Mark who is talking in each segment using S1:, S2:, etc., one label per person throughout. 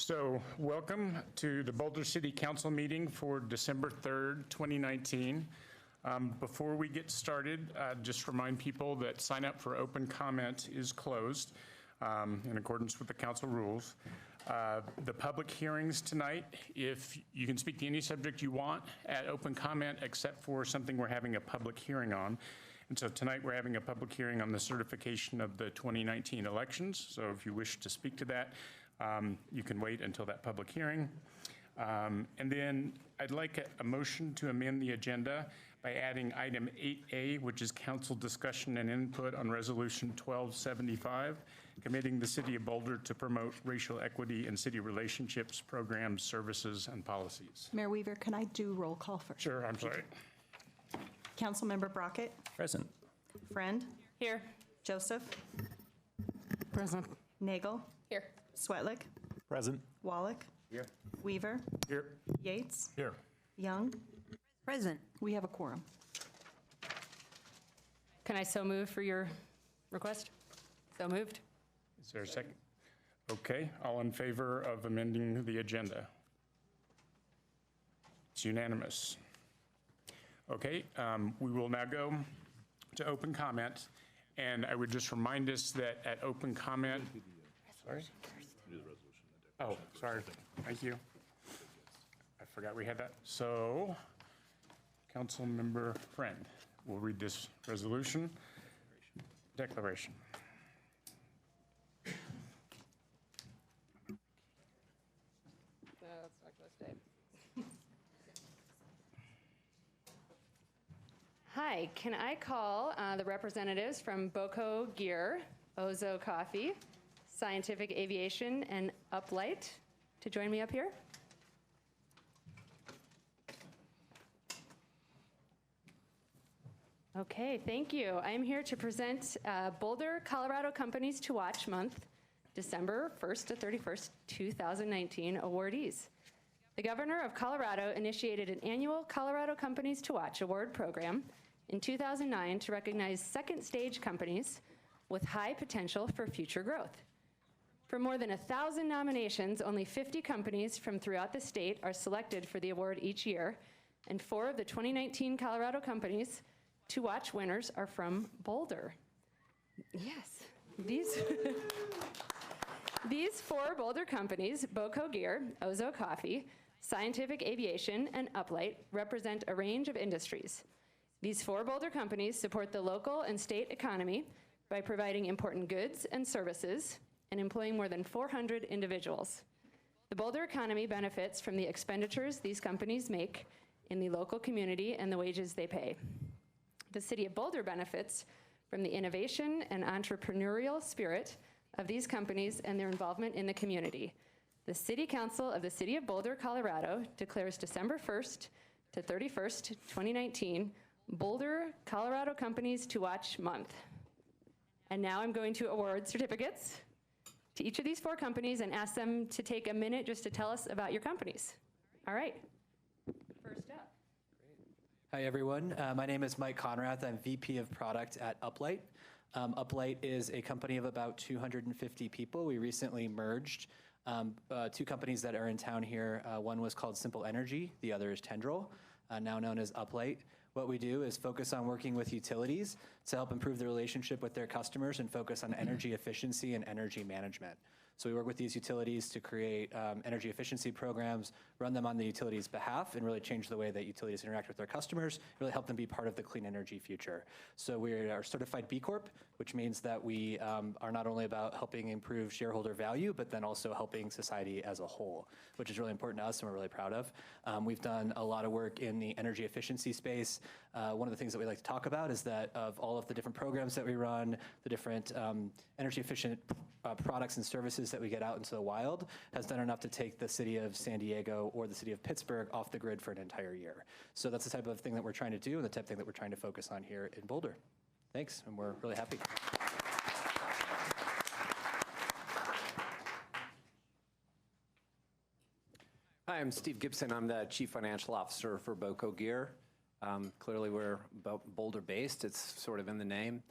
S1: So welcome to the Boulder City Council meeting for December 3rd, 2019. Before we get started, just remind people that sign up for open comment is closed in accordance with the council rules. The public hearings tonight, if you can speak to any subject you want at open comment except for something we're having a public hearing on. And so tonight we're having a public hearing on the certification of the 2019 elections. So if you wish to speak to that, you can wait until that public hearing. And then I'd like a motion to amend the agenda by adding item 8A, which is council discussion and input on resolution 1275, committing the city of Boulder to promote racial equity in city relationships, programs, services, and policies.
S2: Mayor Weaver, can I do roll call first?
S1: Sure, I'm sorry.
S2: Councilmember Brockett.
S3: Present.
S2: Friend.
S4: Here.
S2: Joseph.
S4: Present.
S2: Nagel.
S4: Here.
S2: Swetlick.
S3: Present.
S2: Wallach.
S1: Here.
S2: Weaver.
S1: Here.
S2: Yates.
S1: Here.
S2: Young.
S4: Present.
S2: We have a quorum.
S4: Can I so move for your request? So moved.
S1: Is there a second? Okay, all in favor of amending the agenda? It's unanimous. Okay, we will now go to open comment. And I would just remind us that at open comment, sorry? Oh, sorry, thank you. I forgot we had that. So, Councilmember Friend will read this resolution. Declaration.
S4: That's not going to stay. Hi, can I call the representatives from Boco Gear, Ozo Coffee, Scientific Aviation, and Uplight to join me up here? Okay, thank you. I'm here to present Boulder, Colorado Companies to Watch Month, December 1st to 31st, 2019 awardees. The Governor of Colorado initiated an annual Colorado Companies to Watch award program in 2009 to recognize second stage companies with high potential for future growth. For more than 1,000 nominations, only 50 companies from throughout the state are selected for the award each year, and 4 of the 2019 Colorado Companies to Watch winners are from Boulder. Yes, these 4 Boulder companies, Boco Gear, Ozo Coffee, Scientific Aviation, and Uplight, represent a range of industries. These 4 Boulder companies support the local and state economy by providing important goods and services and employing more than 400 individuals. The Boulder economy benefits from the expenditures these companies make in the local community and the wages they pay. The city of Boulder benefits from the innovation and entrepreneurial spirit of these companies and their involvement in the community. The City Council of the City of Boulder, Colorado declares December 1st to 31st, 2019, Boulder, Colorado Companies to Watch Month. And now I'm going to award certificates to each of these 4 companies and ask them to take a minute just to tell us about your companies. All right, first up.
S3: Hi, everyone. My name is Mike Conrath. I'm VP of Product at Uplight. Uplight is a company of about 250 people. We recently merged 2 companies that are in town here. One was called Simple Energy. The other is Tendril, now known as Uplight. What we do is focus on working with utilities to help improve the relationship with their customers and focus on energy efficiency and energy management. So we work with these utilities to create energy efficiency programs, run them on the utilities' behalf, and really change the way that utilities interact with their customers, really help them be part of the clean energy future. So we are certified B Corp, which means that we are not only about helping improve shareholder value, but then also helping society as a whole, which is really important to us and we're really proud of. We've done a lot of work in the energy efficiency space. One of the things that we like to talk about is that of all of the different programs that we run, the different energy efficient products and services that we get out into the wild has done enough to take the city of San Diego or the city of Pittsburgh off the grid for an entire year. So that's the type of thing that we're trying to do and the type of thing that we're trying to focus on here in Boulder. Thanks, and we're really happy.
S5: Hi, I'm Steve Gibson. I'm the Chief Financial Officer for Boco Gear. Clearly, we're Boulder-based. It's sort of in the name.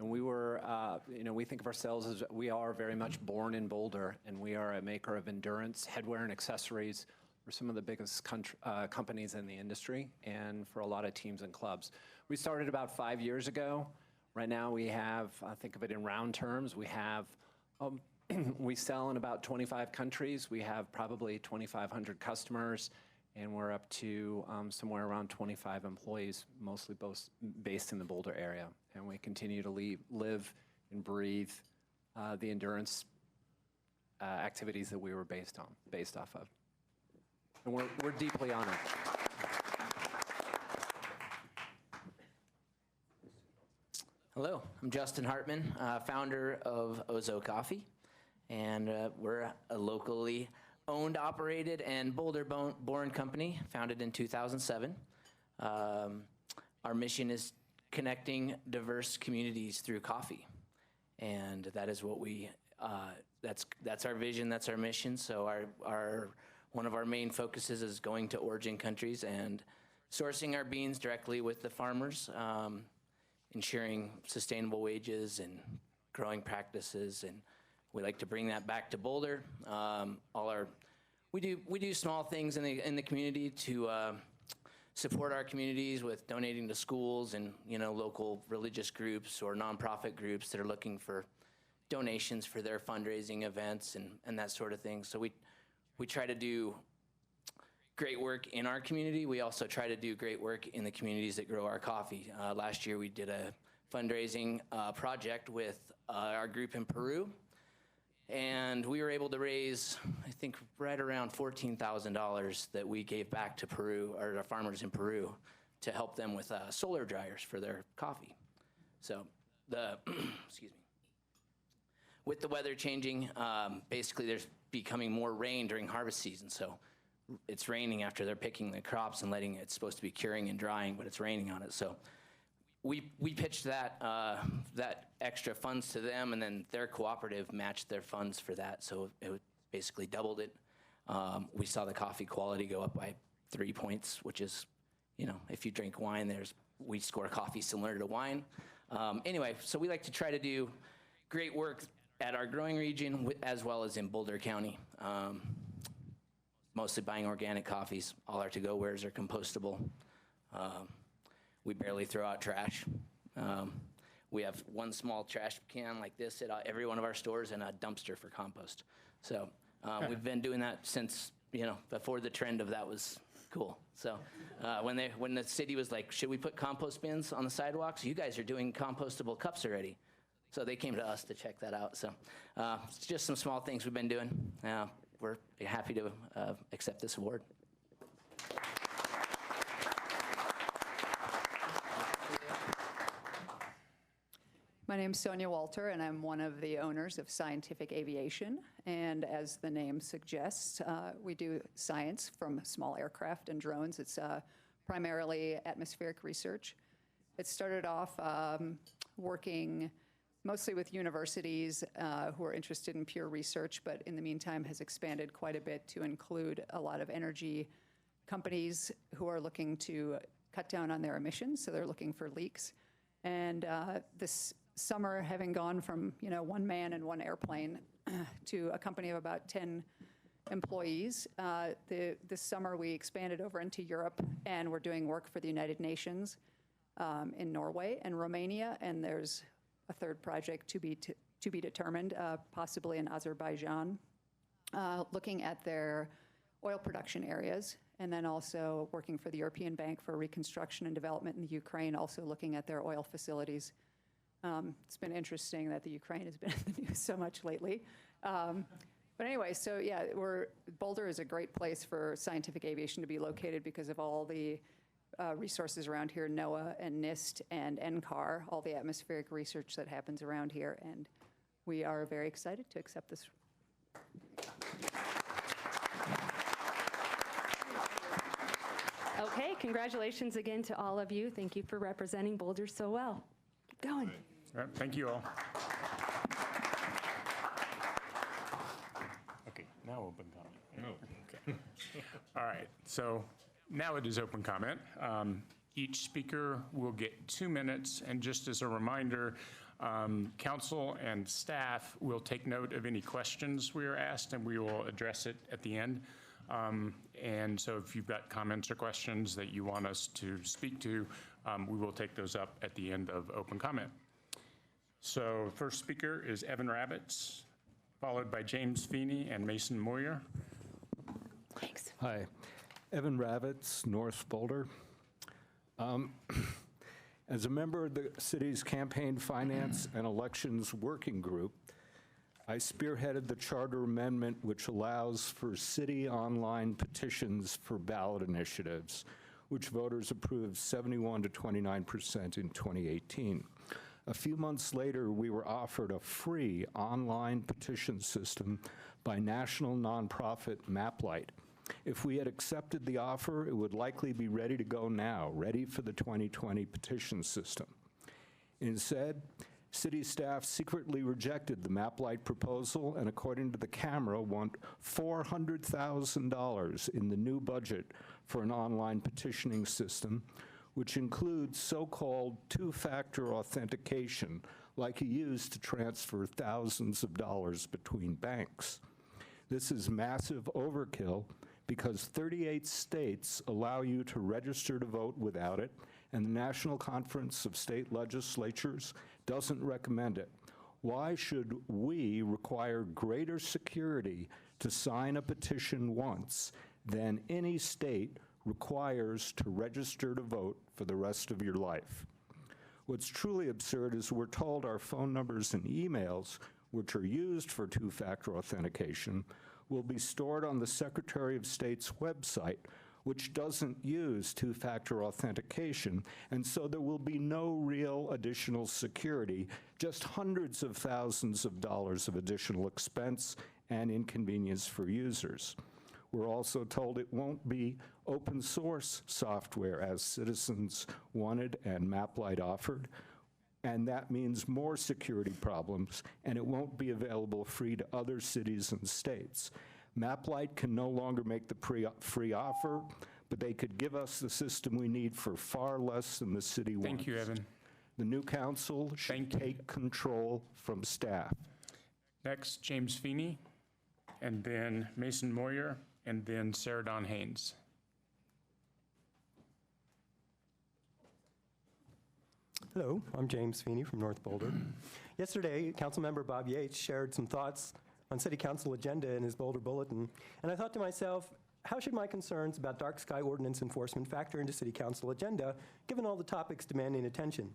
S5: And we were, we think of ourselves as we are very much born in Boulder, and we are a maker of endurance headwear and accessories for some of the biggest companies in the industry and for a lot of teams and clubs. We started about 5 years ago. Right now we have, think of it in round terms, we have, we sell in about 25 countries. We have probably 2,500 customers, and we're up to somewhere around 25 employees, mostly both based in the Boulder area. And we continue to live and breathe the endurance activities that we were based off of. And we're deeply honored.
S6: Hello, I'm Justin Hartman, founder of Ozo Coffee, and we're a locally owned, operated, and Boulder-born company, founded in 2007. Our mission is connecting diverse communities through coffee, and that is what that's our vision, that's our mission. So one of our main focuses is going to origin countries and sourcing our beans directly with the farmers, ensuring sustainable wages and growing practices, and we like to bring that back to Boulder. We do small things in the community to support our communities with donating to schools and local religious groups or nonprofit groups that are looking for donations for their fundraising events and that sort of thing. So we try to do great work in our community. We also try to do great work in the communities that grow our coffee. Last year we did a fundraising project with our group in Peru, and we were able to raise, I think, right around $14,000 that we gave back to Peru, or our farmers in Peru, to help them with solar dryers for their coffee. So excuse me. With the weather changing, basically there's becoming more rain during harvest season. So it's raining after they're picking the crops and it's supposed to be curing and drying, but it's raining on it. So we pitched that extra funds to them, and then their cooperative matched their funds for that. So it basically doubled it. We saw the coffee quality go up by 3 points, which is, if you drink wine, we score coffee similar to wine. Anyway, so we like to try to do great work at our growing region as well as in Boulder County. Mostly buying organic coffees. All our to-go wares are compostable. We barely throw out trash. We have one small trash can like this at every one of our stores and a dumpster for compost. So we've been doing that since, before the trend of that was cool. So when the city was like, should we put compost bins on the sidewalks? You guys are doing compostable cups already. So they came to us to check that out. So it's just some small things we've been doing. We're happy to accept this award.
S7: My name's Sonia Walter, and I'm one of the owners of Scientific Aviation. And as the name suggests, we do science from small aircraft and drones. It's primarily atmospheric research. It started off working mostly with universities who are interested in pure research, but in the meantime has expanded quite a bit to include a lot of energy companies who are looking to cut down on their emissions, so they're looking for leaks. And this summer, having gone from one man and one airplane to a company of about 10 employees, this summer we expanded over into Europe, and we're doing work for the United Nations in Norway and Romania, and there's a third project to be determined, possibly in Azerbaijan, looking at their oil production areas, and then also working for the European Bank for Reconstruction and Development in the Ukraine, also looking at their oil facilities. It's been interesting that the Ukraine has been in the news so much lately. But anyway, so yeah, Boulder is a great place for scientific aviation to be located because of all the resources around here, NOAA and NIST and NCAR, all the atmospheric research that happens around here, and we are very excited to accept this.
S4: Okay, congratulations again to all of you. Thank you for representing Boulder so well. Keep going.
S1: All right, thank you all. Okay, now open comment. Okay. All right, so now it is open comment. Each speaker will get 2 minutes, and just as a reminder, Council and staff will take note of any questions we are asked, and we will address it at the end. And so if you've got comments or questions that you want us to speak to, we will take those up at the end of open comment. So first speaker is Evan Rabbits, followed by James Feeney and Mason Moyer.
S4: Thanks.
S8: Hi, Evan Ravitz, North Boulder. As a member of the city's campaign finance and elections working group, I spearheaded the charter amendment which allows for city online petitions for ballot initiatives, which voters approved 71 to 29% in 2018. A few months later, we were offered a free online petition system by national nonprofit MapLight. If we had accepted the offer, it would likely be ready to go now, ready for the 2020 petition system. Instead, city staff secretly rejected the MapLight proposal and, according to the camera, want $400,000 in the new budget for an online petitioning system, which includes so-called two-factor authentication, like you use to transfer thousands of dollars between banks. This is massive overkill because 38 states allow you to register to vote without it, and the National Conference of State Legislatures doesn't recommend it. Why should we require greater security to sign a petition once than any state requires to register to vote for the rest of your life? What's truly absurd is we're told our phone numbers and emails, which are used for two-factor authentication, will be stored on the Secretary of State's website, which doesn't use two-factor authentication, and so there will be no real additional security, just hundreds of thousands of dollars of additional expense and inconvenience for users. We're also told it won't be open source software as citizens wanted and MapLight offered, and that means more security problems, and it won't be available free to other cities and states. MapLight can no longer make the free offer, but they could give us the system we need for far less than the city wants.
S1: Thank you, Evan.
S8: The new council should take control from staff.
S1: Next, James Feeney, and then Mason Moyer, and then Sarah Dawn Haynes.
S9: Hello, I'm James Feeney from North Boulder. Yesterday, Councilmember Bob Yates shared some thoughts on City Council agenda in his Boulder Bulletin, and I thought to myself, how should my concerns about dark sky ordinance enforcement factor into City Council agenda, given all the topics demanding attention?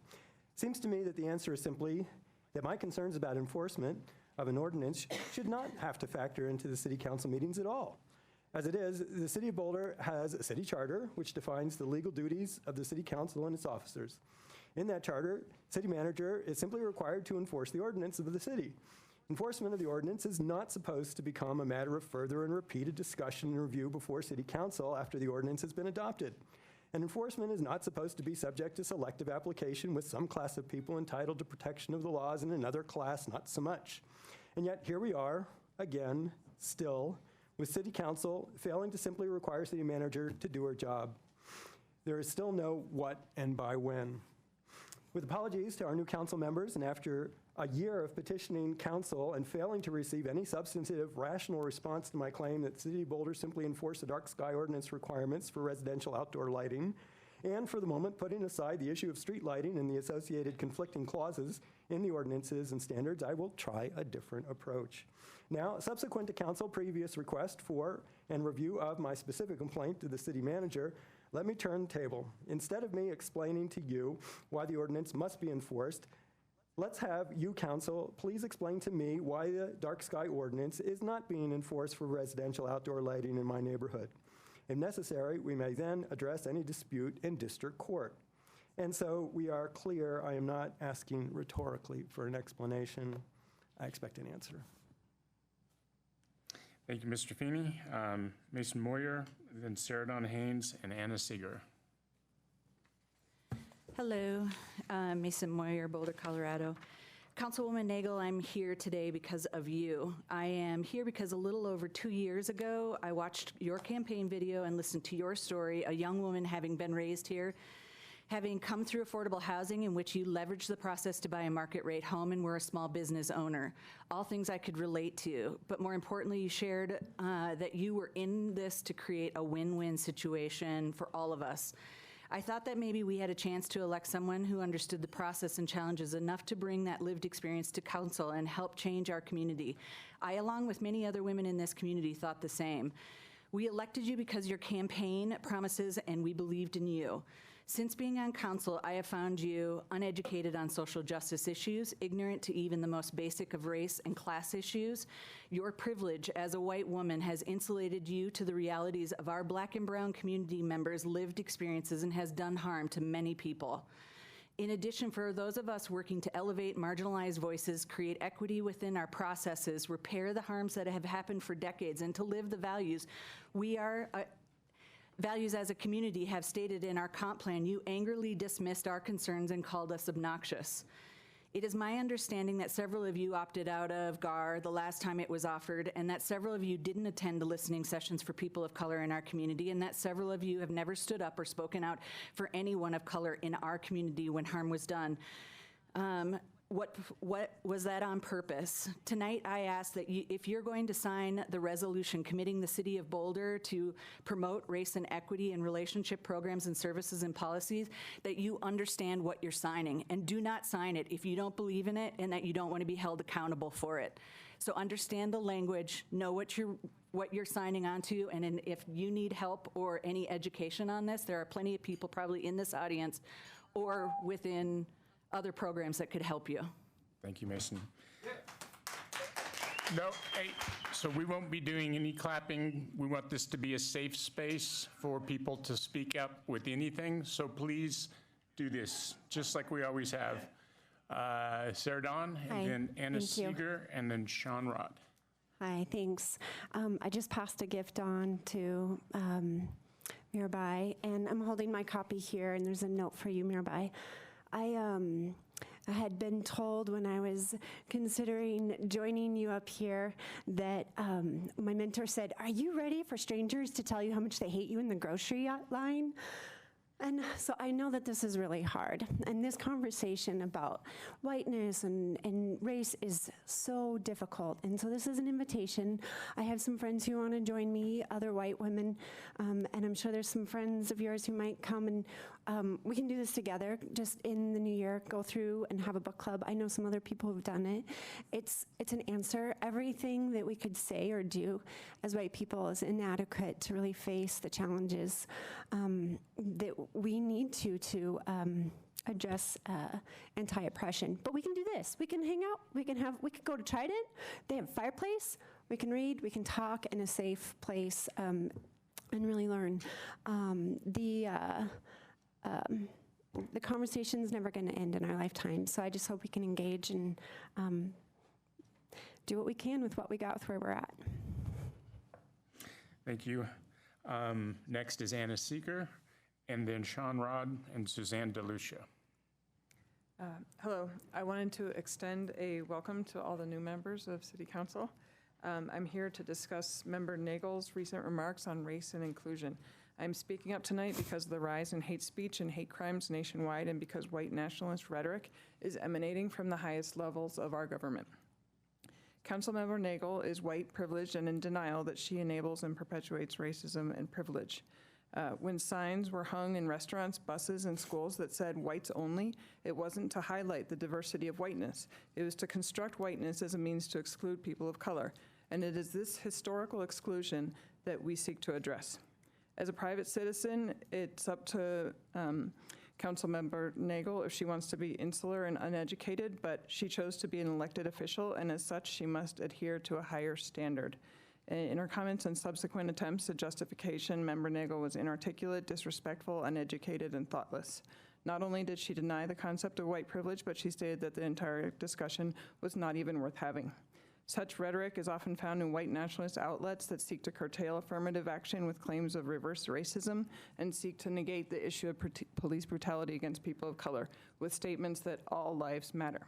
S9: Seems to me that the answer is simply that my concerns about enforcement of an ordinance should not have to factor into the City Council meetings at all. As it is, the City of Boulder has a city charter which defines the legal duties of the City Council and its officers. In that charter, city manager is simply required to enforce the ordinance of the city. Enforcement of the ordinance is not supposed to become a matter of further and repeated discussion and review before City Council after the ordinance has been adopted. And enforcement is not supposed to be subject to selective application with some class of people entitled to protection of the laws and another class not so much. And yet here we are, again, still, with City Council failing to simply require city manager to do her job. There is still no what and by when. With apologies to our new council members, and after a year of petitioning council and failing to receive any substantive, rational response to my claim that City of Boulder simply enforced the dark sky ordinance requirements for residential outdoor lighting, and for the moment putting aside the issue of street lighting and the associated conflicting clauses in the ordinances and standards, I will try a different approach. Now, subsequent to council previous request for and review of my specific complaint to the city manager, let me turn the table. Instead of me explaining to you why the ordinance must be enforced, let's have you, council, please explain to me why the dark sky ordinance is not being enforced for residential outdoor lighting in my neighborhood. If necessary, we may then address any dispute in district court. And so we are clear, I am not asking rhetorically for an explanation. I expect an answer.
S1: Thank you, Mr. Feeney. Mason Moyer, then Sarah Dawn Haynes, and Anna Seeger.
S2: Hello, Mason Moyer, Boulder, Colorado. Councilwoman Nagel, I'm here today because of you. I am here because a little over 2 years ago, I watched your campaign video and listened to your story, a young woman having been raised here Having come through affordable housing in which you leveraged the process to buy a market rate home and were a small business owner. All things I could relate to, but more importantly, you shared that you were in this to create a win-win situation for all of us. I thought that maybe we had a chance to elect someone who understood the process and challenges enough to bring that lived experience to council and help change our community. I, along with many other women in this community, thought the same. We elected you because your campaign promises, and we believed in you. Since being on council, I have found you uneducated on social justice issues, ignorant to even the most basic of race and class issues. Your privilege as a white woman has insulated you to the realities of our Black and brown community members' lived experiences and has done harm to many people. In addition, for those of us working to elevate marginalized voices, create equity within our processes, repair the harms that have happened for decades, and to live the values values as a community have stated in our comp plan, you angrily dismissed our concerns and called us obnoxious. It is my understanding that several of you opted out of GAR the last time it was offered, and that several of you didn't attend the listening sessions for people of color in our community, and that several of you have never stood up or spoken out for anyone of color in our community when harm was done. What was that on purpose? Tonight, I ask that if you're going to sign the resolution committing the City of Boulder to promote race and equity in relationship programs and services and policies, that you understand what you're signing, and do not sign it if you don't believe in it and that you don't want to be held accountable for it. So understand the language, know what you're signing onto, and if you need help or any education on this, there are plenty of people probably in this audience or within other programs that could help you.
S1: Thank you, Mason. No, hey, so we won't be doing any clapping. We want this to be a safe space for people to speak up with anything, so please do this, just like we always have. Sarah Dawn, and then Anna Seeger, and then Sean Rod.
S10: Hi, thanks. I just passed a gift on to Mirabai, and I'm holding my copy here, and there's a note for you, Mirabai. I had been told when I was considering joining you up here that my mentor said, "Are you ready for strangers to tell you how much they hate you in the grocery line?" And so I know that this is really hard. And this conversation about whiteness and race is so difficult. And so this is an invitation. I have some friends who want to join me, other white women, and I'm sure there's some friends of yours who might come, and we can do this together just in the new year, go through and have a book club. I know some other people who've done it. It's an answer. Everything that we could say or do as white people is inadequate to really face the challenges that we need to address anti-oppression. But we can do this. We can hang out. We could go to Trident. They have a fireplace. We can read. We can talk in a safe place and really learn. The conversation's never going to end in our lifetime. So I just hope we can engage and do what we can with what we got with where we're at.
S1: Thank you. Next is Anna Seeger, and then Sean Rod and Suzanne DeLucia.
S11: Hello. I wanted to extend a welcome to all the new members of City Council. I'm here to discuss Member Nagel's recent remarks on race and inclusion. I'm speaking up tonight because of the rise in hate speech and hate crimes nationwide, and because white nationalist rhetoric is emanating from the highest levels of our government. Councilmember Nagel is white, privileged, and in denial that she enables and perpetuates racism and privilege. When signs were hung in restaurants, buses, and schools that said whites only, it wasn't to highlight the diversity of whiteness. It was to construct whiteness as a means to exclude people of color. And it is this historical exclusion that we seek to address. As a private citizen, it's up to Councilmember Nagel if she wants to be insular and uneducated, but she chose to be an elected official, and as such, she must adhere to a higher standard. In her comments and subsequent attempts at justification, Member Nagel was inarticulate, disrespectful, uneducated, and thoughtless. Not only did she deny the concept of white privilege, but she stated that the entire discussion was not even worth having. Such rhetoric is often found in white nationalist outlets that seek to curtail affirmative action with claims of reverse racism and seek to negate the issue of police brutality against people of color with statements that all lives matter.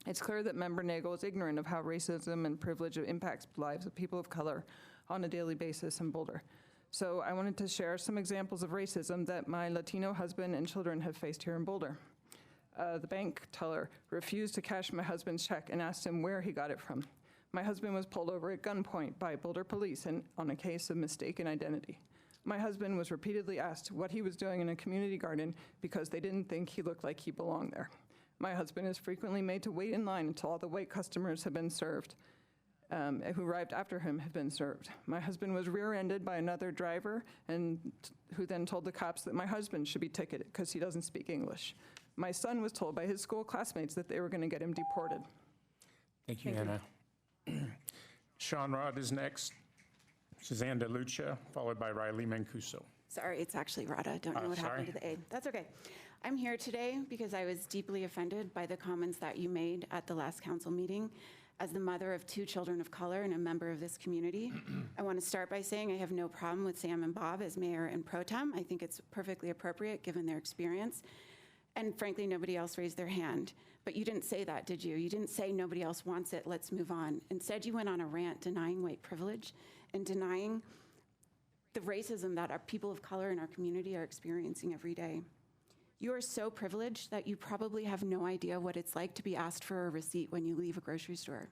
S11: It's clear that Member Nagel is ignorant of how racism and privilege impacts lives of people of color on a daily basis in Boulder. So I wanted to share some examples of racism that my Latino husband and children have faced here in Boulder. The bank teller refused to cash my husband's check and asked him where he got it from. My husband was pulled over at gunpoint by Boulder police on a case of mistaken identity. My husband was repeatedly asked what he was doing in a community garden because they didn't think he looked like he belonged there. My husband is frequently made to wait in line until all the white customers have been served, who arrived after him have been served. My husband was rear-ended by another driver and who then told the cops that my husband should be ticketed because he doesn't speak English. My son was told by his school classmates that they were going to get him deported.
S1: Thank you, Anna. Sean Rod is next. Suzanne DeLucia, followed by Riley Mancuso.
S12: Sorry, it's actually Rada. Don't know what happened to the A. That's okay. I'm here today because I was deeply offended by the comments that you made at the last council meeting. As the mother of 2 children of color and a member of this community, I want to start by saying I have no problem with Sam and Bob as mayor and pro tem. I think it's perfectly appropriate given their experience. And frankly, nobody else raised their hand. But you didn't say that, did you? You didn't say nobody else wants it, let's move on. Instead, you went on a rant denying white privilege and denying the racism that our people of color in our community are experiencing every day. You are so privileged that you probably have no idea what it's like to be asked for a receipt when you leave a grocery store.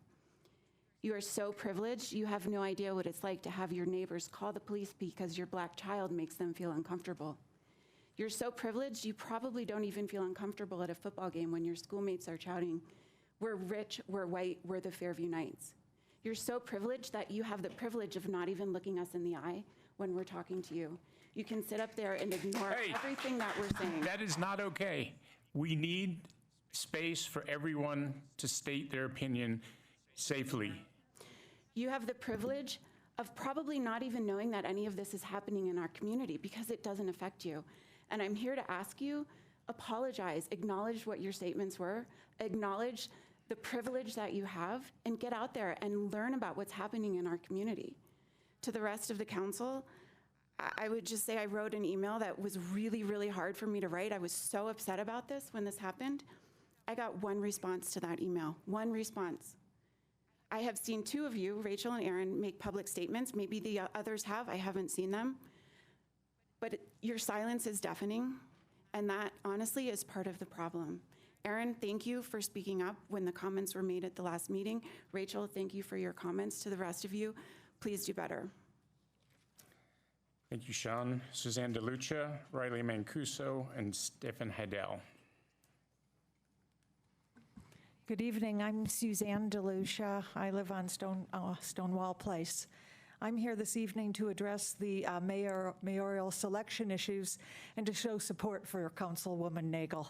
S12: You are so privileged, you have no idea what it's like to have your neighbors call the police because your black child makes them feel uncomfortable. You're so privileged, you probably don't even feel uncomfortable at a football game when your schoolmates are shouting, "We're rich, we're white, we're the Fairview Knights." You're so privileged that you have the privilege of not even looking us in the eye when we're talking to you. You can sit up there and ignore everything that we're saying.
S1: That is not okay. We need space for everyone to state their opinion safely.
S12: You have the privilege of probably not even knowing that any of this is happening in our community because it doesn't affect you. And I'm here to ask you, apologize, acknowledge what your statements were, acknowledge the privilege that you have, and get out there and learn about what's happening in our community. To the rest of the council, I would just say I wrote an email that was really, really hard for me to write. I was so upset about this when this happened. I got one response to that email, one response. I have seen 2 of you, Rachel and Aaron, make public statements. Maybe the others have, I haven't seen them. But your silence is deafening, and that honestly is part of the problem. Aaron, thank you for speaking up when the comments were made at the last meeting. Rachel, thank you for your comments. To the rest of you, please do better.
S1: Thank you, Sean. Suzanne DeLucia, Riley Mancuso, and Stephen Heidel.
S13: Good evening. I'm Suzanne DeLucia. I live on Stonewall Place. I'm here this evening to address the mayoral selection issues and to show support for Councilwoman Nagel.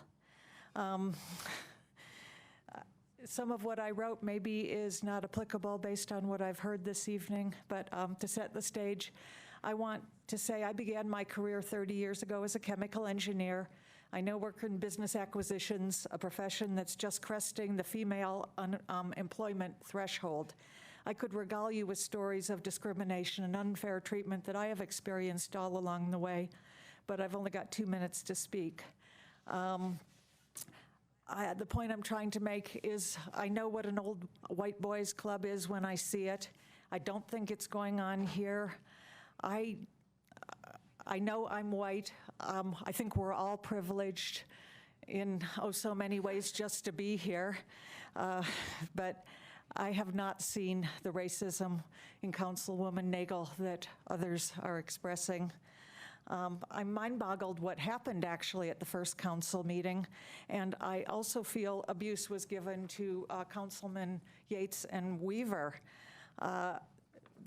S13: Some of what I wrote maybe is not applicable based on what I've heard this evening, but to set the stage, I want to say I began my career 30 years ago as a chemical engineer. I now work in business acquisitions, a profession that's just cresting the female employment threshold. I could regale you with stories of discrimination and unfair treatment that I have experienced all along the way, but I've only got 2 minutes to speak. The point I'm trying to make is I know what an old white boys club is when I see it. I don't think it's going on here. I know I'm white. I think we're all privileged in so many ways just to be here. But I have not seen the racism in Councilwoman Nagel that others are expressing. I'm mind-boggled what happened actually at the first council meeting, and I also feel abuse was given to Councilman Yates and Weaver.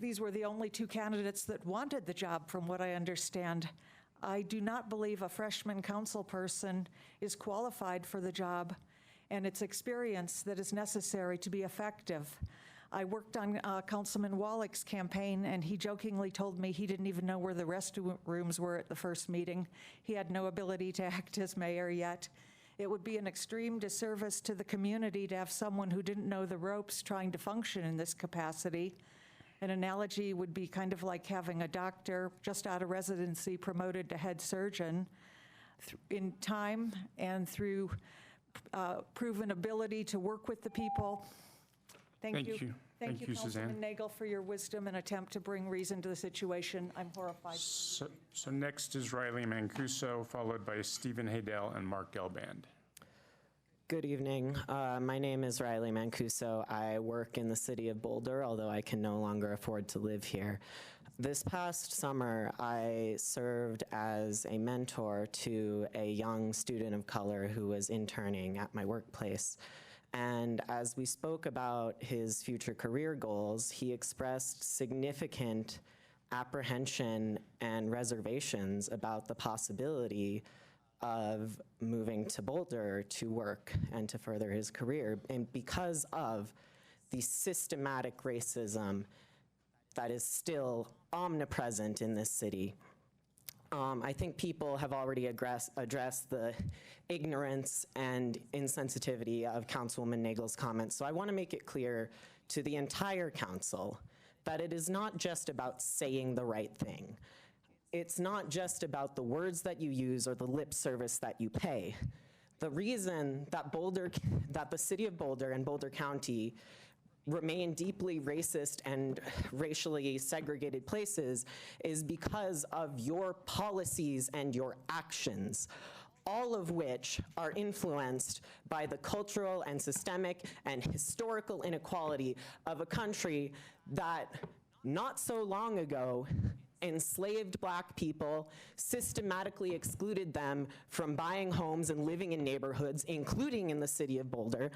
S13: These were the only 2 candidates that wanted the job, from what I understand. I do not believe a freshman council person is qualified for the job, and it's experience that is necessary to be effective. I worked on Councilman Wallach's campaign, and he jokingly told me he didn't even know where the restrooms were at the first meeting. He had no ability to act as mayor yet. It would be an extreme disservice to the community to have someone who didn't know the ropes trying to function in this capacity. An analogy would be kind of like having a doctor just out of residency promoted to head surgeon. In time and through proven ability to work with the people,
S1: Thank you.
S13: Thank you,
S1: Suzanne.
S13: Councilman Nagel, for your wisdom and attempt to bring reason to the situation. I'm horrified.
S1: So next is Riley Mancuso, followed by Stephen Haydell and Mark Gelband.
S14: Good evening. My name is Riley Mancuso. I work in the city of Boulder, although I can no longer afford to live here. This past summer, I served as a mentor to a young student of color who was interning at my workplace. And as we spoke about his future career goals, he expressed significant apprehension and reservations about the possibility of moving to Boulder to work and to further his career, and because of the systematic racism that is still omnipresent in this city. I think people have already addressed the ignorance and insensitivity of Councilwoman Nagel's comments, so I want to make it clear to the entire council that it is not just about saying the right thing. It's not just about the words that you use or the lip service that you pay. The reason that the city of Boulder and Boulder County remain deeply racist and racially segregated places is because of your policies and your actions, all of which are influenced by the cultural and systemic and historical inequality of a country that not so long ago enslaved Black people, systematically excluded them from buying homes and living in neighborhoods, including in the city of Boulder.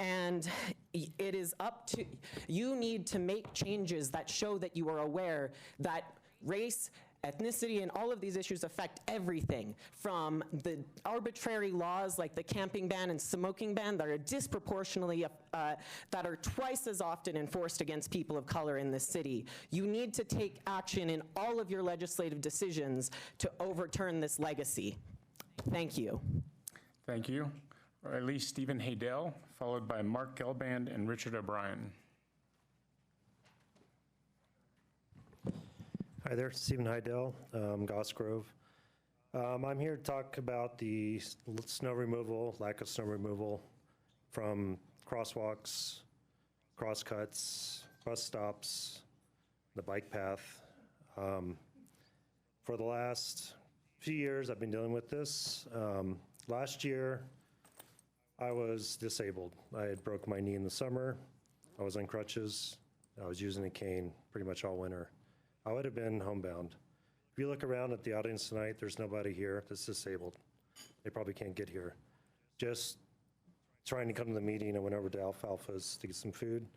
S14: And it is up to, you need to make changes that show that you are aware that race, ethnicity, and all of these issues affect everything, from the arbitrary laws like the camping ban and smoking ban that are disproportionately, that are twice as often enforced against people of color in this city. You need to take action in all of your legislative decisions to overturn this legacy. Thank you.
S1: Thank you. Riley Stephen Haydell, followed by Mark Gelband and Richard O'Brien.
S15: Hi there, Stephen Haydell, Goss Grove. I'm here to talk about the snow removal, lack of snow removal from crosswalks, crosscuts, bus stops, the bike path. For the last few years, I've been dealing with this. Last year, I was disabled. I had broke my knee in the summer. I was on crutches. I was using a cane pretty much all winter. I would have been homebound. If you look around at the audience tonight, there's nobody here that's disabled. They probably can't get here. Just trying to come to the meeting, I went over to Alfalfa's to get some food.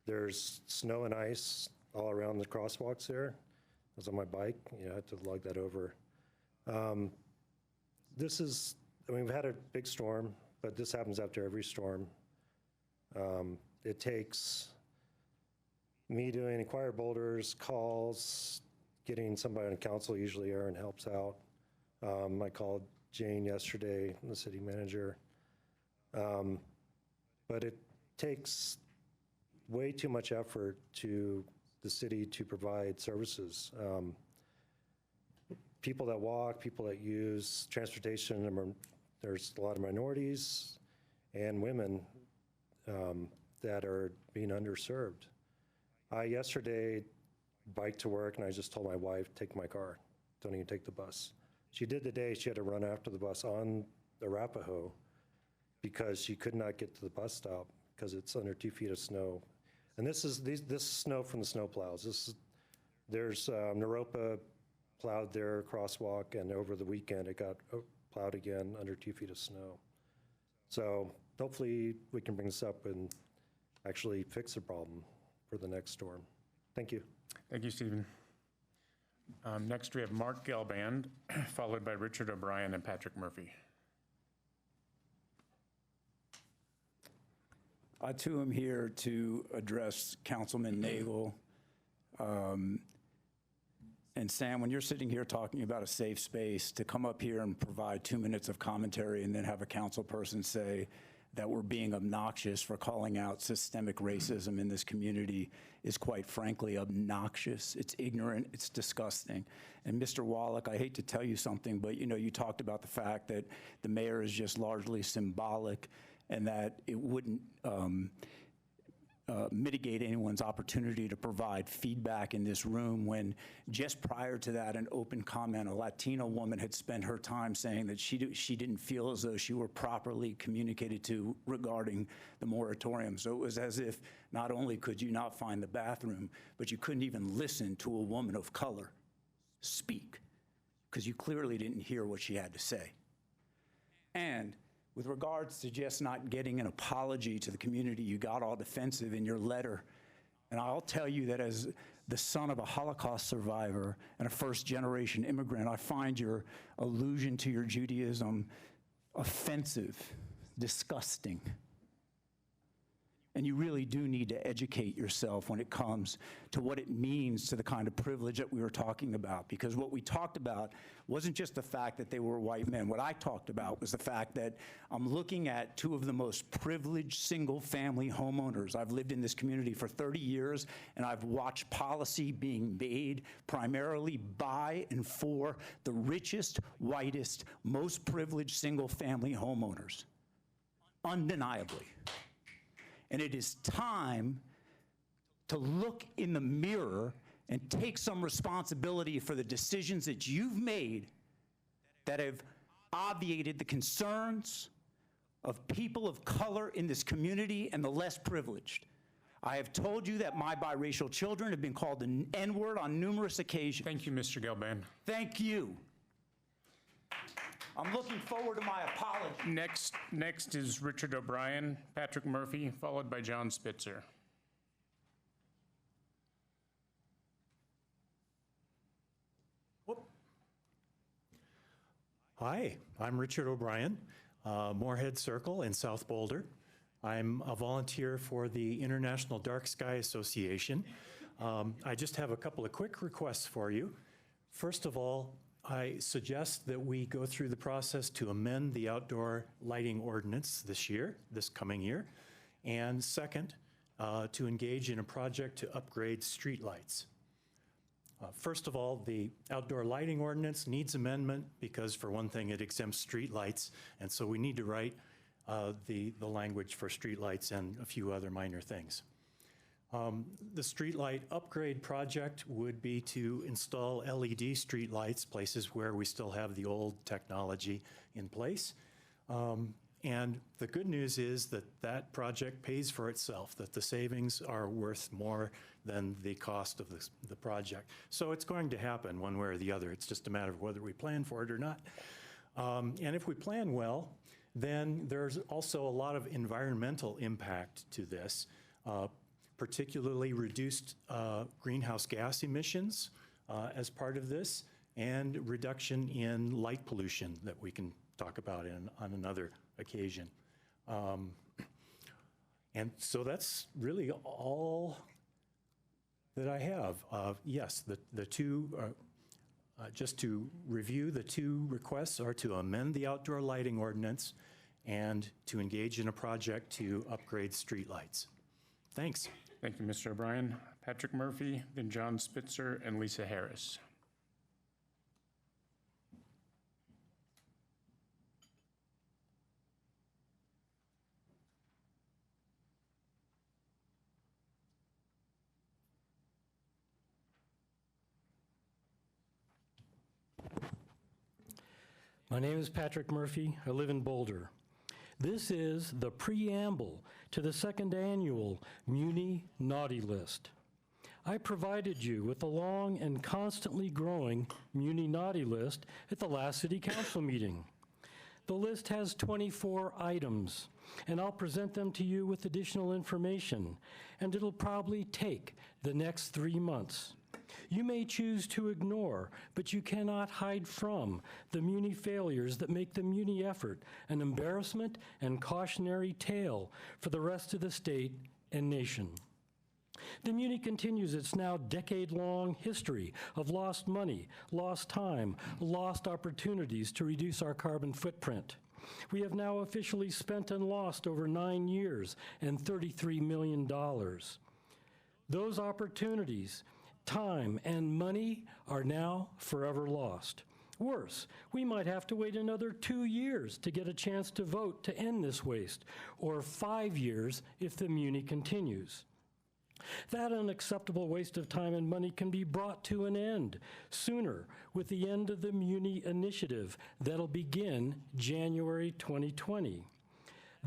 S15: There's snow and ice all around the crosswalks there. I was on my bike, I had to lug that over. We've had a big storm, but this happens after every storm. It takes me doing inquired boulders, calls, getting somebody on council, usually Aaron helps out. I called Jane yesterday, the city manager. But it takes way too much effort to the city to provide services. People that walk, people that use transportation, there's a lot of minorities and women that are being underserved. I yesterday biked to work and I just told my wife, take my car, don't even take the bus. She did the day, she had to run after the bus on the Arapahoe because she could not get to the bus stop because it's under 2 feet of snow. And this is snow from the snow plows. There's Naropa plowed their crosswalk, and over the weekend it got plowed again under 2 feet of snow. So hopefully we can bring this up and actually fix the problem for the next storm. Thank you.
S1: Thank you, Stephen. Next, we have Mark Gelband, followed by Richard O'Brien and Patrick Murphy.
S16: I, too, am here to address Councilman Nagel. And Sam, when you're sitting here talking about a safe space, to come up here and provide 2 minutes of commentary and then have a council person say that we're being obnoxious for calling out systemic racism in this community is quite frankly obnoxious. It's ignorant, it's disgusting. And Mr. Wallach, I hate to tell you something, but you talked about the fact that the mayor is just largely symbolic and that it wouldn't, mitigate anyone's opportunity to provide feedback in this room when just prior to that, an open comment, a Latina woman had spent her time saying that she didn't feel as though she were properly communicated to regarding the moratorium. So it was as if not only could you not find the bathroom, but you couldn't even listen to a woman of color speak because you clearly didn't hear what she had to say. And with regards to just not getting an apology to the community, you got all defensive in your letter. And I'll tell you that as the son of a Holocaust survivor and a first-generation immigrant, I find your allusion to your Judaism offensive, disgusting. And you really do need to educate yourself when it comes to what it means to the kind of privilege that we were talking about. Because what we talked about wasn't just the fact that they were white men. What I talked about was the fact that I'm looking at two of the most privileged single-family homeowners. I've lived in this community for 30 years, and I've watched policy being made primarily by and for the richest, whitest, most privileged single-family homeowners, undeniably. And it is time to look in the mirror and take some responsibility for the decisions that you've made that have obviated the concerns of people of color in this community and the less privileged. I have told you that my biracial children have been called an N-word on numerous occasions.
S1: Thank you, Mr. Gelban.
S16: Thank you. I'm looking forward to my apology.
S1: Next is Richard O'Brien, Patrick Murphy, followed by John Spitzer.
S17: Hi, I'm Richard O'Brien, Moorhead Circle in South Boulder. I'm a volunteer for the International Dark Sky Association. I just have a couple of quick requests for you. First of all, I suggest that we go through the process to amend the outdoor lighting ordinance this coming year. And second, to engage in a project to upgrade streetlights. First of all, the outdoor lighting ordinance needs amendment because, for one thing, it exempts streetlights, and so we need to write the language for streetlights and a few other minor things. The streetlight upgrade project would be to install LED streetlights, places where we still have the old technology in place. And the good news is that that project pays for itself, that the savings are worth more than the cost of the project. So it's going to happen one way or the other. It's just a matter of whether we plan for it or not. And if we plan well, then there's also a lot of environmental impact to this, particularly reduced greenhouse gas emissions as part of this, and reduction in light pollution that we can talk about on another occasion. And so that's really all that I have. Yes, the two, just to review, the two requests are to amend the outdoor lighting ordinance and to engage in a project to upgrade streetlights. Thanks.
S1: Thank you, Mr. O'Brien. Patrick Murphy, then John Spitzer, and Lisa Harris.
S18: My name is Patrick Murphy. I live in Boulder. This is the preamble to the second annual Muni Naughty List. I provided you with a long and constantly growing Muni Naughty List at the last City Council meeting. The list has 24 items, and I'll present them to you with additional information, and it'll probably take the next 3 months. You may choose to ignore, but you cannot hide from the Muni failures that make the Muni effort an embarrassment and cautionary tale for the rest of the state and nation. The Muni continues its now decade-long history of lost money, lost time, lost opportunities to reduce our carbon footprint. We have now officially spent and lost over 9 years and $33 million. Those opportunities, time, and money are now forever lost. Worse, we might have to wait another 2 years to get a chance to vote to end this waste, or 5 years if the Muni continues. That unacceptable waste of time and money can be brought to an end sooner with the end of the Muni initiative that'll begin January 2020.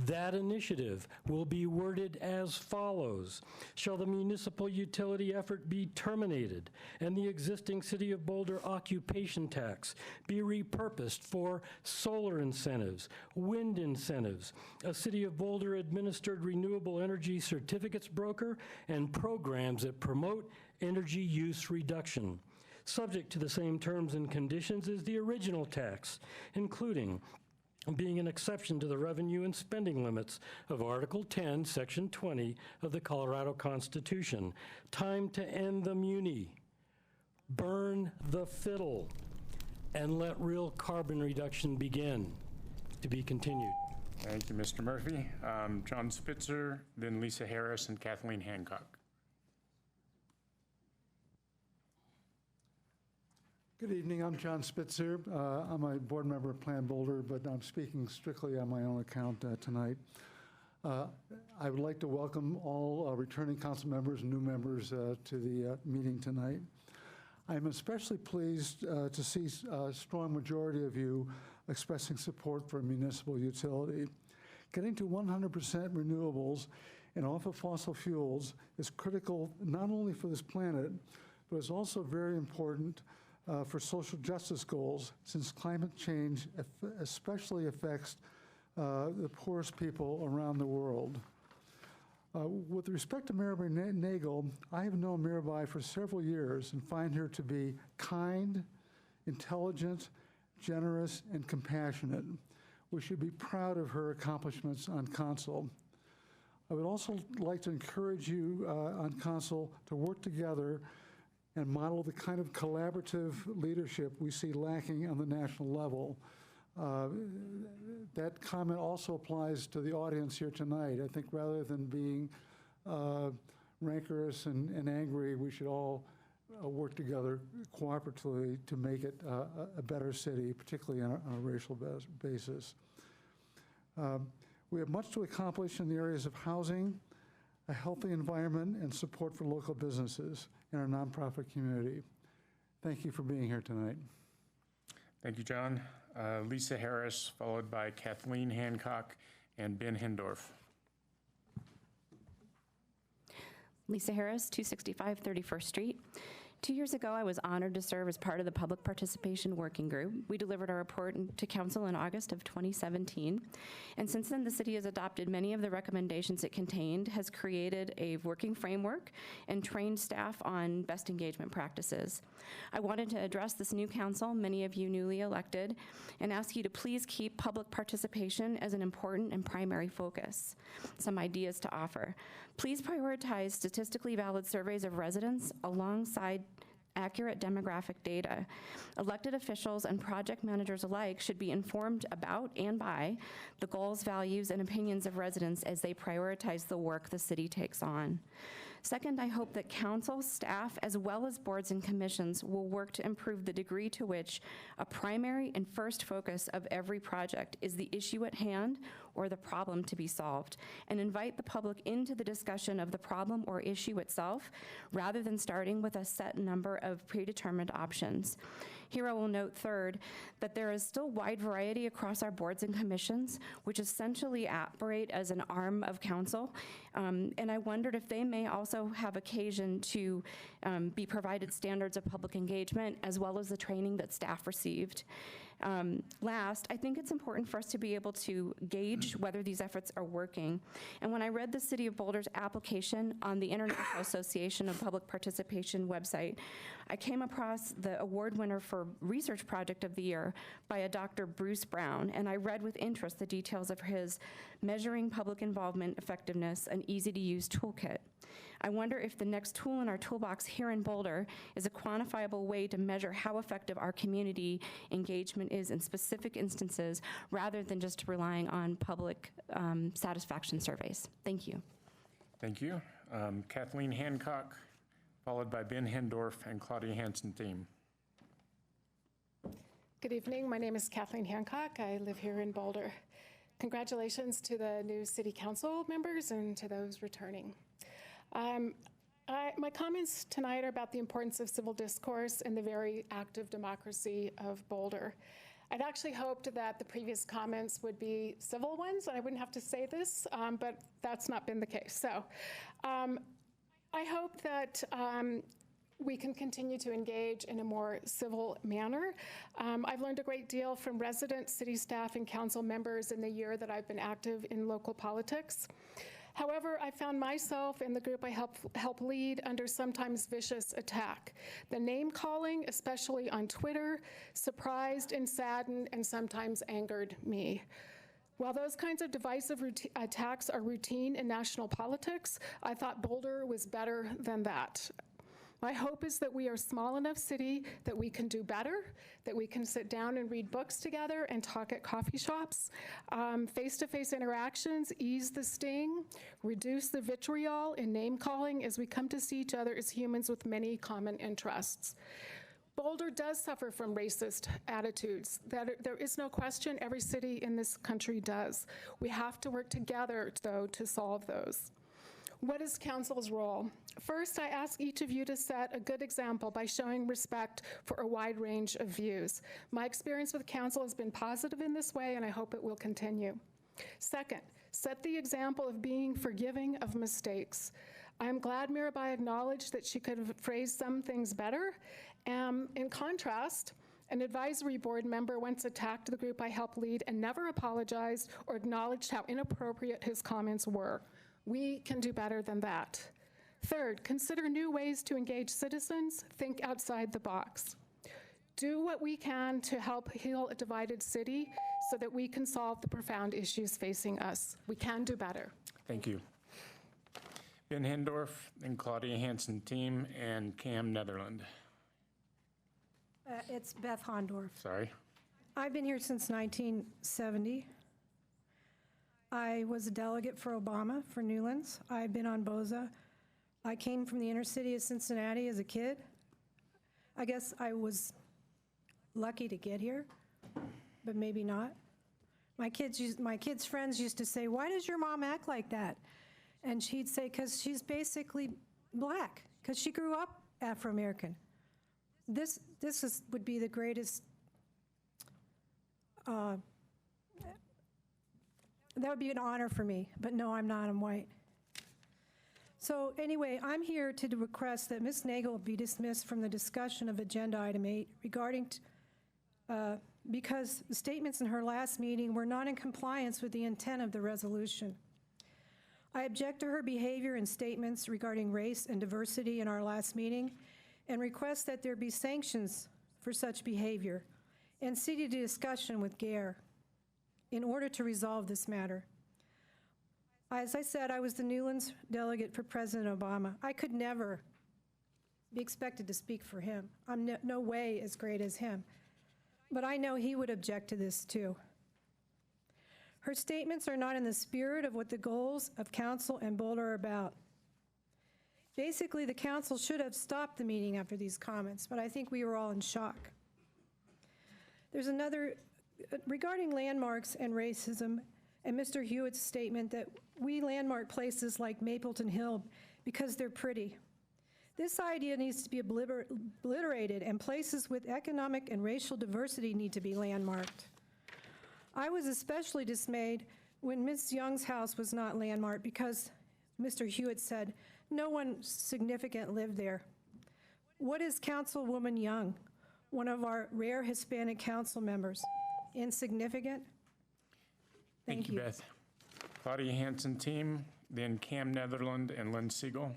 S18: That initiative will be worded as follows. Shall the municipal utility effort be terminated and the existing City of Boulder occupation tax be repurposed for solar incentives, wind incentives, a City of Boulder administered renewable energy certificates broker, and programs that promote energy use reduction, subject to the same terms and conditions as the original tax, including being an exception to the revenue and spending limits of Article 10, Section 20 of the Colorado Constitution. Time to end the Muni. Burn the fiddle and let real carbon reduction begin. To be continued.
S1: Thank you, Mr. Murphy. John Spitzer, then Lisa Harris and Kathleen Hancock.
S19: Good evening. I'm John Spitzer. I'm a board member of Plan Boulder, but I'm speaking strictly on my own account tonight. I would like to welcome all returning council members and new members to the meeting tonight. I'm especially pleased to see a strong majority of you expressing support for a municipal utility. Getting to 100% renewables and off of fossil fuels is critical not only for this planet, but it's also very important for social justice goals, since climate change especially affects the poorest people around the world. With respect to Mirabai Nagel, I have known Mirabai for several years and find her to be kind, intelligent, generous, and compassionate. We should be proud of her accomplishments on council. I would also like to encourage you on council to work together and model the kind of collaborative leadership we see lacking on the national level. That comment also applies to the audience here tonight. I think rather than being rancorous and angry, we should all work together cooperatively to make it a better city, particularly on a racial basis. We have much to accomplish in the areas of housing, a healthy environment, and support for local businesses in our nonprofit community. Thank you for being here tonight.
S1: Thank you, John. Lisa Harris, followed by Kathleen Hancock and Ben Hendorf.
S20: Lisa Harris, 265 31st Street. 2 years ago, I was honored to serve as part of the Public Participation Working Group. We delivered our report to Council in August of 2017. And since then, the city has adopted many of the recommendations it contained, has created a working framework, and trained staff on best engagement practices. I wanted to address this new council, many of you newly elected, and ask you to please keep public participation as an important and primary focus. Some ideas to offer. Please prioritize statistically valid surveys of residents alongside accurate demographic data. Elected officials and project managers alike should be informed about and by the goals, values, and opinions of residents as they prioritize the work the city takes on. Second, I hope that council, staff, as well as boards and commissions will work to improve the degree to which a primary and first focus of every project is the issue at hand or the problem to be solved, and invite the public into the discussion of the problem or issue itself, rather than starting with a set number of predetermined options. Here I will note, third, that there is still wide variety across our boards and commissions, which essentially operate as an arm of council, and I wondered if they may also have occasion to be provided standards of public engagement, as well as the training that staff received. Last, I think it's important for us to be able to gauge whether these efforts are working. And when I read the City of Boulder's application on the International Association of Public Participation website, I came across the award winner for Research Project of the Year by a Dr. Bruce Brown, and I read with interest the details of his Measuring Public Involvement Effectiveness, an easy-to-use toolkit. I wonder if the next tool in our toolbox here in Boulder is a quantifiable way to measure how effective our community engagement is in specific instances, rather than just relying on public satisfaction surveys. Thank you.
S1: Thank you. Kathleen Hancock, followed by Ben Hendorf and Claudia Hansen-Thiem.
S21: Good evening. My name is Kathleen Hancock. I live here in Boulder. Congratulations to the new City Council members and to those returning. My comments tonight are about the importance of civil discourse and the very active democracy of Boulder. I'd actually hoped that the previous comments would be civil ones, and I wouldn't have to say this, but that's not been the case. So I hope that we can continue to engage in a more civil manner. I've learned a great deal from residents, city staff, and council members in the year that I've been active in local politics. However, I found myself and the group I help lead under sometimes vicious attack. The name calling, especially on Twitter, surprised and saddened and sometimes angered me. While those kinds of divisive attacks are routine in national politics, I thought Boulder was better than that. My hope is that we are a small enough city that we can do better, that we can sit down and read books together and talk at coffee shops. Face-to-face interactions ease the sting, reduce the vitriol in name-calling as we come to see each other as humans with many common interests. Boulder does suffer from racist attitudes. There is no question every city in this country does. We have to work together, though, to solve those. What is council's role? First, I ask each of you to set a good example by showing respect for a wide range of views. My experience with council has been positive in this way, and I hope it will continue. Second, set the example of being forgiving of mistakes. I am glad Mirabai acknowledged that she could have phrased some things better. In contrast, an advisory board member once attacked the group I helped lead and never apologized or acknowledged how inappropriate his comments were. We can do better than that. Third, consider new ways to engage citizens. Think outside the box. Do what we can to help heal a divided city so that we can solve the profound issues facing us. We can do better.
S1: Thank you. Ben Hendorf and Claudia Hansen team and Cam Netherland.
S3: It's Beth Hondorf.
S1: Sorry.
S3: I've been here since 1970. I was a delegate for Obama for Newlands. I've been on BOZA. I came from the inner city of Cincinnati as a kid. I guess I was lucky to get here, but maybe not. My kids' friends used to say, "Why does your mom act like that?" And she'd say, "Because she's basically black, because she grew up Afro-American." This would be the greatest, that would be an honor for me, but no, I'm not, I'm white. So anyway, I'm here to request that Ms. Nagel be dismissed from the discussion of Agenda Item 8 regarding, because the statements in her last meeting were not in compliance with the intent of the resolution. I object to her behavior and statements regarding race and diversity in our last meeting and request that there be sanctions for such behavior and city discussion with GARE in order to resolve this matter. As I said, I was the Newlands delegate for President Obama. I could never be expected to speak for him. I'm no way as great as him. But I know he would object to this too. Her statements are not in the spirit of what the goals of council and Boulder are about. Basically, the council should have stopped the meeting after these comments, but I think we were all in shock. There's another, regarding landmarks and racism, and Mr. Hewitt's statement that we landmark places like Mapleton Hill because they're pretty. This idea needs to be obliterated, and places with economic and racial diversity need to be landmarked. I was especially dismayed when Ms. Young's house was not landmarked because Mr. Hewitt said no one significant lived there. What is Councilwoman Young, one of our rare Hispanic council members, insignificant?
S1: Thank you, Beth. Claudia Hansen team, then Cam Netherland and Lynn Siegel.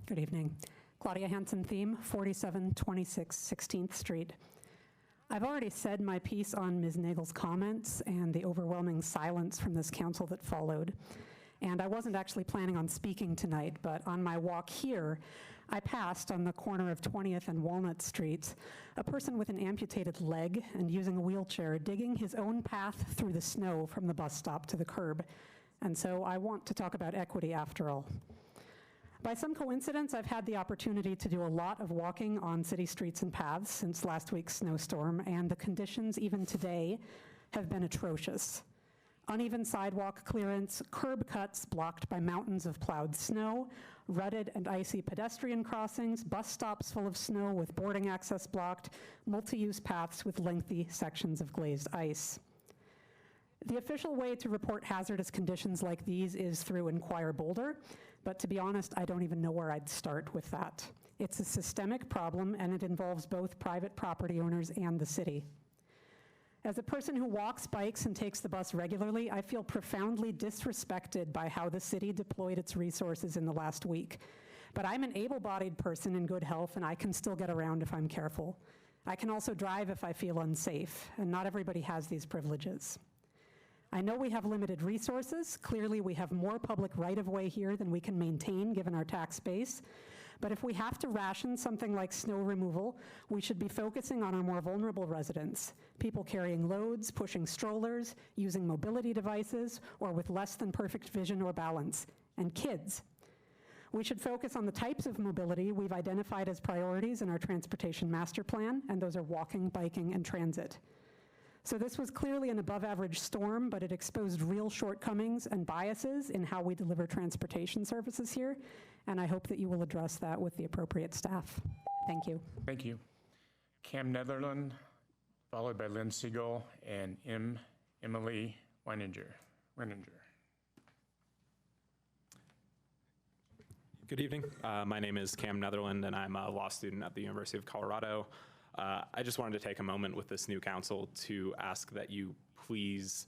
S22: Good evening. Claudia Hansen theme, 4726 16th Street. I've already said my piece on Ms. Nagel's comments and the overwhelming silence from this council that followed. And I wasn't actually planning on speaking tonight, but on my walk here, I passed on the corner of 20th and Walnut Streets a person with an amputated leg and using a wheelchair digging his own path through the snow from the bus stop to the curb. And so I want to talk about equity after all. By some coincidence, I've had the opportunity to do a lot of walking on city streets and paths since last week's snowstorm, and the conditions even today have been atrocious. Uneven sidewalk clearance, curb cuts blocked by mountains of plowed snow, rutted and icy pedestrian crossings, bus stops full of snow with boarding access blocked, multi-use paths with lengthy sections of glazed ice. The official way to report hazardous conditions like these is through Inquire Boulder, but to be honest, I don't even know where I'd start with that. It's a systemic problem, and it involves both private property owners and the city. As a person who walks, bikes, and takes the bus regularly, I feel profoundly disrespected by how the city deployed its resources in the last week. But I'm an able-bodied person in good health, and I can still get around if I'm careful. I can also drive if I feel unsafe, and not everybody has these privileges. I know we have limited resources. Clearly, we have more public right-of-way here than we can maintain given our tax base. But if we have to ration something like snow removal, we should be focusing on our more vulnerable residents, people carrying loads, pushing strollers, using mobility devices, or with less than perfect vision or balance, and kids. We should focus on the types of mobility we've identified as priorities in our transportation master plan, and those are walking, biking, and transit. So this was clearly an above-average storm, but it exposed real shortcomings and biases in how we deliver transportation services here, and I hope that you will address that with the appropriate staff. Thank you.
S1: Thank you. Cam Netherland, followed by Lynn Siegel and Emily Weininger.
S5: Good evening. My name is Cam Netherland, and I'm a law student at the University of Colorado. I just wanted to take a moment with this new council to ask that you please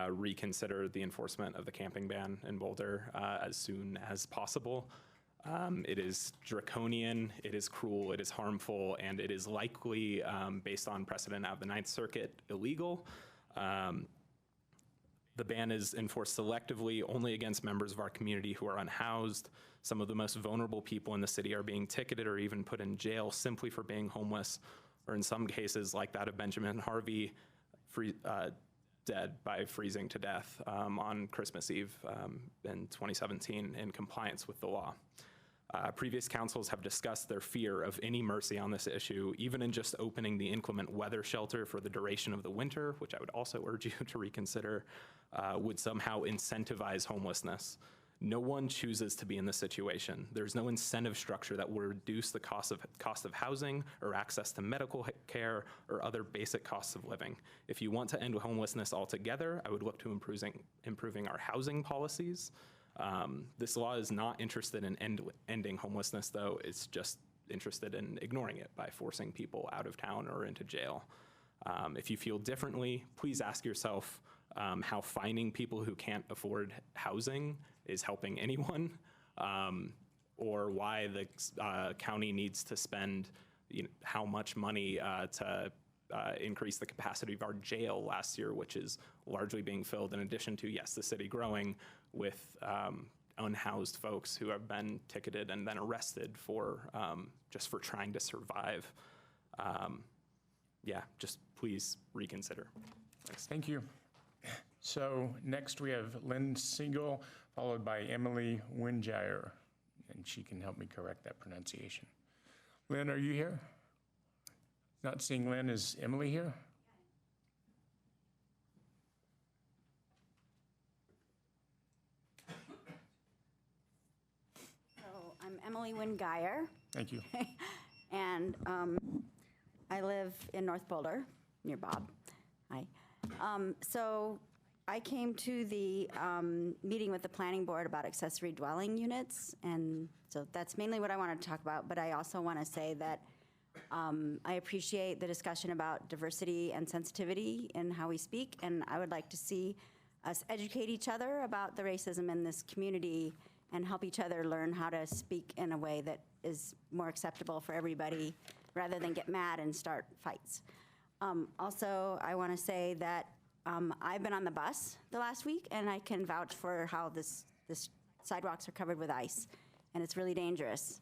S5: reconsider the enforcement of the camping ban in Boulder as soon as possible. It is draconian, it is cruel, it is harmful, and it is likely, based on precedent out of the Ninth Circuit, illegal. The ban is enforced selectively only against members of our community who are unhoused. Some of the most vulnerable people in the city are being ticketed or even put in jail simply for being homeless, or in some cases, like that of Benjamin Harvey, dead by freezing to death on Christmas Eve in 2017 in compliance with the law. Previous councils have discussed their fear of any mercy on this issue, even in just opening the inclement weather shelter for the duration of the winter, which I would also urge you to reconsider, would somehow incentivize homelessness. No one chooses to be in this situation. There's no incentive structure that will reduce the cost of housing or access to medical care or other basic costs of living. If you want to end homelessness altogether, I would look to improving our housing policies. This law is not interested in ending homelessness, though. It's just interested in ignoring it by forcing people out of town or into jail. If you feel differently, please ask yourself how finding people who can't afford housing is helping anyone, or why the county needs to spend how much money to increase the capacity of our jail last year, which is largely being filled in addition to, yes, the city growing with unhoused folks who have been ticketed and then arrested for just for trying to survive. Yeah, just please reconsider. Thanks.
S1: Thank you. So next we have Lynn Siegel, followed by Emily Weininger, and she can help me correct that pronunciation. Lynn, are you here? Not seeing Lynn. Is Emily here?
S6: I'm Emily Weininger.
S1: Thank you.
S6: And I live in North Boulder, near Bob. Hi. So I came to the meeting with the planning board about accessory dwelling units, and so that's mainly what I wanted to talk about, but I also want to say that I appreciate the discussion about diversity and sensitivity in how we speak, and I would like to see us educate each other about the racism in this community and help each other learn how to speak in a way that is more acceptable for everybody rather than get mad and start fights. Also, I want to say that I've been on the bus the last week, and I can vouch for how this sidewalks are covered with ice, and it's really dangerous.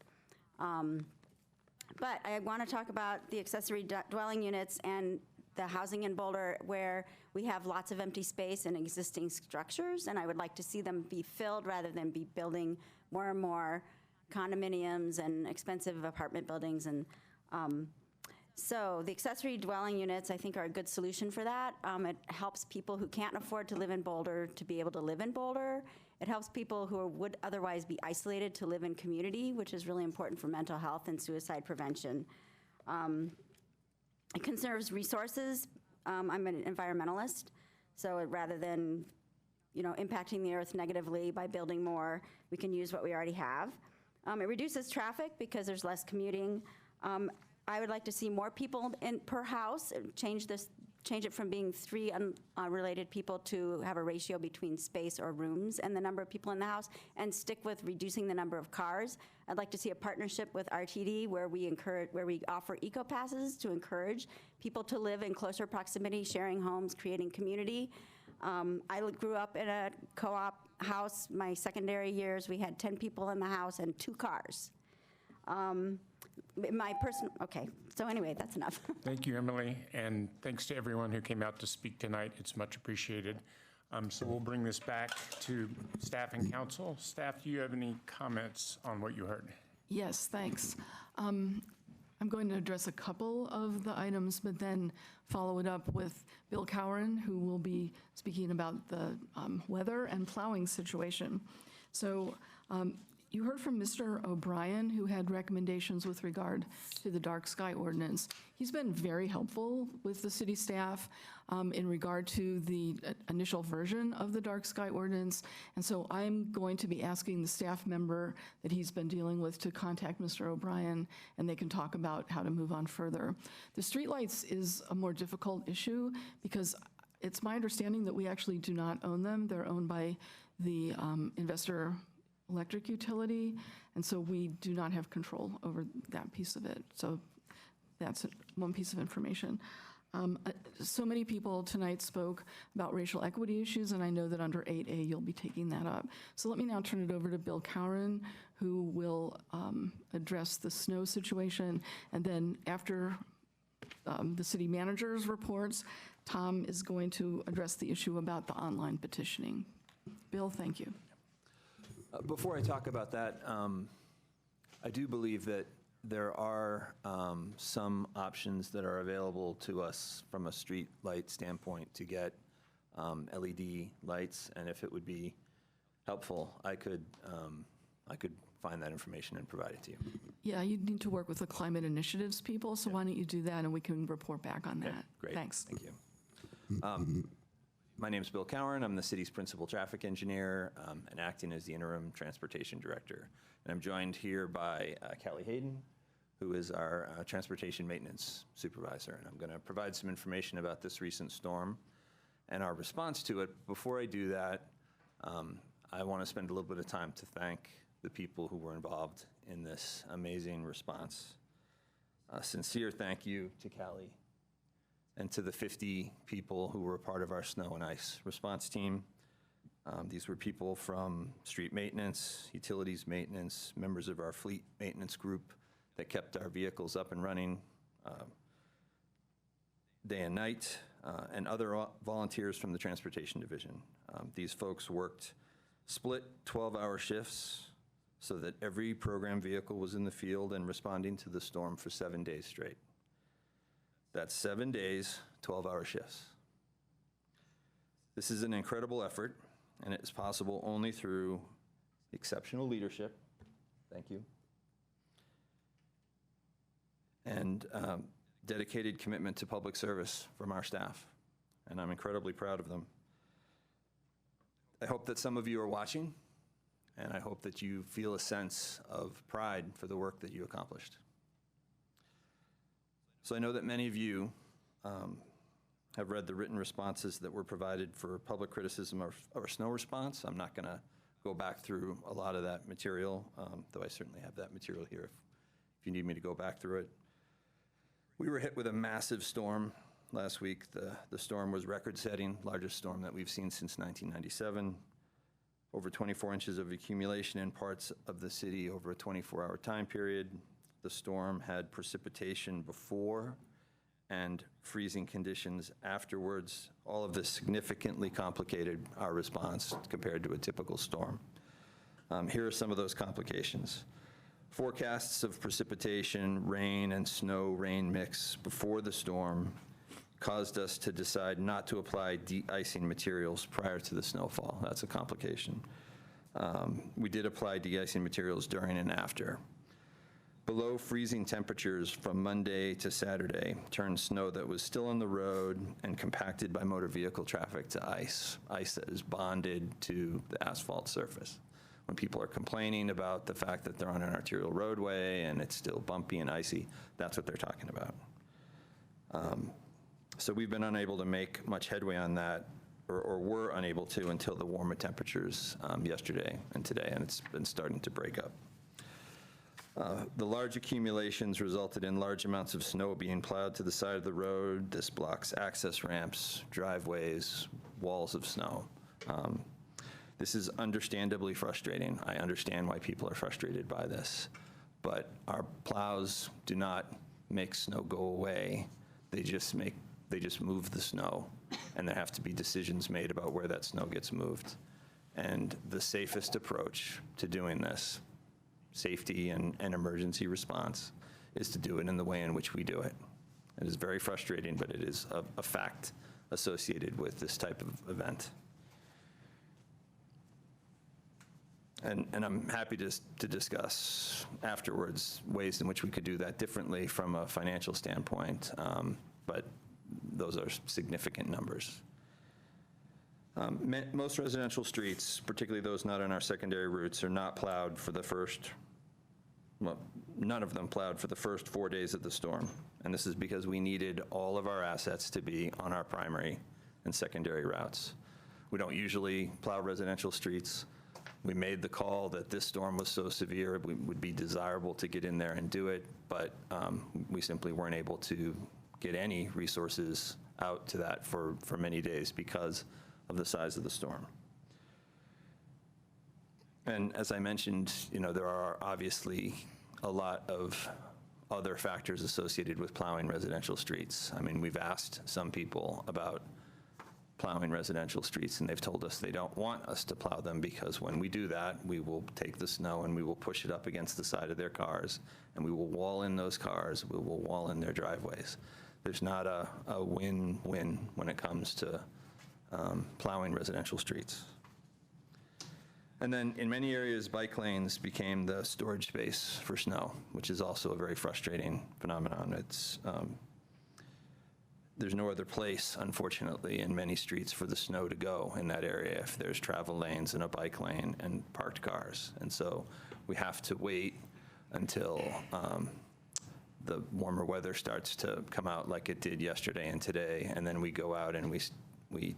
S6: But I want to talk about the accessory dwelling units and the housing in Boulder where we have lots of empty space and existing structures, and I would like to see them be filled rather than be building more and more condominiums and expensive apartment buildings. And So the accessory dwelling units, I think, are a good solution for that. It helps people who can't afford to live in Boulder to be able to live in Boulder. It helps people who would otherwise be isolated to live in community, which is really important for mental health and suicide prevention. It conserves resources. I'm an environmentalist, so rather than impacting the earth negatively by building more, we can use what we already have. It reduces traffic because there's less commuting. I would like to see more people per house, change it from being 3 unrelated people to have a ratio between space or rooms and the number of people in the house, and stick with reducing the number of cars. I'd like to see a partnership with RTD where we offer eco passes to encourage people to live in closer proximity, sharing homes, creating community. I grew up in a co-op house. My secondary years, we had 10 people in the house and 2 cars. Okay, so anyway, that's enough.
S1: Thank you, Emily, and thanks to everyone who came out to speak tonight. It's much appreciated. So we'll bring this back to staff and council. Staff, do you have any comments on what you heard?
S4: Yes, thanks. I'm going to address a couple of the items, but then follow it up with Bill Cowan, who will be speaking about the weather and plowing situation. So you heard from Mr. O'Brien, who had recommendations with regard to the dark sky ordinance. He's been very helpful with the city staff in regard to the initial version of the dark sky ordinance. And so I'm going to be asking the staff member that he's been dealing with to contact Mr. O'Brien, and they can talk about how to move on further. The streetlights is a more difficult issue because it's my understanding that we actually do not own them. They're owned by the investor electric utility, and so we do not have control over that piece of it. So that's one piece of information. So many people tonight spoke about racial equity issues, and I know that under 8A you'll be taking that up. So let me now turn it over to Bill Cowan, who will address the snow situation, and then after the city manager's reports, Tom is going to address the issue about the online petitioning. Bill, thank you.
S7: Before I talk about that, I do believe that there are some options that are available to us from a street light standpoint to get LED lights, and if it would be helpful, I could find that information and provide it to you.
S4: Yeah, you need to work with the climate initiatives people, so why don't you do that and we can report back on that.
S7: Okay, great.
S4: Thanks.
S7: Thank you. My name is Bill Cowan. I'm the city's principal traffic engineer and acting as the interim transportation director. And I'm joined here by Callie Hayden, who is our transportation maintenance supervisor. And I'm going to provide some information about this recent storm and our response to it. Before I do that, I want to spend a little bit of time to thank the people who were involved in this amazing response. A sincere thank you to Callie and to the 50 people who were part of our snow and ice response team. These were people from street maintenance, utilities maintenance, members of our fleet maintenance group that kept our vehicles up and running day and night, and other volunteers from the transportation division. These folks worked split 12-hour shifts so that every program vehicle was in the field and responding to the storm for 7 days straight. That's 7 days, 12-hour shifts. This is an incredible effort, and it is possible only through exceptional leadership, thank you, and dedicated commitment to public service from our staff, and I'm incredibly proud of them. I hope that some of you are watching, and I hope that you feel a sense of pride for the work that you accomplished. So I know that many of you have read the written responses that were provided for public criticism of our snow response. I'm not going to go back through a lot of that material, though I certainly have that material here if you need me to go back through it. We were hit with a massive storm last week. The storm was record-setting, largest storm that we've seen since 1997. Over 24 inches of accumulation in parts of the city over a 24-hour time period. The storm had precipitation before and freezing conditions afterwards. All of this significantly complicated our response compared to a typical storm. Here are some of those complications. Forecasts of precipitation, rain, and snow-rain mix before the storm caused us to decide not to apply de-icing materials prior to the snowfall. That's a complication. We did apply de-icing materials during and after. Below freezing temperatures from Monday to Saturday turned snow that was still on the road and compacted by motor vehicle traffic to ice that is bonded to the asphalt surface. When people are complaining about the fact that they're on an arterial roadway and it's still bumpy and icy, that's what they're talking about. So we've been unable to make much headway on that, or were unable to until the warmer temperatures yesterday and today, and it's been starting to break up. The large accumulations resulted in large amounts of snow being plowed to the side of the road. This blocks access ramps, driveways, walls of snow. This is understandably frustrating. I understand why people are frustrated by this, but our plows do not make snow go away. They just move the snow, and there have to be decisions made about where that snow gets moved. And the safest approach to doing this, safety and emergency response, is to do it in the way in which we do it. It is very frustrating, but it is a fact associated with this type of event. And I'm happy to discuss afterwards ways in which we could do that differently from a financial standpoint, but those are significant numbers. Most residential streets, particularly those not on our secondary routes, are not plowed for the first, well, none of them plowed for the first 4 days of the storm. And this is because we needed all of our assets to be on our primary and secondary routes. We don't usually plow residential streets. We made the call that this storm was so severe, it would be desirable to get in there and do it, but we simply weren't able to get any resources out to that for many days because of the size of the storm. And as I mentioned, there are obviously a lot of other factors associated with plowing residential streets. I mean, we've asked some people about plowing residential streets, and they've told us they don't want us to plow them because when we do that, we will take the snow and we will push it up against the side of their cars, and we will wall in those cars, we will wall in their driveways. There's not a win-win when it comes to plowing residential streets. And then in many areas, bike lanes became the storage space for snow, which is also a very frustrating phenomenon. It's there's no other place, unfortunately, in many streets for the snow to go in that area if there's travel lanes and a bike lane and parked cars. And so we have to wait until the warmer weather starts to come out like it did yesterday and today, and then we go out and we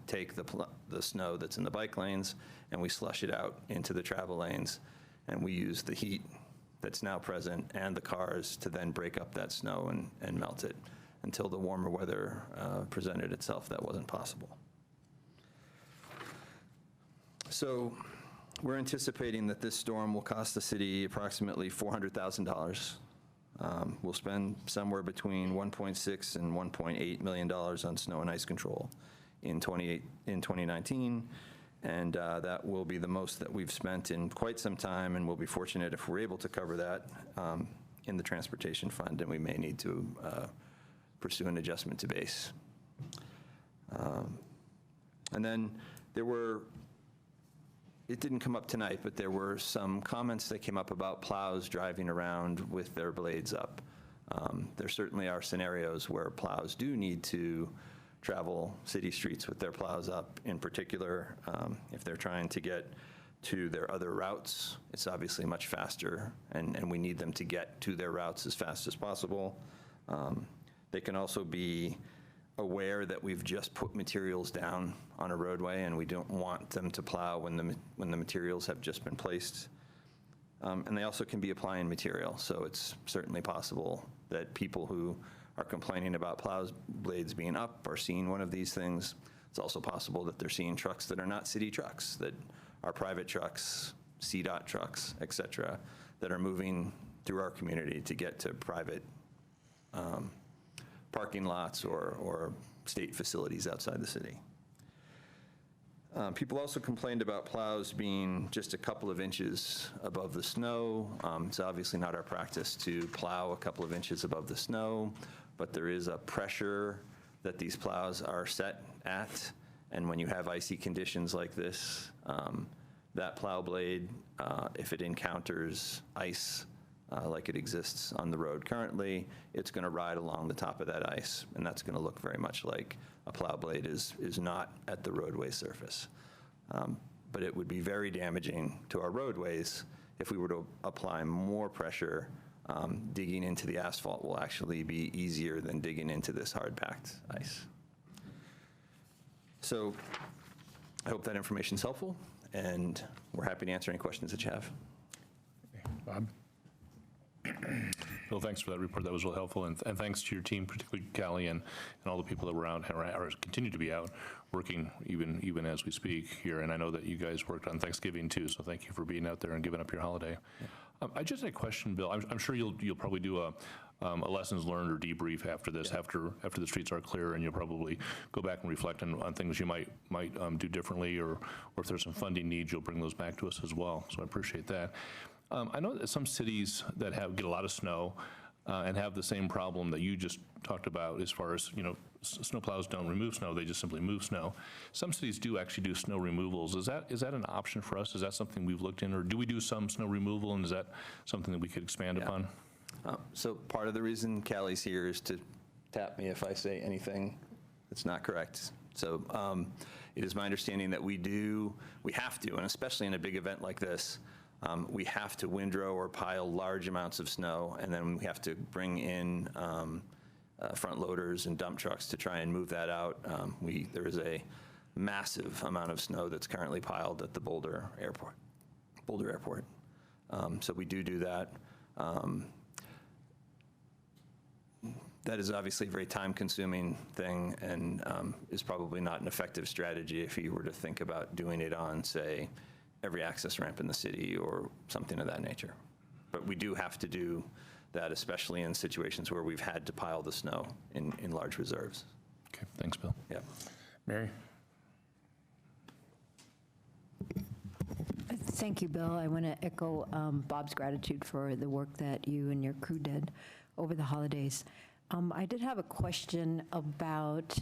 S7: take the snow that's in the bike lanes and we slush it out into the travel lanes, and we use the heat that's now present and the cars to then break up that snow and melt it. Until the warmer weather presented itself, that wasn't possible. So we're anticipating that this storm will cost the city approximately $400,000. We'll spend somewhere between $1.6 and $1.8 million on snow and ice control in 2019, and that will be the most that we've spent in quite some time, and we'll be fortunate if we're able to cover that in the transportation fund, and we may need to pursue an adjustment to base. And then it didn't come up tonight, but there were some comments that came up about plows driving around with their blades up. There certainly are scenarios where plows do need to travel city streets with their plows up. In particular, if they're trying to get to their other routes, it's obviously much faster, and we need them to get to their routes as fast as possible. They can also be aware that we've just put materials down on a roadway and we don't want them to plow when the materials have just been placed. And they also can be applying material, so it's certainly possible that people who are complaining about plow blades being up are seeing one of these things. It's also possible that they're seeing trucks that are not city trucks, that are private trucks, CDOT trucks, et cetera, that are moving through our community to get to private parking lots or state facilities outside the city. People also complained about plows being just a couple of inches above the snow. It's obviously not our practice to plow a couple of inches above the snow, but there is a pressure that these plows are set at. And when you have icy conditions like this, that plow blade, if it encounters ice like it exists on the road currently, it's going to ride along the top of that ice, and that's going to look very much like a plow blade is not at the roadway surface. But it would be very damaging to our roadways if we were to apply more pressure. Digging into the asphalt will actually be easier than digging into this hard-packed ice. So I hope that information is helpful, and we're happy to answer any questions that you have.
S1: Bob?
S8: Bill, thanks for that report. That was real helpful. And thanks to your team, particularly Callie and all the people that were out or continue to be out working even as we speak here. And I know that you guys worked on Thanksgiving too, so thank you for being out there and giving up your holiday. Yeah. I just had a question, Bill. I'm sure you'll probably do a lessons learned or debrief after this, yeah. after the streets are clear, and you'll probably go back and reflect on things you might do differently, or if there's some funding needs, you'll bring those back to us as well. So I appreciate that. I know that some cities that get a lot of snow and have the same problem that you just talked about as far as, snowplows don't remove snow, they just simply move snow. Some cities do actually do snow removals. Is that an option for us? Is that something we've looked in, or do we do some snow removal, and is that something that we could expand upon?
S7: So part of the reason Callie's here is to tap me if I say anything that's not correct. So it is my understanding that we have to, and especially in a big event like this, we have to windrow or pile large amounts of snow, and then we have to bring in front loaders and dump trucks to try and move that out. There is a massive amount of snow that's currently piled at the Boulder Airport. So we do that. That is obviously a very time-consuming thing, and is probably not an effective strategy if you were to think about doing it on, say, every access ramp in the city or something of that nature. But we do have to do that, especially in situations where we've had to pile the snow in large reserves.
S8: Okay, thanks, Bill.
S7: Yeah.
S1: Mary?
S9: Thank you, Bill. I want to echo Bob's gratitude for the work that you and your crew did over the holidays. I did have a question about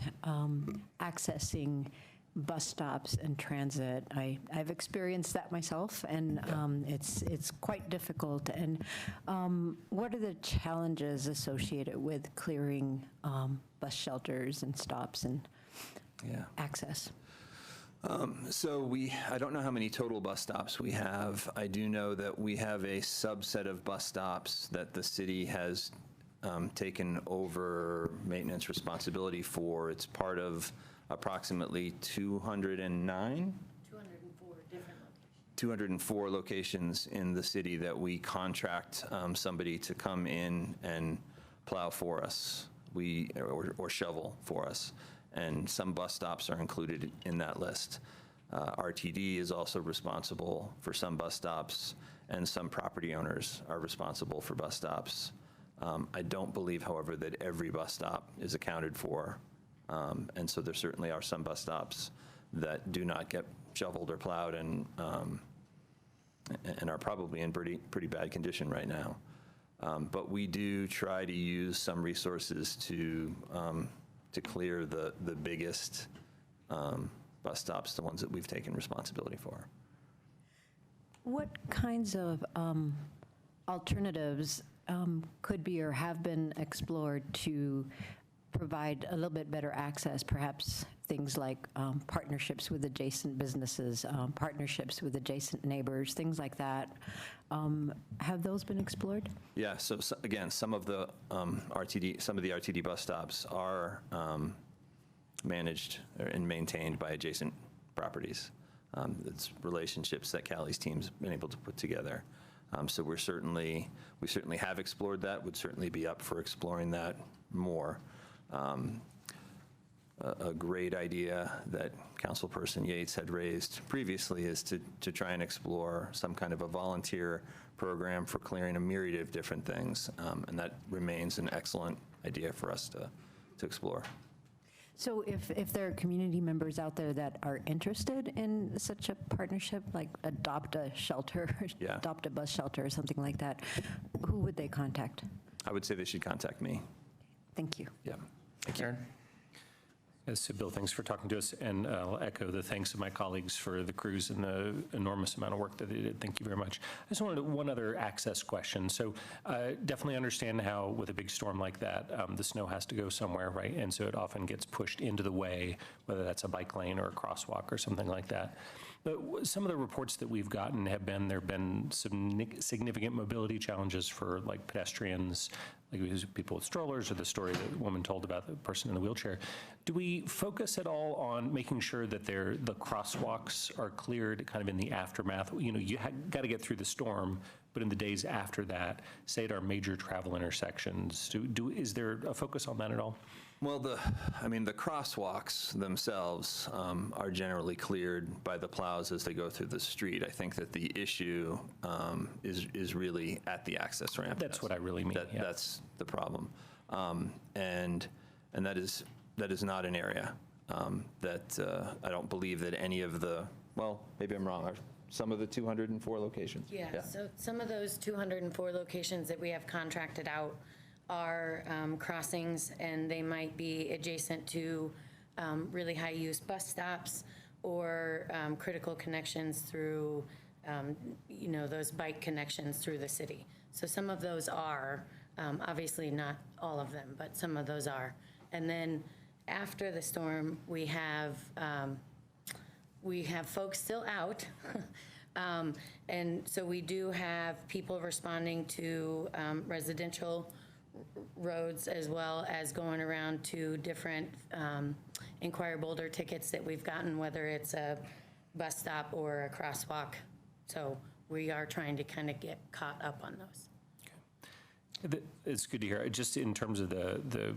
S9: accessing bus stops and transit. I've experienced that myself, and it's quite difficult. And what are the challenges associated with clearing bus shelters and stops and access?
S7: So I don't know how many total bus stops we have. I do know that we have a subset of bus stops that the city has taken over maintenance responsibility for. It's part of approximately 204 locations in the city that we contract somebody to come in and plow for us, or shovel for us. And some bus stops are included in that list. RTD is also responsible for some bus stops, and some property owners are responsible for bus stops. I don't believe, however, that every bus stop is accounted for. And so there certainly are some bus stops that do not get shoveled or plowed and are probably in pretty bad condition right now. But we do try to use some resources to clear the biggest bus stops, the ones that we've taken responsibility for.
S9: What kinds of alternatives could be or have been explored to provide a little bit better access, perhaps things like partnerships with adjacent businesses, partnerships with adjacent neighbors, things like that? Have those been explored?
S7: Yeah, so again, some of the RTD bus stops are managed and maintained by adjacent properties. It's relationships that Callie's team's been able to put together. So we certainly have explored that, would certainly be up for exploring that more. A great idea that Councilperson Yates had raised previously is to try and explore some kind of a volunteer program for clearing a myriad of different things, and that remains an excellent idea for us to explore.
S9: So if there are community members out there that are interested in such a partnership, like adopt a shelter, adopt a bus shelter or something like that, who would they contact?
S7: I would say they should contact me.
S9: Thank you.
S7: Yeah.
S1: Karen?
S2: Yes, so Bill, thanks for talking to us, and I'll echo the thanks of my colleagues for the crews and the enormous amount of work that they did. Thank you very much. I just wanted one other access question. So definitely understand how with a big storm like that, the snow has to go somewhere, right? And so it often gets pushed into the way, whether that's a bike lane or a crosswalk or something like that. But some of the reports that we've gotten have been, there have been some significant mobility challenges for like pedestrians, like people with strollers, or the story that the woman told about the person in the wheelchair. Do we focus at all on making sure that the crosswalks are cleared kind of in the aftermath? You know, you got to get through the storm, but in the days after that, say at our major travel intersections, is there a focus on that at all?
S7: Well, the crosswalks themselves are generally cleared by the plows as they go through the street. I think that the issue is really at the access ramp.
S2: That's what I really mean.
S7: That's the problem, and that is not an area that I don't believe that any of the, well, maybe I'm wrong, are some of the 204 locations?
S10: Yeah, so some of those 204 locations that we have contracted out are crossings, and they might be adjacent to really high-use bus stops or critical connections through, those bike connections through the city. So some of those are, obviously not all of them, but some of those are. And then after the storm, we have folks still out. And so we do have people responding to residential roads, as well as going around to different Inquire Boulder tickets that we've gotten, whether it's a bus stop or a crosswalk. So we are trying to kind of get caught up on those.
S2: It's good to hear. Just in terms of the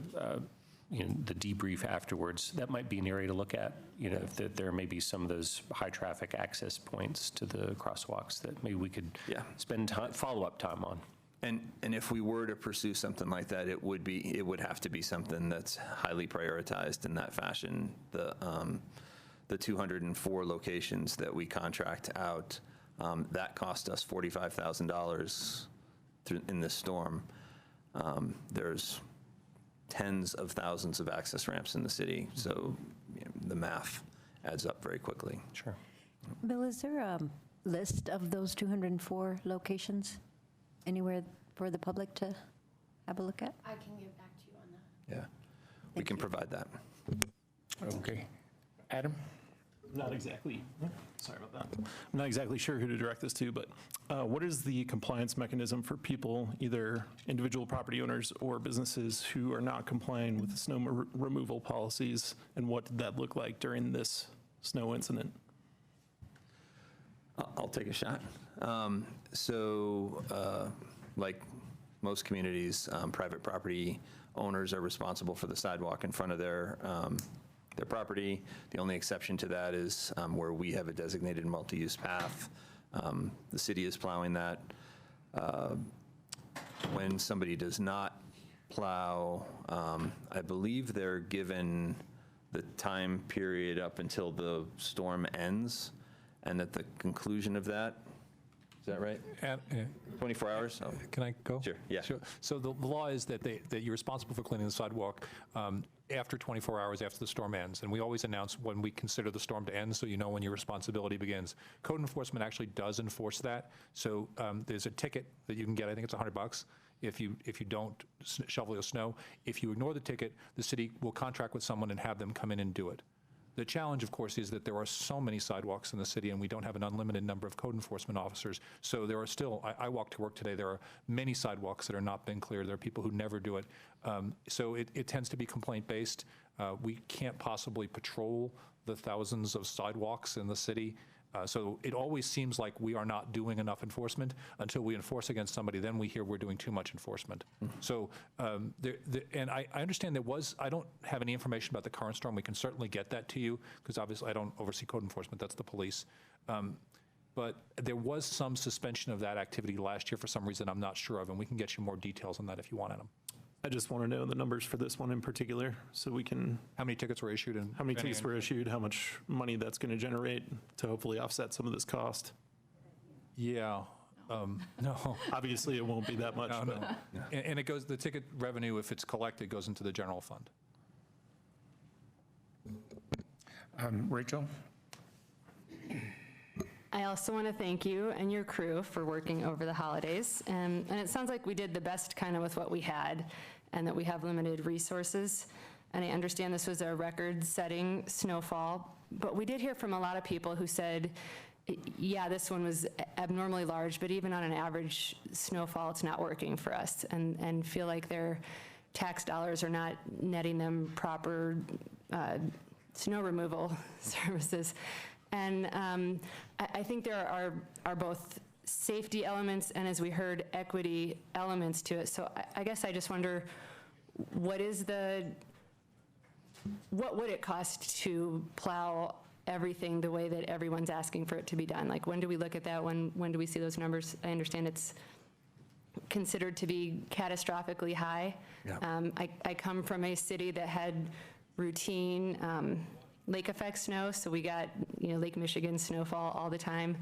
S2: debrief afterwards, that might be an area to look at. If there may be some of those high traffic access points to the crosswalks that maybe we could spend follow-up time on.
S7: And if we were to pursue something like that, it would have to be something that's highly prioritized in that fashion. The 204 locations that we contract out, that cost us $45,000 in this storm. There's tens of thousands of access ramps in the city, so the math adds up very quickly.
S2: Sure.
S9: Bill, is there a list of those 204 locations anywhere for the public to have a look at?
S10: I can get back to you on that.
S7: Yeah, we can provide that.
S1: Okay. Adam?
S23: Not exactly. Sorry about that. I'm not exactly sure who to direct this to, but what is the compliance mechanism for people, either individual property owners or businesses, who are not complying with the snow removal policies, and what did that look like during this snow incident?
S7: I'll take a shot. Like most communities, private property owners are responsible for the sidewalk in front of their property. The only exception to that is where we have a designated multi-use path. The city is plowing that. When somebody does not plow, I believe they're given the time period up until the storm ends, and at the conclusion of that, is that right? 24 hours? Oh.
S24: Can I go?
S7: Sure, yeah.
S24: Sure. So the law is that you're responsible for cleaning the sidewalk after 24 hours after the storm ends. And we always announce when we consider the storm to end, so you know when your responsibility begins. Code enforcement actually does enforce that. So there's a ticket that you can get, I think it's $100, if you don't shovel your snow. If you ignore the ticket, the city will contract with someone and have them come in and do it. The challenge, of course, is that there are so many sidewalks in the city, and we don't have an unlimited number of code enforcement officers. So there are still, I walked to work today, there are many sidewalks that are not being cleared. There are people who never do it. So it tends to be complaint-based. We can't possibly patrol the thousands of sidewalks in the city. So it always seems like we are not doing enough enforcement until we enforce against somebody. Then we hear we're doing too much enforcement. So, and I understand I don't have any information about the current storm. We can certainly get that to you, because obviously I don't oversee code enforcement. That's the police. But there was some suspension of that activity last year for some reason I'm not sure of, and we can get you more details on that if you wanted them.
S23: I just want to know the numbers for this one in particular, so we can.
S24: How many tickets were issued? And
S23: how many tickets were issued? How much money that's going to generate to hopefully offset some of this cost?
S24: Yeah. No.
S23: Obviously, it won't be that much.
S24: No. And it goes, the ticket revenue, if it's collected, goes into the general fund.
S1: Rachel?
S11: I also want to thank you and your crew for working over the holidays. And it sounds like we did the best kind of with what we had, and that we have limited resources. And I understand this was a record-setting snowfall, but we did hear from a lot of people who said, yeah, this one was abnormally large, but even on an average snowfall, it's not working for us, and feel like their tax dollars are not netting them proper snow removal services. And I think there are both safety elements and, as we heard, equity elements to it. So I guess I just wonder, what would it cost to plow everything the way that everyone's asking for it to be done? Like, when do we look at that? When do we see those numbers? I understand it's considered to be catastrophically high. Yeah. I come from a city that had routine lake effect snow, so we got Lake Michigan snowfall all the time,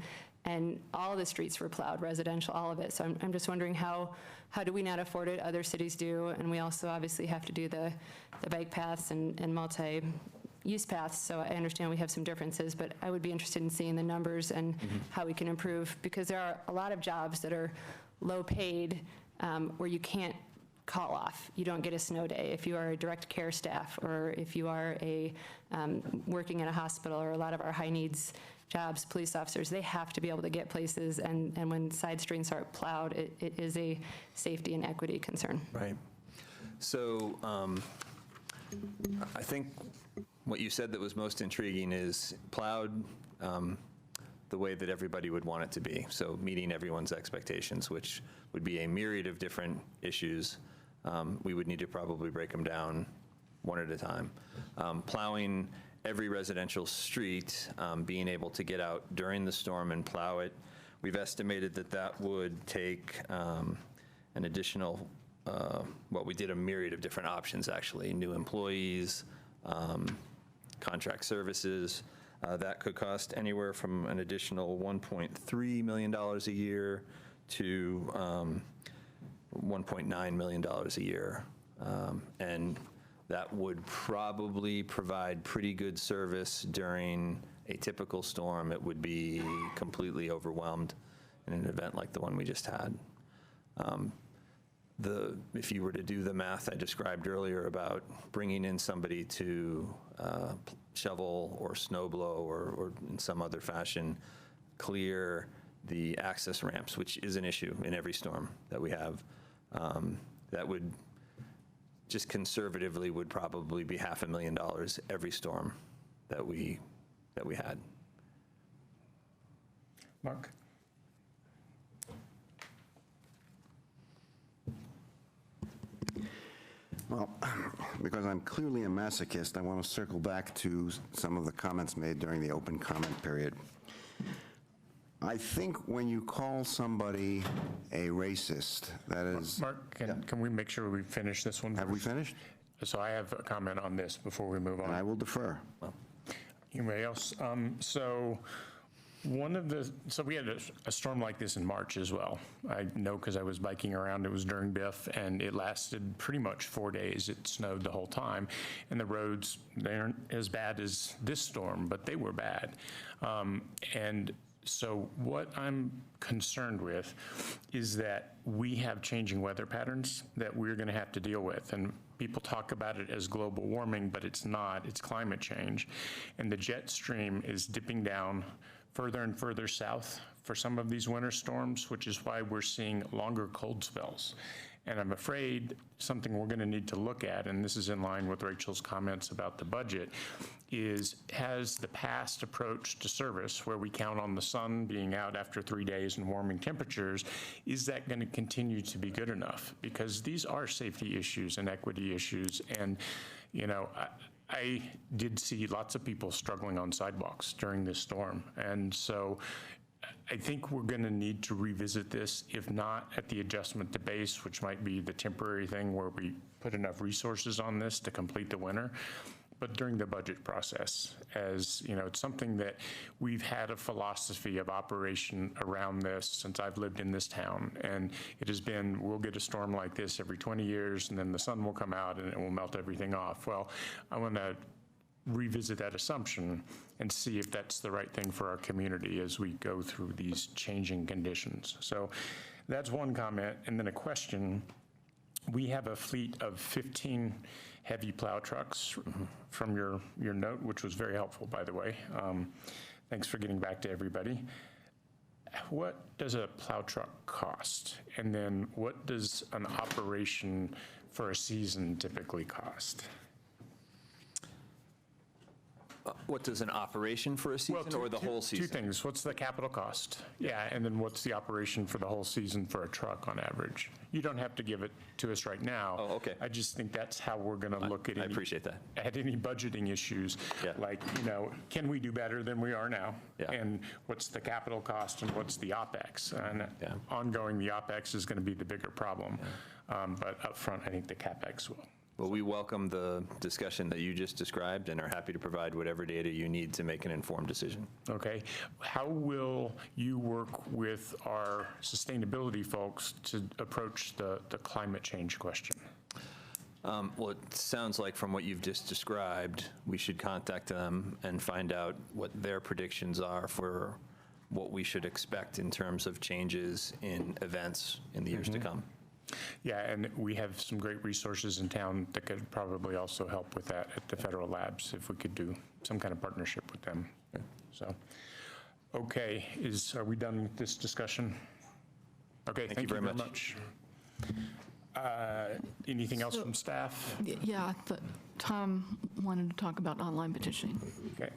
S11: and all the streets were plowed, residential, all of it. So I'm just wondering, how do we not afford it? Other cities do, and we also obviously have to do the bike paths and multi-use paths, so I understand we have some differences, but I would be interested in seeing the numbers and how we can improve, because there are a lot of jobs that are low paid where you can't call off. You don't get a snow day. If you are a direct care staff, or if you are working at a hospital, or a lot of our high needs jobs, police officers, they have to be able to get places, and when side streets aren't plowed, it is a safety and equity concern.
S7: Right. So I think what you said that was most intriguing is plowed the way that everybody would want it to be. So meeting everyone's expectations, which would be a myriad of different issues. We would need to probably break them down one at a time. Plowing every residential street, being able to get out during the storm and plow it, we've estimated that would take an additional, we did a myriad of different options, actually. New employees, contract services. That could cost anywhere from an additional $1.3 million a year to $1.9 million a year. And that would probably provide pretty good service during a typical storm. It would be completely overwhelmed in an event like the one we just had. If you were to do the math I described earlier about bringing in somebody to shovel or snow blow or in some other fashion clear the access ramps, which is an issue in every storm that we have, that would just conservatively would probably be $500,000 every storm that we had.
S1: Mark?
S12: Well, because I'm clearly a masochist, I want to circle back to some of the comments made during the open comment period. I think when you call somebody a racist, that is...
S1: Mark, can we make sure we finish this one?
S12: Have we finished?
S1: So I have a comment on this before we move on.
S12: I will defer.
S1: Anybody else? So we had a storm like this in March as well. I know because I was biking around. It was during BIF, and it lasted pretty much 4 days. It snowed the whole time, and the roads, they aren't as bad as this storm, but they were bad. And so what I'm concerned with is that we have changing weather patterns that we're going to have to deal with. And people talk about it as global warming, but it's not. It's climate change. And the jet stream is dipping down further and further south for some of these winter storms, which is why we're seeing longer cold spells. And I'm afraid something we're going to need to look at, and this is in line with Rachel's comments about the budget, has the past approach to service, where we count on the sun being out after 3 days and warming temperatures, is that going to continue to be good enough? Because these are safety issues and equity issues, and I did see lots of people struggling on sidewalks during this storm, and so I think we're going to need to revisit this, if not at the adjustment to base, which might be the temporary thing where we put enough resources on this to complete the winter, but during the budget process, as you know, it's something that we've had a philosophy of operation around this since I've lived in this town, and it has been, we'll get a storm like this every 20 years, and then the sun will come out and it will melt everything off. Well, I want to revisit that assumption and see if that's the right thing for our community as we go through these changing conditions. So that's one comment, and then a question. We have a fleet of 15 heavy plow trucks from your note, which was very helpful, by the way. Thanks for getting back to everybody. What does a plow truck cost? And then what does an operation for a season typically cost?
S7: What does an operation for a season or the whole season?
S1: Two things. What's the capital cost? Yeah, and then what's the operation for the whole season for a truck on average? You don't have to give it to us right now.
S7: Oh, okay.
S1: I just think that's how we're going to look at
S7: I appreciate that.
S1: At any budgeting issues.
S7: Yeah.
S1: Like, you know, can we do better than we are now?
S7: Yeah.
S1: And what's the capital cost and what's the OpEx? And ongoing, the OpEx is going to be the bigger problem. But upfront, I think the CapEx will.
S7: Well, we welcome the discussion that you just described and are happy to provide whatever data you need to make an informed decision.
S1: Okay. How will you work with our sustainability folks to approach the climate change question?
S7: Well, it sounds like from what you've just described, we should contact them and find out what their predictions are for what we should expect in terms of changes in events in the years to come.
S1: Yeah, and we have some great resources in town that could probably also help with that at the federal labs if we could do some kind of partnership with them. So, okay, are we done with this discussion? Okay, thank you very much. Anything else from staff?
S4: Yeah, Tom wanted to talk about online petitioning.
S1: Okay.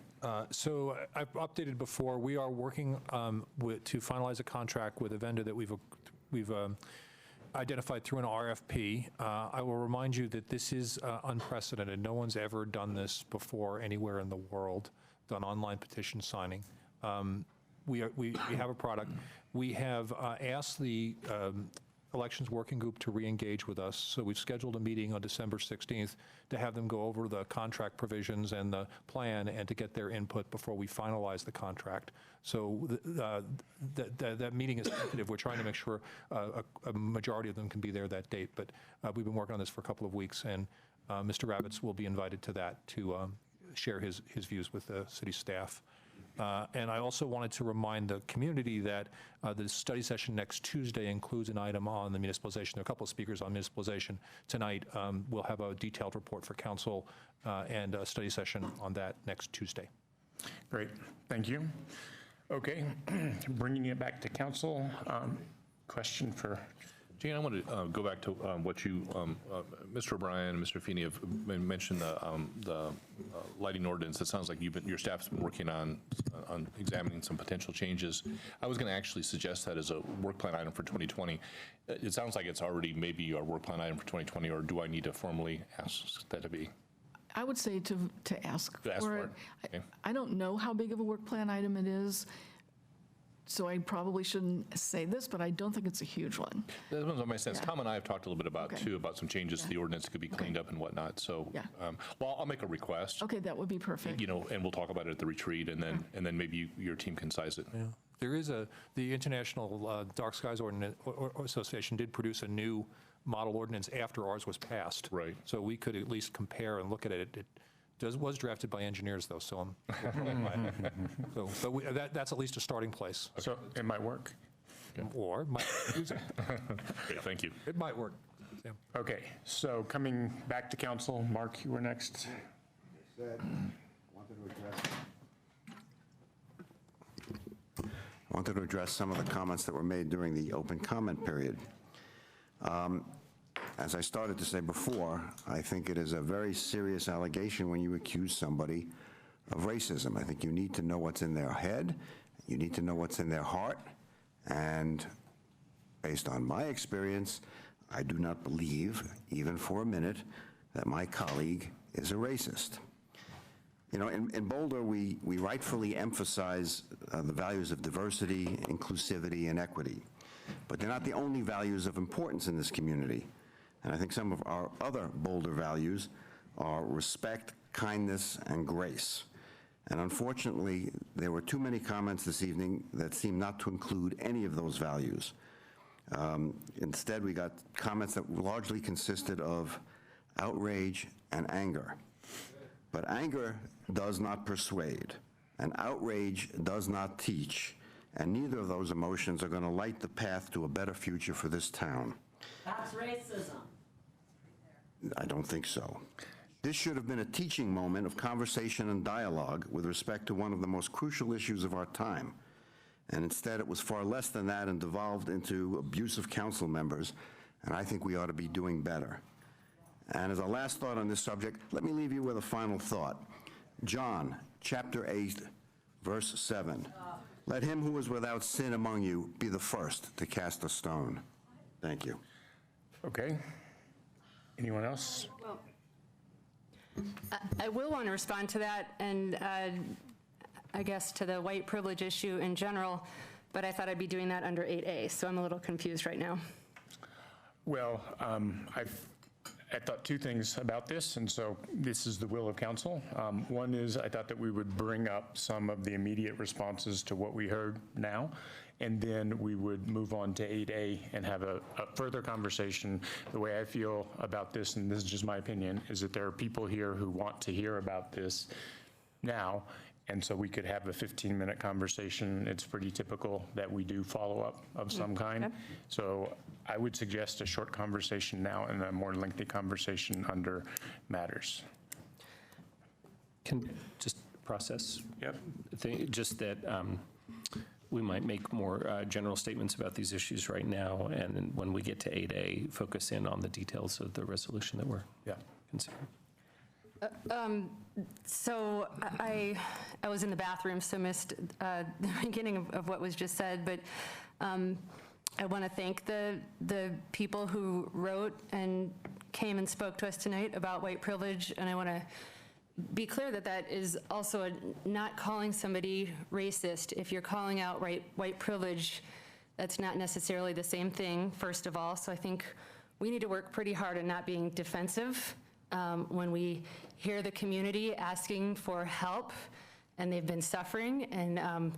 S24: So I've updated before. We are working to finalize a contract with a vendor that we've identified through an RFP. I will remind you that this is unprecedented. No one's ever done this before anywhere in the world, done online petition signing. We have a product. We have asked the Elections Working Group to re-engage with us. So we've scheduled a meeting on December 16th to have them go over the contract provisions and the plan and to get their input before we finalize the contract. So that meeting is tentative. We're trying to make sure a majority of them can be there that date. But we've been working on this for a couple of weeks, and Mr. Ravitz will be invited to that to share his views with the city staff. And I also wanted to remind the community that the study session next Tuesday includes an item on the municipalization. There are a couple of speakers on municipalization. Tonight, we'll have a detailed report for council and a study session on that next Tuesday.
S1: Great, thank you. Okay, bringing it back to council. Question for
S8: Jane, I want to go back to what you, Mr. O'Brien and Mr. Feeney have mentioned the lighting ordinance. It sounds like your staff's been working on examining some potential changes. I was going to actually suggest that as a work plan item for 2020. It sounds like it's already maybe a work plan item for 2020, or do I need to formally ask that to be?
S4: I would say to ask for it.
S8: Okay.
S4: I don't know how big of a work plan item it is, so I probably shouldn't say this, but I don't think it's a huge one.
S8: That doesn't make sense.
S4: Yeah.
S8: Tom and I have talked a little bit about,
S4: Okay.
S8: too, about some changes to the ordinance that could be cleaned up and whatnot. So,
S4: Yeah.
S8: well, I'll make a request.
S4: Okay, that would be perfect.
S8: You know, and we'll talk about it at the retreat, and then maybe your team can size it.
S24: Yeah. There is the International Dark Skies Association did produce a new model ordinance after ours was passed.
S8: Right.
S24: So we could at least compare and look at it. It was drafted by engineers, though, so that's at least a starting place.
S1: So it might work.
S24: Or might use it.
S8: Great, thank you.
S24: It might work. Yeah.
S1: Okay, so coming back to council, Mark, you were next.
S12: I wanted to address some of the comments that were made during the open comment period. As I started to say before, I think it is a very serious allegation when you accuse somebody of racism. I think you need to know what's in their head, you need to know what's in their heart, and based on my experience, I do not believe, even for a minute, that my colleague is a racist. You know, in Boulder, we rightfully emphasize the values of diversity, inclusivity, and equity. But they're not the only values of importance in this community. And I think some of our other Boulder values are respect, kindness, and grace. And unfortunately, there were too many comments this evening that seem not to include any of those values. Instead, we got comments that largely consisted of outrage and anger. But anger does not persuade, and outrage does not teach, and neither of those emotions are going to light the path to a better future for this town.
S13: That's racism.
S12: I don't think so. This should have been a teaching moment of conversation and dialogue with respect to one of the most crucial issues of our time. And instead, it was far less than that and devolved into abuse of council members, and I think we ought to be doing better. And as a last thought on this subject, let me leave you with a final thought. John, chapter 8, verse 7. Let him who is without sin among you be the first to cast a stone. Thank you.
S1: Okay. Anyone else?
S11: Well, I will want to respond to that, and I guess to the white privilege issue in general, but I thought I'd be doing that under 8A, so I'm a little confused right now.
S1: Well, I thought two things about this, and so this is the will of council. One is I thought that we would bring up some of the immediate responses to what we heard now, and then we would move on to 8A and have a further conversation. The way I feel about this, and this is just my opinion, is that there are people here who want to hear about this now, and so we could have a 15-minute conversation. It's pretty typical that we do follow-up of some kind.
S11: Okay.
S1: So I would suggest a short conversation now and a more lengthy conversation under matters.
S2: Can just process?
S1: Yep.
S2: Just that we might make more general statements about these issues right now, and then when we get to 8A, focus in on the details of the resolution that we're considering.
S11: So I was in the bathroom, so missed the beginning of what was just said, but I want to thank the people who wrote and came and spoke to us tonight about white privilege, and I want to be clear that that is also not calling somebody racist. If you're calling out white privilege, that's not necessarily the same thing, first of all, so I think we need to work pretty hard on not being defensive. When we hear the community asking for help and they've been suffering, and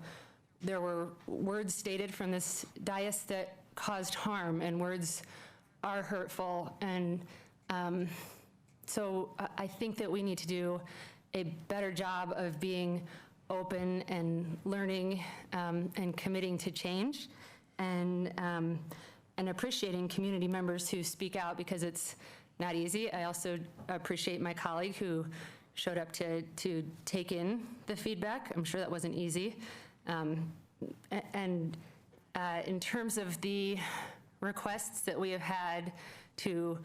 S11: there were words stated from this dais that caused harm, and words are hurtful, and so I think that we need to do a better job of being open and learning and committing to change, and appreciating community members who speak out, because it's not easy. I also appreciate my colleague who showed up to take in the feedback. I'm sure that wasn't easy. And in terms of the requests that we have had to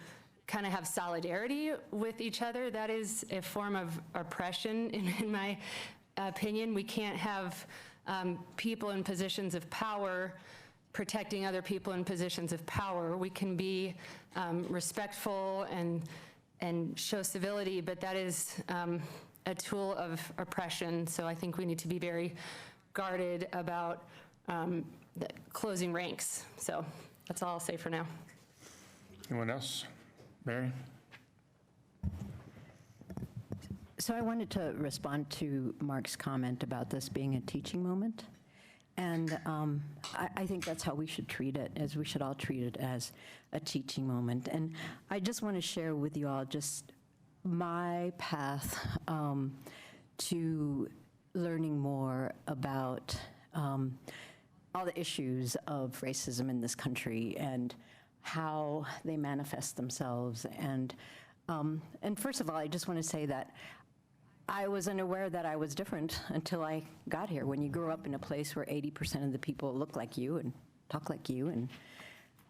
S11: kind of have solidarity with each other, that is a form of oppression, in my opinion. We can't have people in positions of power protecting other people in positions of power. We can be respectful and show civility, but that is a tool of oppression. So I think we need to be very guarded about closing ranks. So that's all I'll say for now.
S1: Anyone else? Mary?
S9: So I wanted to respond to Mark's comment about this being a teaching moment. And I think that's how we should treat it, as we should all treat it as a teaching moment. And I just want to share with you all just my path to learning more about all the issues of racism in this country and how they manifest themselves. And first of all, I just want to say that I was unaware that I was different until I got here. When you grow up in a place where 80% of the people look like you and talk like you and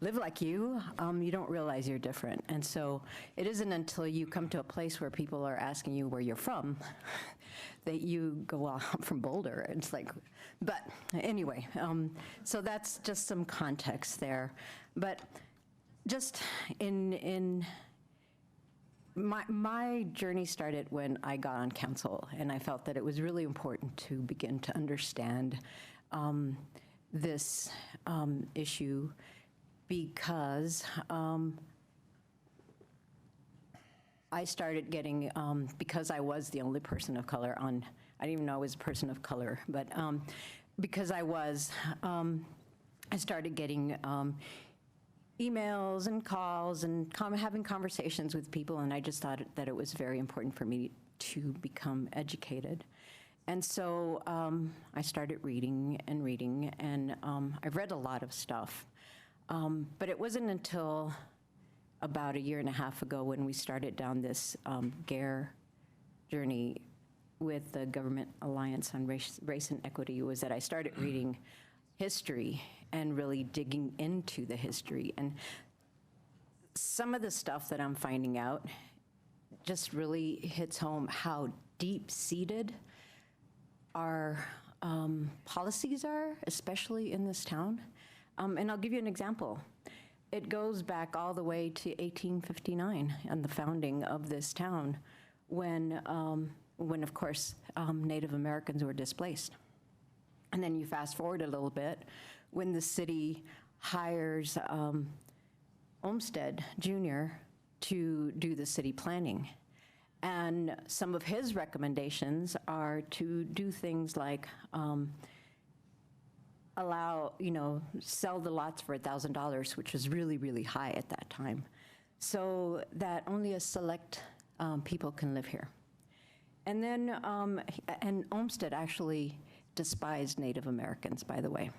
S9: live like you, you don't realize you're different. And so it isn't until you come to a place where people are asking you where you're from that you go, well, I'm from Boulder. It's like, but anyway, so that's just some context there. But just in My journey started when I got on council, and I felt that it was really important to begin to understand this issue because I started getting, because I was the only person of color on, I didn't even know I was a person of color, but because I was, I started getting emails and calls and having conversations with people, and I just thought that it was very important for me to become educated. And so I started reading, and I've read a lot of stuff. But it wasn't until about 1.5 years ago when we started down this GARE journey with the Government Alliance on Race and Equity was that I started reading history and really digging into the history. And some of the stuff that I'm finding out just really hits home how deep-seated our policies are, especially in this town. And I'll give you an example. It goes back all the way to 1859 and the founding of this town when of course, Native Americans were displaced. And then you fast forward a little bit, when the city hires Olmsted Jr. to do the city planning. And some of his recommendations are to do things like allow, sell the lots for $1,000, which was really, really high at that time, so that only a select people can live here. And then, and Olmsted actually despised Native Americans, by the way.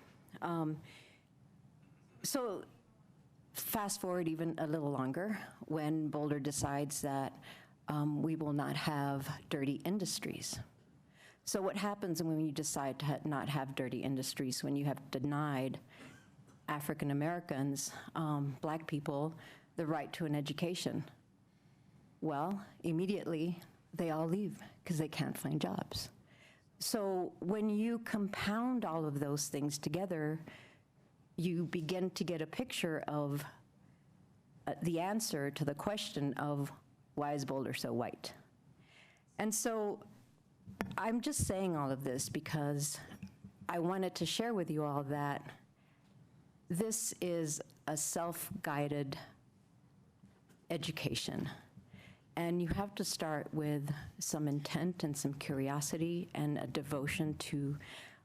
S9: So fast forward even a little longer, when Boulder decides that we will not have dirty industries. So what happens when you decide to not have dirty industries, when you have denied African Americans, Black people, the right to an education? Well, immediately they all leave because they can't find jobs. So when you compound all of those things together, you begin to get a picture of the answer to the question of why is Boulder so white? And so I'm just saying all of this because I wanted to share with you all that this is a self-guided education. And you have to start with some intent and some curiosity and a devotion to,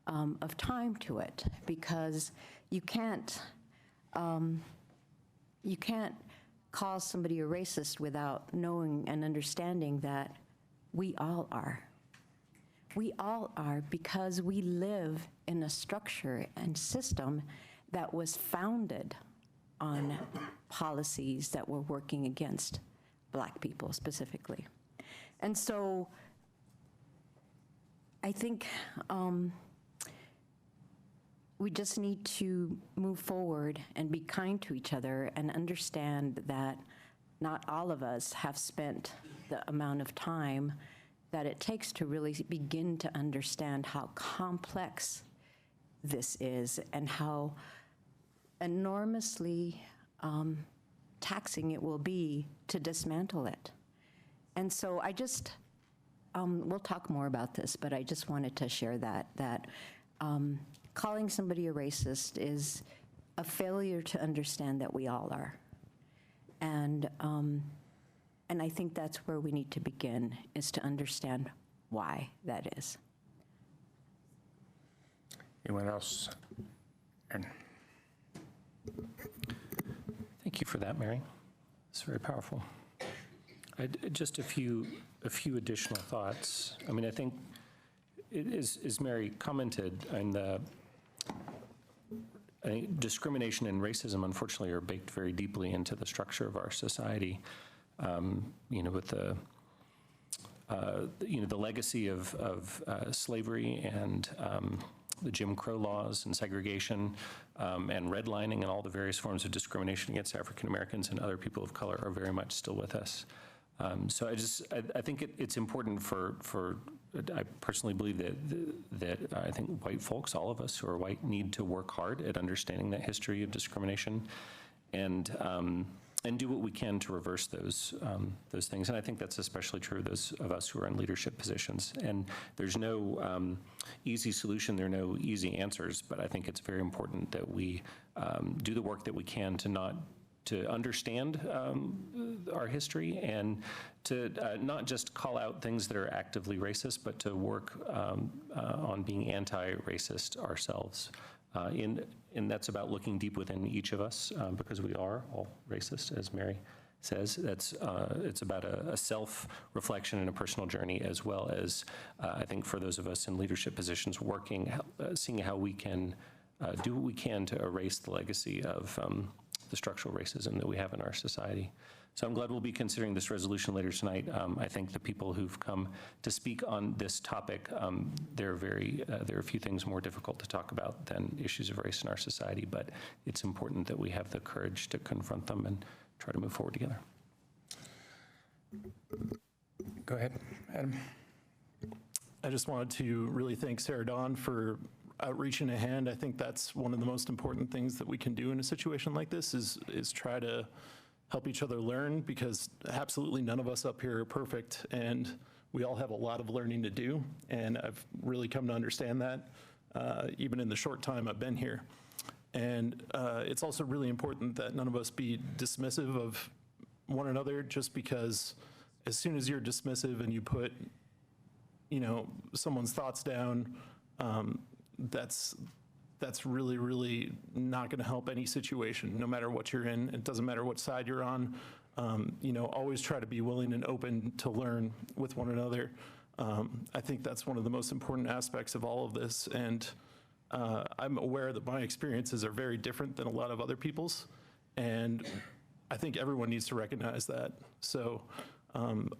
S9: of time to it, because you can't call somebody a racist without knowing and understanding that we all are. We all are, because we live in a structure and system that was founded on policies that were working against Black people specifically. And so I think we just need to move forward and be kind to each other and understand that not all of us have spent the amount of time that it takes to really begin to understand how complex this is and how enormously taxing it will be to dismantle it. And so I just, we'll talk more about this, but I just wanted to share that calling somebody a racist is a failure to understand that we all are. And I think that's where we need to begin, is to understand why that is.
S1: Anyone else? Aaron.
S2: Thank you for that, Mary. It's very powerful. Just a few additional thoughts. I mean, I think, as Mary commented, and I think discrimination and racism, unfortunately, are baked very deeply into the structure of our society. With the legacy of slavery and the Jim Crow laws and segregation and redlining and all the various forms of discrimination against African Americans and other people of color are very much still with us. So I think it's important I personally believe that I think white folks, all of us who are white, need to work hard at understanding that history of discrimination. And do what we can to reverse those things. And I think that's especially true of those of us who are in leadership positions. And there's no easy solution, there are no easy answers, but I think it's very important that we do the work that we can to understand our history and to not just call out things that are actively racist, but to work on being anti-racist ourselves. And that's about looking deep within each of us, because we are all racist, as Mary says. It's about a self-reflection and a personal journey, as well as, I think, for those of us in leadership positions, seeing how we can do what we can to erase the legacy of the structural racism that we have in our society. So I'm glad we'll be considering this resolution later tonight. I think the people who've come to speak on this topic, there are a few things more difficult to talk about than issues of race in our society, but it's important that we have the courage to confront them and try to move forward together.
S1: Go ahead, Adam.
S23: I just wanted to really thank Sarah Dawn for outreach in a hand. I think that's one of the most important things that we can do in a situation like this is try to help each other learn, because absolutely none of us up here are perfect, and we all have a lot of learning to do, and I've really come to understand that even in the short time I've been here. And it's also really important that none of us be dismissive of one another, just because as soon as you're dismissive and you put, someone's thoughts down, that's really, really not going to help any situation, no matter what you're in. It doesn't matter what side you're on. Always try to be willing and open to learn with one another. I think that's one of the most important aspects of all of this. And I'm aware that my experiences are very different than a lot of other people's. And I think everyone needs to recognize that. So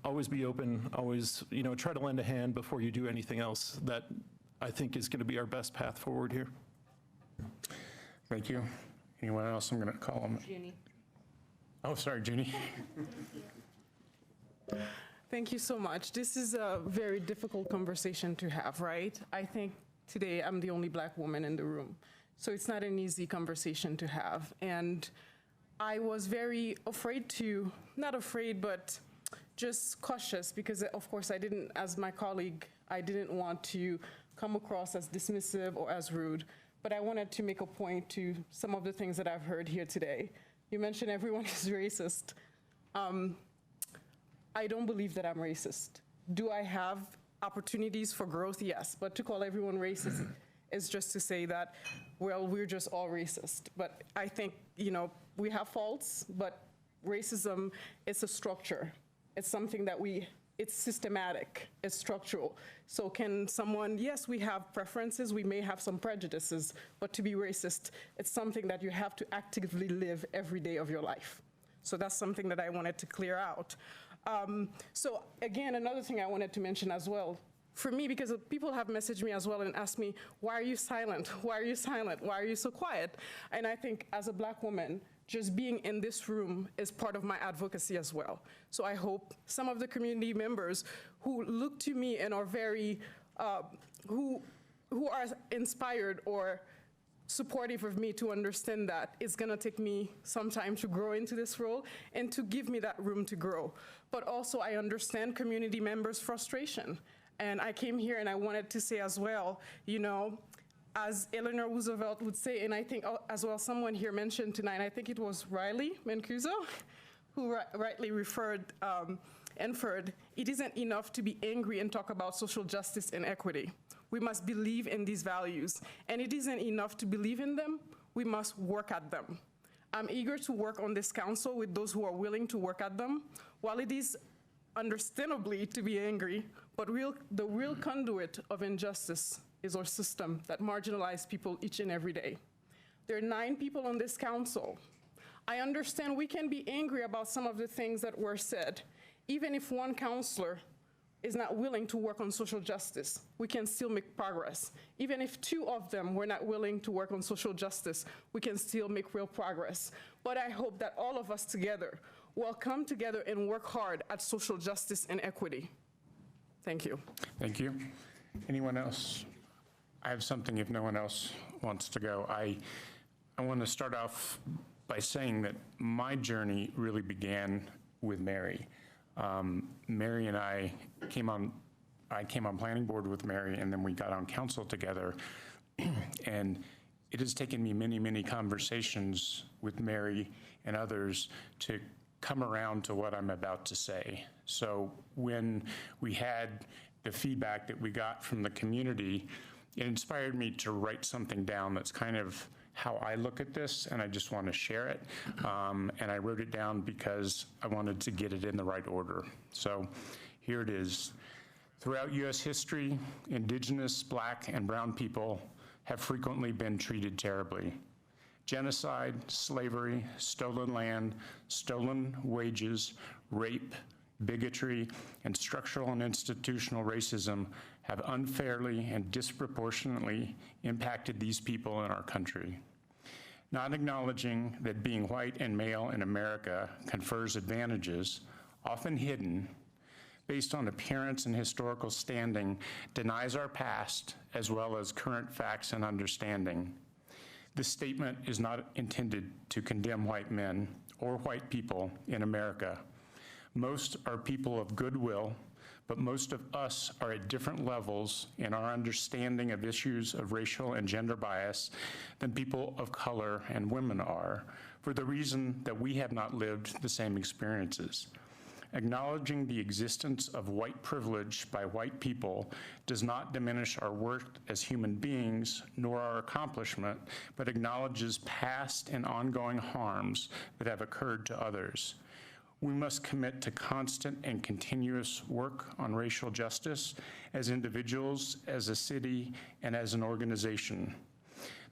S23: always be open, always, try to lend a hand before you do anything else. That I think is going to be our best path forward here.
S1: Thank you. Anyone else? I'm going to call them.
S14: Junie.
S1: Oh, sorry, Junie.
S14: Thank you so much. This is a very difficult conversation to have, right? I think today I'm the only Black woman in the room. So it's not an easy conversation to have. And I was very not afraid, but just cautious, because of course as my colleague, I didn't want to come across as dismissive or as rude. But I wanted to make a point to some of the things that I've heard here today. You mentioned everyone is racist. I don't believe that I'm racist. Do I have opportunities for growth? Yes. But to call everyone racist is just to say that, well, we're just all racist. But I think, we have faults, but racism is a structure. It's something that it's systematic, it's structural. So can someone, yes, we have preferences, we may have some prejudices, but to be racist, it's something that you have to actively live every day of your life. So that's something that I wanted to clear out. So again, another thing I wanted to mention as well, for me, because people have messaged me as well and asked me, why are you silent? Why are you silent? Why are you so quiet? And I think as a Black woman, just being in this room is part of my advocacy as well. So I hope some of the community members who look to me and are very, who are inspired or supportive of me to understand that it's gonna take me some time to grow into this role and to give me that room to grow. But also I understand community members' frustration. And I came here and I wanted to say as well, as Eleanor Roosevelt would say, and I think as well someone here mentioned tonight, I think it was Riley Mancuso, who rightly inferred, it isn't enough to be angry and talk about social justice and equity. We must believe in these values. And it isn't enough to believe in them, we must work at them. I'm eager to work on this council with those who are willing to work at them. While it is understandably to be angry, but the real conduit of injustice is our system that marginalizes people each and every day. There are 9 people on this council. I understand we can be angry about some of the things that were said. Even if one counselor is not willing to work on social justice, we can still make progress. Even if 2 of them were not willing to work on social justice, we can still make real progress. But I hope that all of us together will come together and work hard at social justice and equity. Thank you.
S1: Thank you. Anyone else? I have something if no one else wants to go. I want to start off by saying that my journey really began with Mary. Mary and I came on planning board with Mary, and then we got on council together. And it has taken me many, many conversations with Mary and others to come around to what I'm about to say. So when we had the feedback that we got from the community, it inspired me to write something down that's kind of how I look at this, and I just want to share it. And I wrote it down because I wanted to get it in the right order. So here it is. Throughout U.S. history, Indigenous, Black, and Brown people have frequently been treated terribly. Genocide, slavery, stolen land, stolen wages, rape, bigotry, and structural and institutional racism have unfairly and disproportionately impacted these people in our country. Not acknowledging that being white and male in America confers advantages, often hidden, based on appearance and historical standing, denies our past as well as current facts and understanding. This statement is not intended to condemn white men or white people in America. Most are people of goodwill, but most of us are at different levels in our understanding of issues of racial and gender bias than people of color and women are, for the reason that we have not lived the same experiences. Acknowledging the existence of white privilege by white people does not diminish our worth as human beings nor our accomplishment, but acknowledges past and ongoing harms that have occurred to others. We must commit to constant and continuous work on racial justice as individuals, as a city, and as an organization.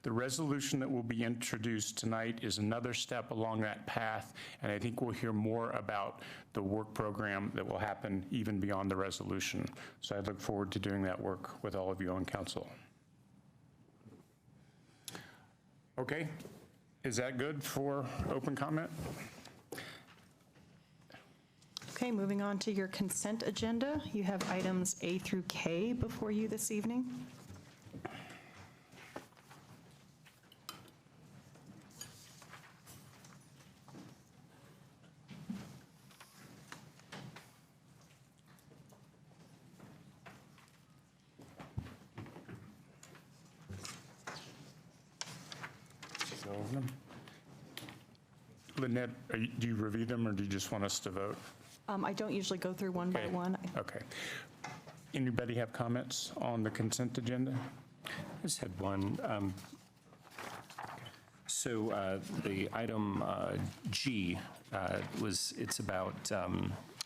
S1: The resolution that will be introduced tonight is another step along that path, and I think we'll hear more about the work program that will happen even beyond the resolution. So I look forward to doing that work with all of you on council. Okay, is that good for open comment?
S15: Okay, moving on to your consent agenda. You have items A through K before you this evening.
S1: Lynette, do you review them, or do you just want us to vote?
S15: I don't usually go through one by one.
S1: Okay. Anybody have comments on the consent agenda?
S2: I just had one. So the item G it's about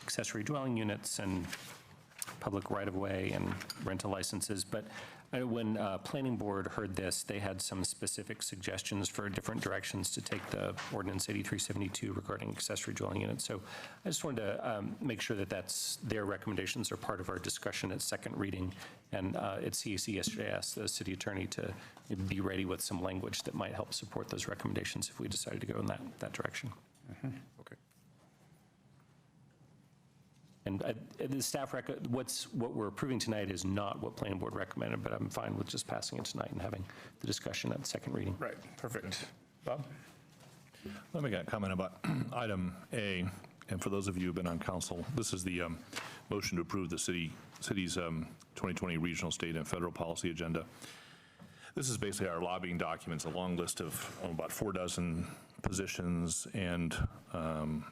S2: accessory dwelling units and public right-of-way and rental licenses. But when Planning Board heard this, they had some specific suggestions for different directions to take the Ordinance 8372 regarding accessory dwelling units. So I just wanted to make sure that their recommendations are part of our discussion at second reading. And at CAC yesterday, I asked the city attorney to be ready with some language that might help support those recommendations if we decided to go in that direction.
S1: Mm-hmm.
S24: Okay.
S2: And the staff, what we're approving tonight is not what Planning Board recommended, but I'm fine with just passing it tonight and having the discussion at second reading.
S1: Right, perfect. Bob?
S8: Let me make a comment about item A. And for those of you who've been on council, this is the motion to approve the city's 2020 regional, state, and federal policy agenda. This is basically our lobbying documents, a long list of about 4 dozen positions and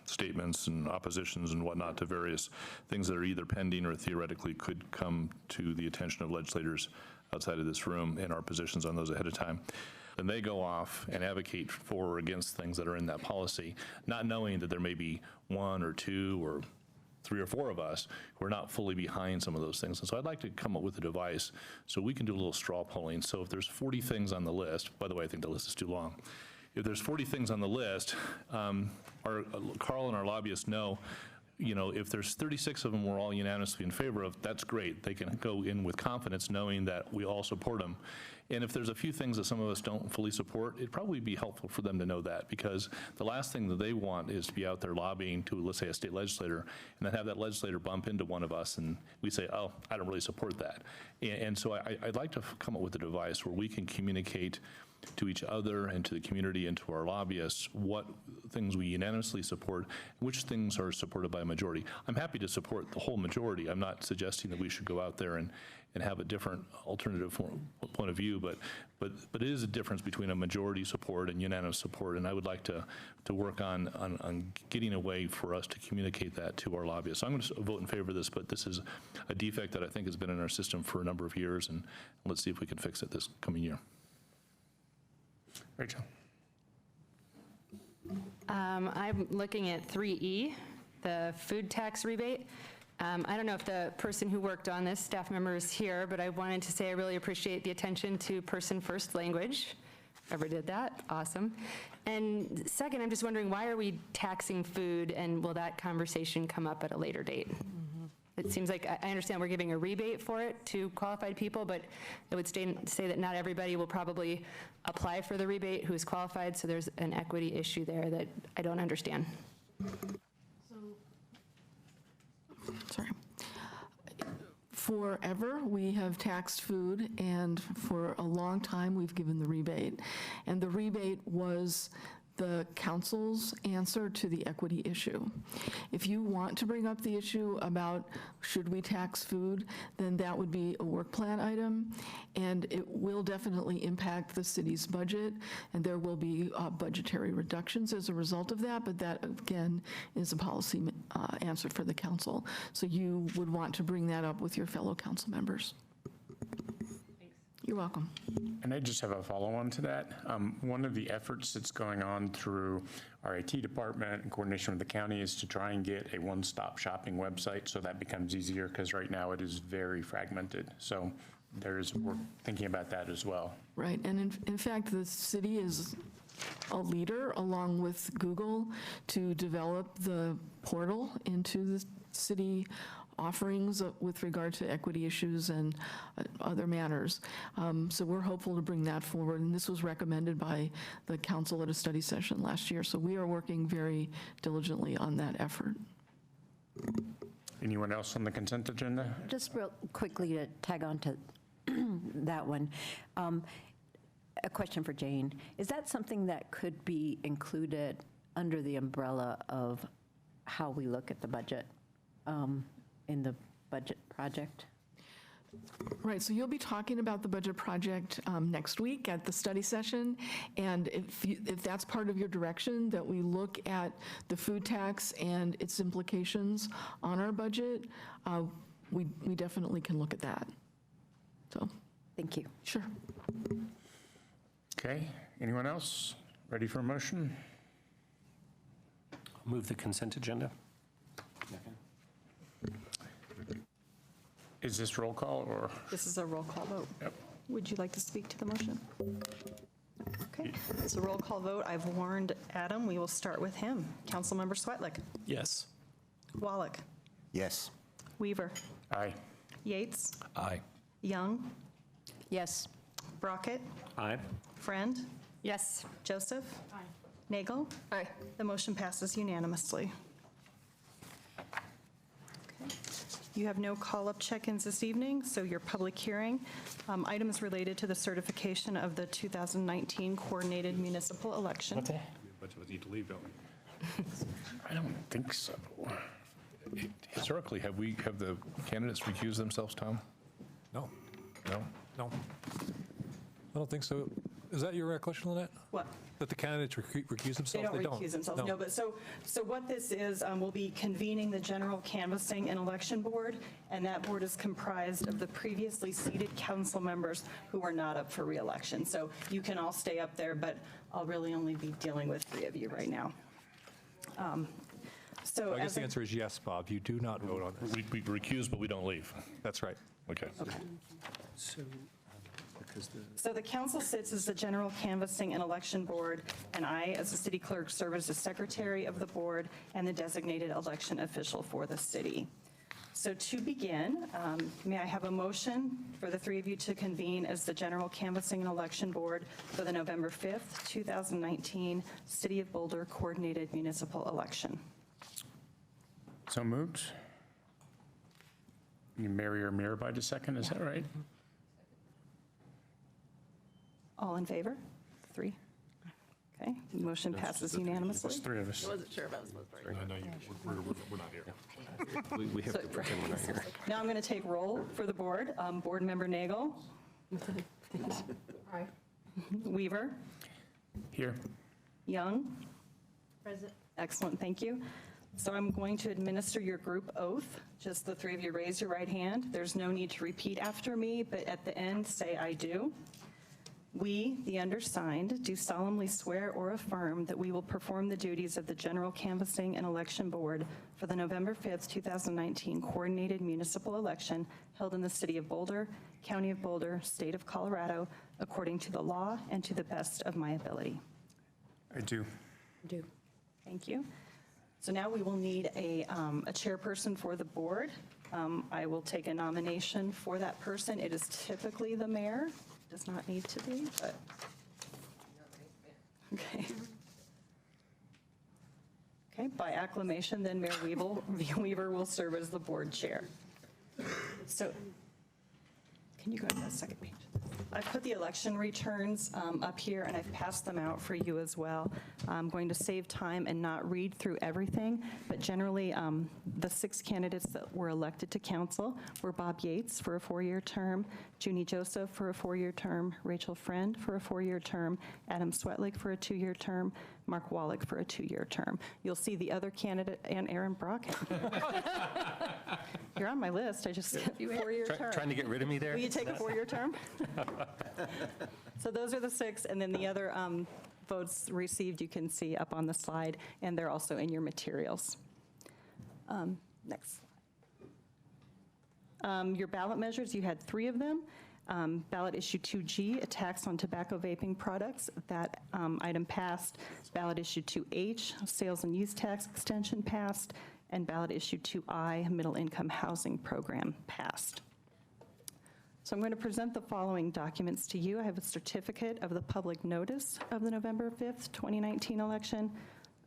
S8: statements and oppositions and whatnot to various things that are either pending or theoretically could come to the attention of legislators outside of this room, and our positions on those ahead of time. Then they go off and advocate for or against things that are in that policy, not knowing that there may be 1 or 2 or 3 or 4 of us who are not fully behind some of those things. And so I'd like to come up with a device so we can do a little straw polling. So if there's 40 things on the list, by the way, I think the list is too long. If there's 40 things on the list, Carl and our lobbyists know, if there's 36 of them we're all unanimously in favor of, that's great. They can go in with confidence knowing that we all support them. And if there's a few things that some of us don't fully support, it'd probably be helpful for them to know that, because the last thing that they want is to be out there lobbying to, let's say, a state legislator, and then have that legislator bump into one of us and we say, oh, I don't really support that. And so I'd like to come up with a device where we can communicate to each other and to the community and to our lobbyists what things we unanimously support, and which things are supported by a majority. I'm happy to support the whole majority. I'm not suggesting that we should go out there and have a different alternative point of view, but it is a difference between a majority support and unanimous support, and I would like to work on getting a way for us to communicate that to our lobbyists. So I'm going to vote in favor of this, but this is a defect that I think has been in our system for a number of years, and let's see if we can fix it this coming year.
S1: Rachel.
S11: I'm looking at 3E, the food tax rebate. I don't know if the person who worked on this, staff member, is here, but I wanted to say I really appreciate the attention to person-first language. Whoever did that, awesome. And second, I'm just wondering, why are we taxing food, and will that conversation come up at a later date? It seems like, I understand we're giving a rebate for it to qualified people, but it would say that not everybody will probably apply for the rebate who is qualified, so there's an equity issue there that I don't understand.
S4: Sorry. Forever, we have taxed food, and for a long time, we've given the rebate. And the rebate was the council's answer to the equity issue. If you want to bring up the issue about should we tax food, then that would be a work plan item, and it will definitely impact the city's budget, and there will be budgetary reductions as a result of that, but that, again, is a policy answer for the council. So you would want to bring that up with your fellow council members. You're welcome.
S1: And I just have a follow-on to that. One of the efforts that's going on through our IT department in coordination with the county is to try and get a one-stop shopping website so that becomes easier, because right now it is very fragmented. So we're thinking about that as well.
S4: Right, and in fact, the city is a leader, along with Google, to develop the portal into the city offerings with regard to equity issues and other matters. So we're hopeful to bring that forward, and this was recommended by the council at a study session last year. So we are working very diligently on that effort.
S1: Anyone else on the consent agenda?
S9: Just real quickly to tag on to that one. A question for Jane. Is that something that could be included under the umbrella of how we look at the budget in the budget project?
S4: Right, so you'll be talking about the budget project next week at the study session, and if that's part of your direction, that we look at the food tax and its implications on our budget, we definitely can look at that. So,
S9: thank you.
S4: Sure.
S1: Okay, anyone else? Ready for a motion?
S2: I'll move the consent agenda.
S1: Is this roll call or?
S15: This is a roll call vote.
S1: Yep.
S15: Would you like to speak to the motion? Okay, it's a roll call vote. I've warned Adam. We will start with him. Councilmember Swetlick.
S23: Yes.
S15: Wallach.
S12: Yes.
S15: Weaver.
S1: Aye.
S15: Yates.
S23: Aye.
S15: Young.
S9: Yes.
S15: Brockett.
S2: Aye.
S15: Friend.
S11: Yes.
S15: Joseph. Aye. Nagel.
S4: Aye.
S15: The motion passes unanimously. You have no call-up check-ins this evening, so your public hearing. Items related to the certification of the 2019 coordinated municipal election.
S8: A bunch of us need to leave, don't we?
S1: I don't think so.
S8: Historically, have the candidates recused themselves, Tom?
S24: No.
S8: No?
S24: No. I don't think so. Is that your recollection, Lynette?
S15: What?
S24: That the candidates recuse themselves?
S15: They don't recuse themselves, no. But so what this is, we'll be convening the general canvassing and election board, and that board is comprised of the previously seated council members who are not up for re-election. So you can all stay up there, but I'll really only be dealing with 3 of you right now.
S24: So I guess the answer is yes, Bob. You do not vote on this.
S8: We recuse, but we don't leave.
S24: That's right.
S8: Okay.
S15: So the council sits as the general canvassing and election board, and I, as the city clerk, serve as the secretary of the board and the designated election official for the city. So to begin, may I have a motion for the 3 of you to convene as the general canvassing and election board for the November 5th, 2019 City of Boulder coordinated municipal election?
S1: So moved. You Mary or Mirabide a second, is that right?
S15: All in favor? 3? Okay, motion passes unanimously.
S1: There's three of us.
S4: I wasn't sure if I was supposed to.
S8: No, we're not here.
S24: We have to pretend we're not here.
S15: Now I'm going to take roll for the board. Board Member Nagel.
S21: Aye.
S15: Weaver.
S1: Here.
S15: Young.
S21: Present.
S15: Excellent, thank you. So I'm going to administer your group oath. Just the three of you raise your right hand. There's no need to repeat after me, but at the end, say I do. We, the undersigned, do solemnly swear or affirm that we will perform the duties of the General Canvassing and Election Board for the November 5th, 2019 Coordinated Municipal Election held in the City of Boulder, County of Boulder, State of Colorado, according to the law and to the best of my ability.
S1: I do.
S9: Do.
S15: Thank you. So now we will need a chairperson for the board. I will take a nomination for that person. It is typically the mayor. Does not need to be, but. Okay. Okay, by acclamation, then Mayor Weaver will serve as the board chair. So, can you go to the second page? I've put the election returns up here, and I've passed them out for you as well. I'm going to save time and not read through everything, but generally, the 6 candidates that were elected to council were Bob Yates for a 4-year term, Junie Joseph for a 4-year term, Rachel Friend for a 4-year term, Adam Swetlick for a 2-year term, Mark Wallach for a 2-year term. You'll see the other candidate, and Aaron Brockett. You're on my list. I just, 4-year term.
S2: Trying to get rid of me there?
S15: Will you take a 4-year term? So those are the 6, and then the other votes received you can see up on the slide, and they're also in your materials. Next. Your ballot measures, you had 3 of them. Ballot issue 2G, a tax on tobacco vaping products. That item passed. Ballot issue 2H, sales and use tax extension passed. And ballot issue 2I, middle income housing program passed. So I'm going to present the following documents to you. I have a certificate of the public notice of the November 5th, 2019 election,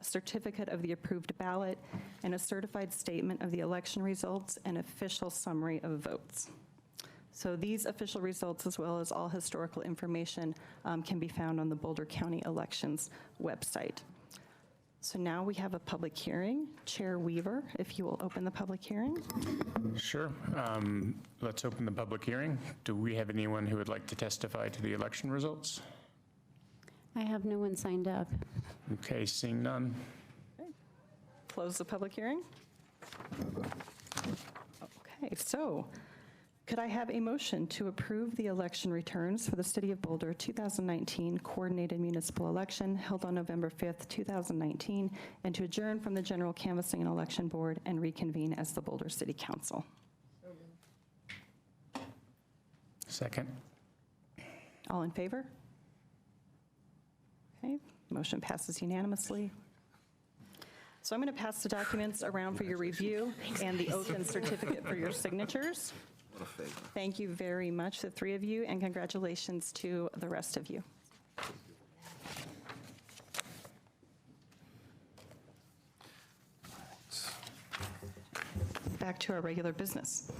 S15: a certificate of the approved ballot, and a certified statement of the election results and official summary of votes. So these official results, as well as all historical information, can be found on the Boulder County Elections website. So now we have a public hearing. Chair Weaver, if you will open the public hearing.
S1: Sure. Let's open the public hearing. Do we have anyone who would like to testify to the election results?
S16: I have no one signed up.
S1: Okay, seeing none.
S15: Okay. Close the public hearing. Okay, so could I have a motion to approve the election returns for the City of Boulder 2019 Coordinated Municipal Election held on November 5th, 2019, and to adjourn from the General Canvassing and Election Board and reconvene as the Boulder City Council?
S1: Second.
S15: All in favor? Okay, motion passes unanimously. So I'm going to pass the documents around for your review and the oath and certificate for your signatures. Thank you very much, the 3 of you, and congratulations to the rest of you. Back to our regular business.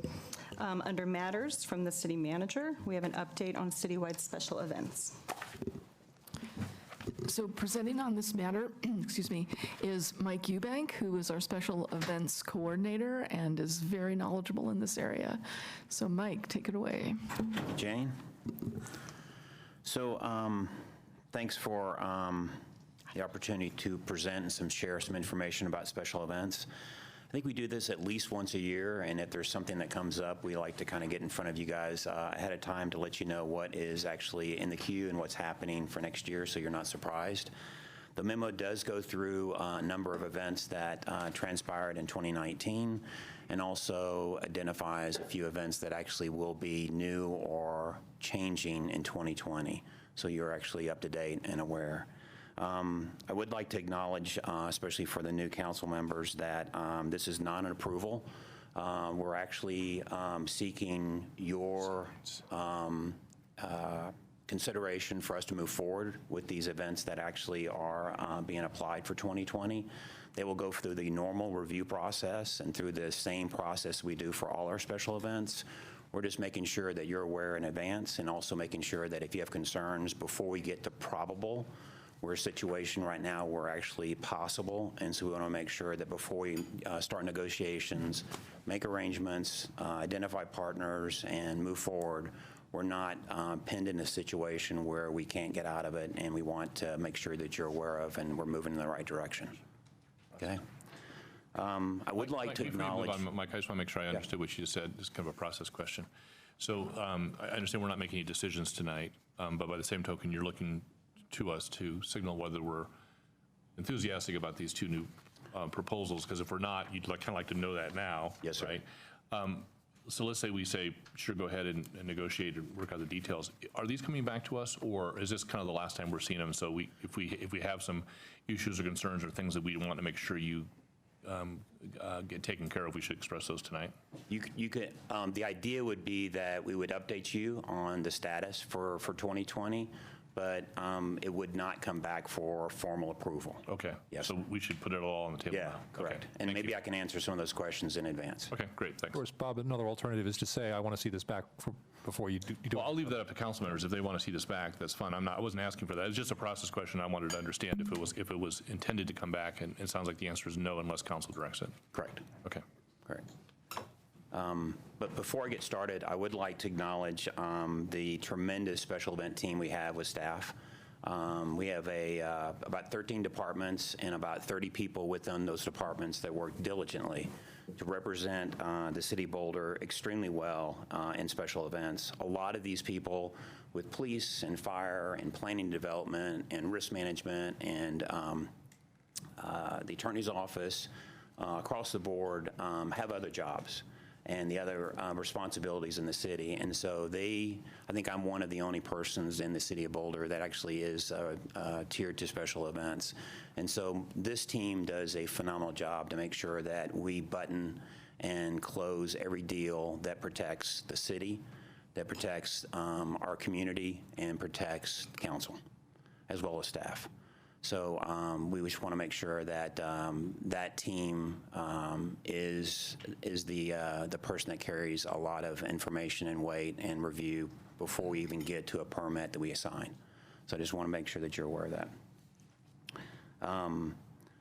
S15: Under matters from the city manager, we have an update on citywide special events.
S4: So presenting on this matter, excuse me, is Mike Eubank, who is our special events coordinator and is very knowledgeable in this area. So Mike, take it away.
S17: Jane. So thanks for the opportunity to present and share some information about special events. I think we do this at least once a year, and if there's something that comes up, we like to kind of get in front of you guys ahead of time to let you know what is actually in the queue and what's happening for next year, so you're not surprised. The memo does go through a number of events that transpired in 2019, and also identifies a few events that actually will be new or changing in 2020, so you're actually up to date and aware. I would like to acknowledge, especially for the new council members, that this is not an approval. We're actually seeking your consideration for us to move forward with these events that actually are being applied for 2020. They will go through the normal review process and through the same process we do for all our special events. We're just making sure that you're aware in advance, and also making sure that if you have concerns before we get to probable, we're a situation right now where actually possible, and so we want to make sure that before we start negotiations, make arrangements, identify partners, and move forward, we're not pinned in a situation where we can't get out of it, and we want to make sure that you're aware of and we're moving in the right direction. Okay? I would like to acknowledge...
S8: Mike, I just want to make sure I understood what you just said. This is kind of a process question. So I understand we're not making any decisions tonight, but by the same token, you're looking to us to signal whether we're enthusiastic about these two new proposals, because if we're not, you'd kind of like to know that now.
S17: Yes, sir.
S8: Right? So let's say we say, sure, go ahead and negotiate and work out the details. Are these coming back to us, or is this kind of the last time we're seeing them? So if we have some issues or concerns or things that we want to make sure you get taken care of, we should express those tonight?
S17: You could, the idea would be that we would update you on the status for 2020, but it would not come back for formal approval.
S8: Okay.
S17: Yes.
S8: So we should put it all on the table
S17: Yeah,
S8: now.
S17: correct.
S8: Okay.
S17: And
S8: Thank
S17: maybe
S8: you.
S17: I can answer some of those questions in advance.
S8: Okay, great, thanks.
S24: Of course, Bob, another alternative is to say, I want to see this back before you do
S8: Well, I'll leave that up to council members. If they want to see this back, that's fine. I wasn't asking for that. It's just a process question. I wanted to understand if it was intended to come back, and it sounds like the answer is no unless council directs it.
S17: Correct.
S8: Okay.
S17: Correct. But before I get started, I would like to acknowledge the tremendous special event team we have with staff. We have about 13 departments and about 30 people within those departments that work diligently to represent the city of Boulder extremely well in special events. A lot of these people with police and fire and planning development and risk management and the attorney's office across the board have other jobs and the other responsibilities in the city. And so I think I'm one of the only persons in the city of Boulder that actually is tiered to special events. And so this team does a phenomenal job to make sure that we button and close every deal that protects the city, that protects our community, and protects the council, as well as staff. So we just want to make sure that that team is the person that carries a lot of information and weight and review before we even get to a permit that we assign. So I just want to make sure that you're aware of that.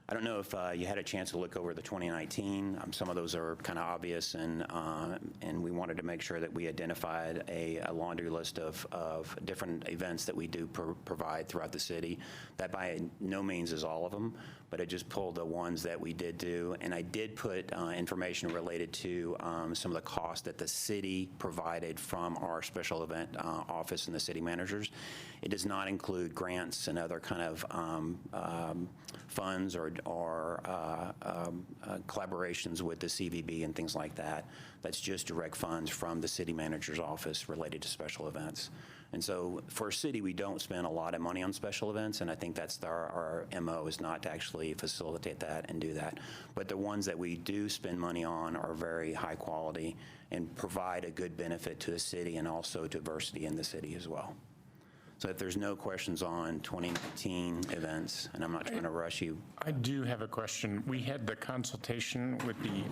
S17: I don't know if you had a chance to look over the 2019. Some of those are kind of obvious, and we wanted to make sure that we identified a laundry list of different events that we do provide throughout the city. That by no means is all of them, but I just pulled the ones that we did do, and I did put information related to some of the costs that the city provided from our special event office and the city managers. It does not include grants and other kind of funds or collaborations with the CVB and things like that. That's just direct funds from the city manager's office related to special events. And so for a city, we don't spend a lot of money on special events, and I think that's our MO, is not to actually facilitate that and do that. But the ones that we do spend money on are very high quality and provide a good benefit to the city and also diversity in the city as well. So if there's no questions on 2019 events, and I'm not trying to rush you.
S1: I do have a question. We had the consultation with the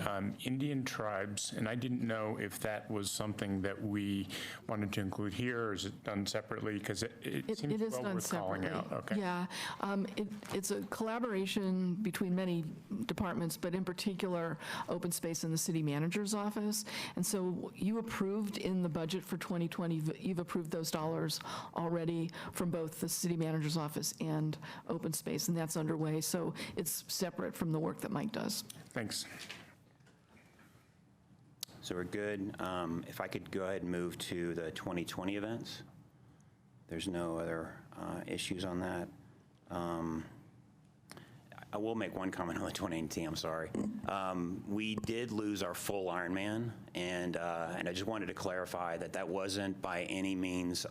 S1: Indian tribes, and I didn't know if that was something that we wanted to include here, or is it done separately? Because it seems
S4: It is
S1: well
S4: done
S1: worth calling
S4: separately.
S1: out. Okay.
S4: Yeah, it's a collaboration between many departments, but in particular, open space in the city manager's office. And so you approved in the budget for 2020, you've approved those dollars already from both the city manager's office and open space, and that's underway. So it's separate from the work that Mike does.
S1: Thanks.
S17: So we're good. If I could go ahead and move to the 2020 events. There's no other issues on that. I will make one comment on the 2019, I'm sorry. We did lose our full Ironman, and I just wanted to clarify that that wasn't by any means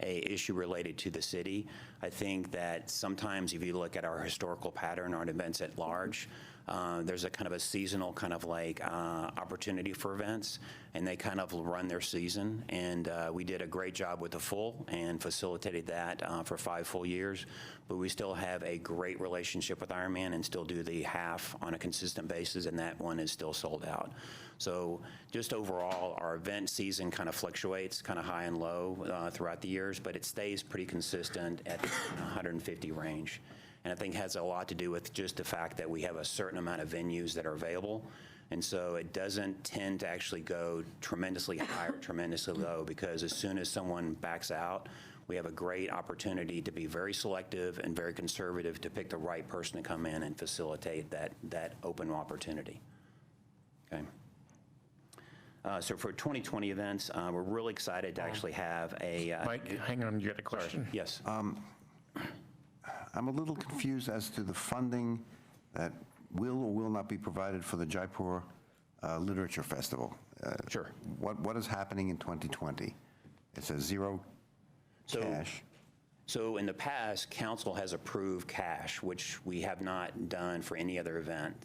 S17: a issue related to the city. I think that sometimes if you look at our historical pattern on events at large, there's a kind of a seasonal kind of like opportunity for events, and they kind of run their season. And we did a great job with the full and facilitated that for 5 full years. But we still have a great relationship with Ironman and still do the half on a consistent basis, and that one is still sold out. So just overall, our event season kind of fluctuates, kind of high and low throughout the years, but it stays pretty consistent at the 150 range. And I think it has a lot to do with just the fact that we have a certain amount of venues that are available. And so it doesn't tend to actually go tremendously high or tremendously low, because as soon as someone backs out, we have a great opportunity to be very selective and very conservative to pick the right person to come in and facilitate that open opportunity. Okay. So for 2020 events, we're really excited to actually have a...
S1: Mike, hang on, you got a question?
S17: Sorry. Yes.
S12: I'm a little confused as to the funding that will or will not be provided for the Jaipur Literature Festival.
S17: Sure.
S12: What is happening in 2020? It says zero cash.
S17: So in the past, council has approved cash, which we have not done for any other event.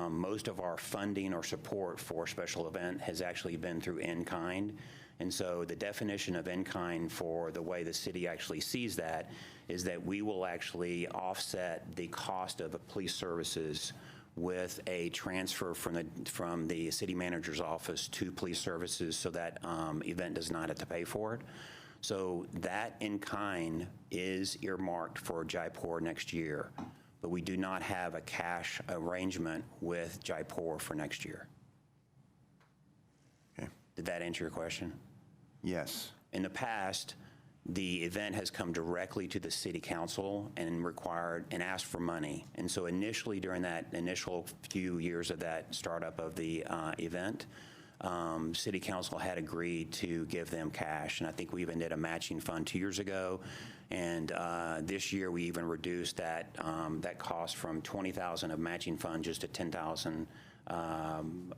S17: Most of our funding or support for special event has actually been through in-kind. And so the definition of in-kind for the way the city actually sees that is that we will actually offset the cost of the police services with a transfer from the city manager's office to police services, so that event does not have to pay for it. So that in-kind is earmarked for Jaipur next year, but we do not have a cash arrangement with Jaipur for next year.
S12: Okay.
S17: Did that answer your question?
S12: Yes.
S17: In the past, the event has come directly to the city council and required and asked for money. And so initially, during that initial few years of that startup of the event, city council had agreed to give them cash. And I think we even did a matching fund 2 years ago. And this year, we even reduced that cost from $20,000 of matching fund just to $10,000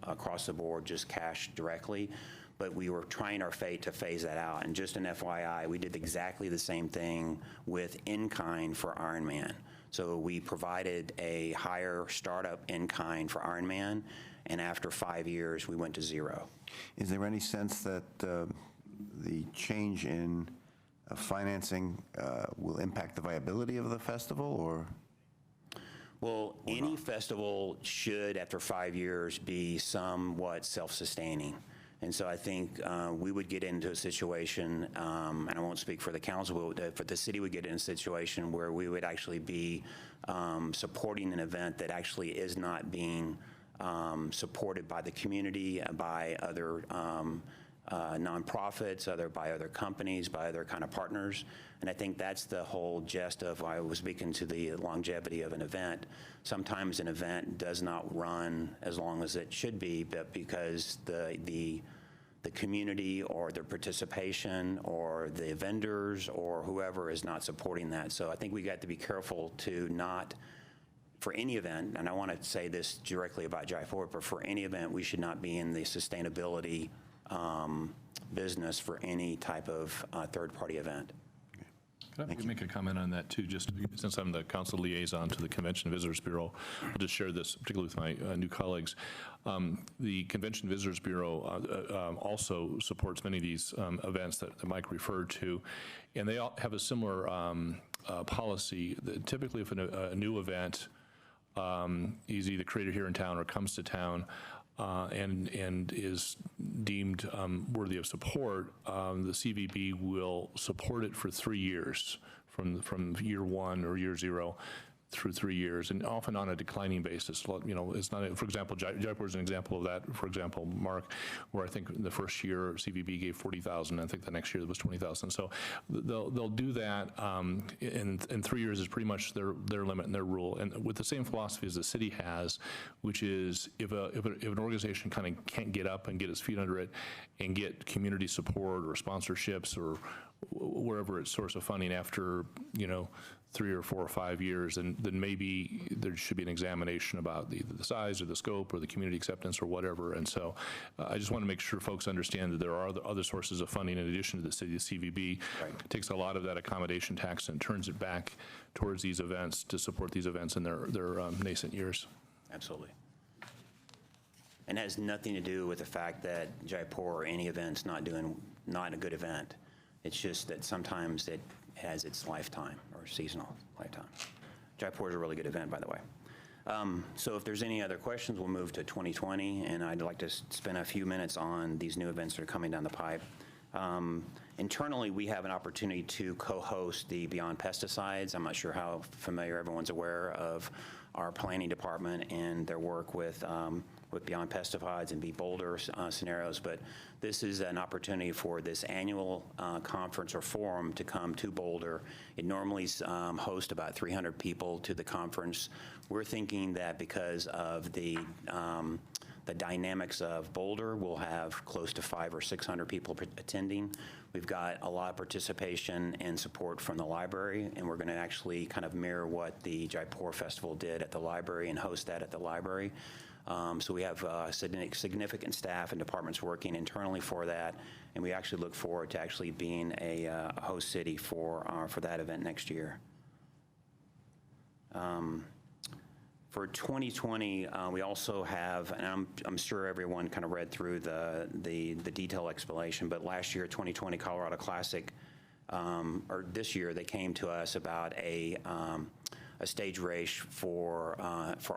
S17: across the board, just cash directly. But we were trying our fate to phase that out. And just an FYI, we did exactly the same thing with in-kind for Ironman. So we provided a higher startup in-kind for Ironman, and after 5 years, we went to zero.
S12: Is there any sense that the change in financing will impact the viability of the festival, or?
S17: Well, any festival should, after 5 years, be somewhat self-sustaining. And so I think we would get into a situation, and I won't speak for the council, but the city would get in a situation where we would actually be supporting an event that actually is not being supported by the community, by other nonprofits, by other companies, by other kind of partners. And I think that's the whole gist of why I was speaking to the longevity of an event. Sometimes an event does not run as long as it should be, but because the community or their participation or the vendors or whoever is not supporting that. So I think we got to be careful to not, for any event, and I want to say this directly about Jaipur, but for any event, we should not be in the sustainability business for any type of third-party event.
S8: Can I make a comment on that too? Just since I'm the council liaison to the Convention and Visitors Bureau, I'll just share this particularly with my new colleagues. The Convention and Visitors Bureau also supports many of these events that Mike referred to, and they all have a similar policy. Typically, if a new event is either created here in town or comes to town, and is deemed worthy of support, the CVB will support it for 3 years, from year one or year zero through 3 years, and often on a declining basis. You know, it's not, for example, Jaipur is an example of that. For example, Mark, where I think the first year CVB gave $40,000, I think the next year it was $20,000. So they'll do that, and 3 years is pretty much their limit and their rule. And with the same philosophy as the city has, which is if an organization kind of can't get up and get its feet under it and get community support or sponsorships or wherever its source of funding after, 3 or 4 or 5 years, and then maybe there should be an examination about either the size or the scope or the community acceptance or whatever. And so I just want to make sure folks understand that there are other sources of funding in addition to the city. The CVB takes a lot of that accommodation tax and turns it back towards these events to support these events in their nascent years.
S17: absolutely. And it has nothing to do with the fact that Jaipur or any event's not a good event. It's just that sometimes it has its lifetime or seasonal lifetime. Jaipur is a really good event, by the way. So if there's any other questions, we'll move to 2020, and I'd like to spend a few minutes on these new events that are coming down the pipe. Internally, we have an opportunity to co-host the Beyond Pesticides. I'm not sure how familiar everyone's aware of our planning department and their work with Beyond Pesticides and Be Boulder scenarios, but this is an opportunity for this annual conference or forum to come to Boulder. It normally hosts about 300 people to the conference. We're thinking that because of the dynamics of Boulder, we'll have close to 500 or 600 people attending. We've got a lot of participation and support from the library, and we're going to actually kind of mirror what the Jaipur Festival did at the library and host that at the library. So we have significant staff and departments working internally for that, and we actually look forward to actually being a host city for that event next year. For 2020, we also have, and I'm sure everyone kind of read through the detailed explanation, but last year, 2020 Colorado Classic, or this year, they came to us about a stage race for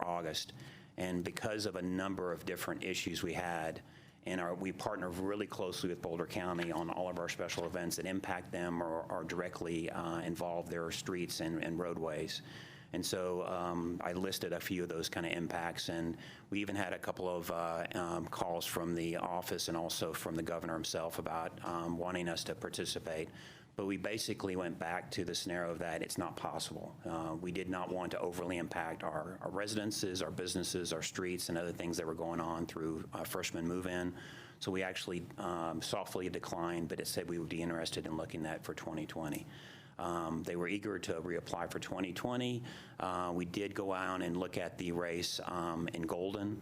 S17: August. And because of a number of different issues we had, and we partner really closely with Boulder County on all of our special events that impact them or directly involve their streets and roadways. And so I listed a few of those kind of impacts, and we even had a couple of calls from the office and also from the governor himself about wanting us to participate. But we basically went back to the scenario that it's not possible. We did not want to overly impact our residences, our businesses, our streets, and other things that were going on through freshman move-in. So we actually softly declined, but it said we would be interested in looking at for 2020. They were eager to reapply for 2020. We did go out and look at the race in Golden.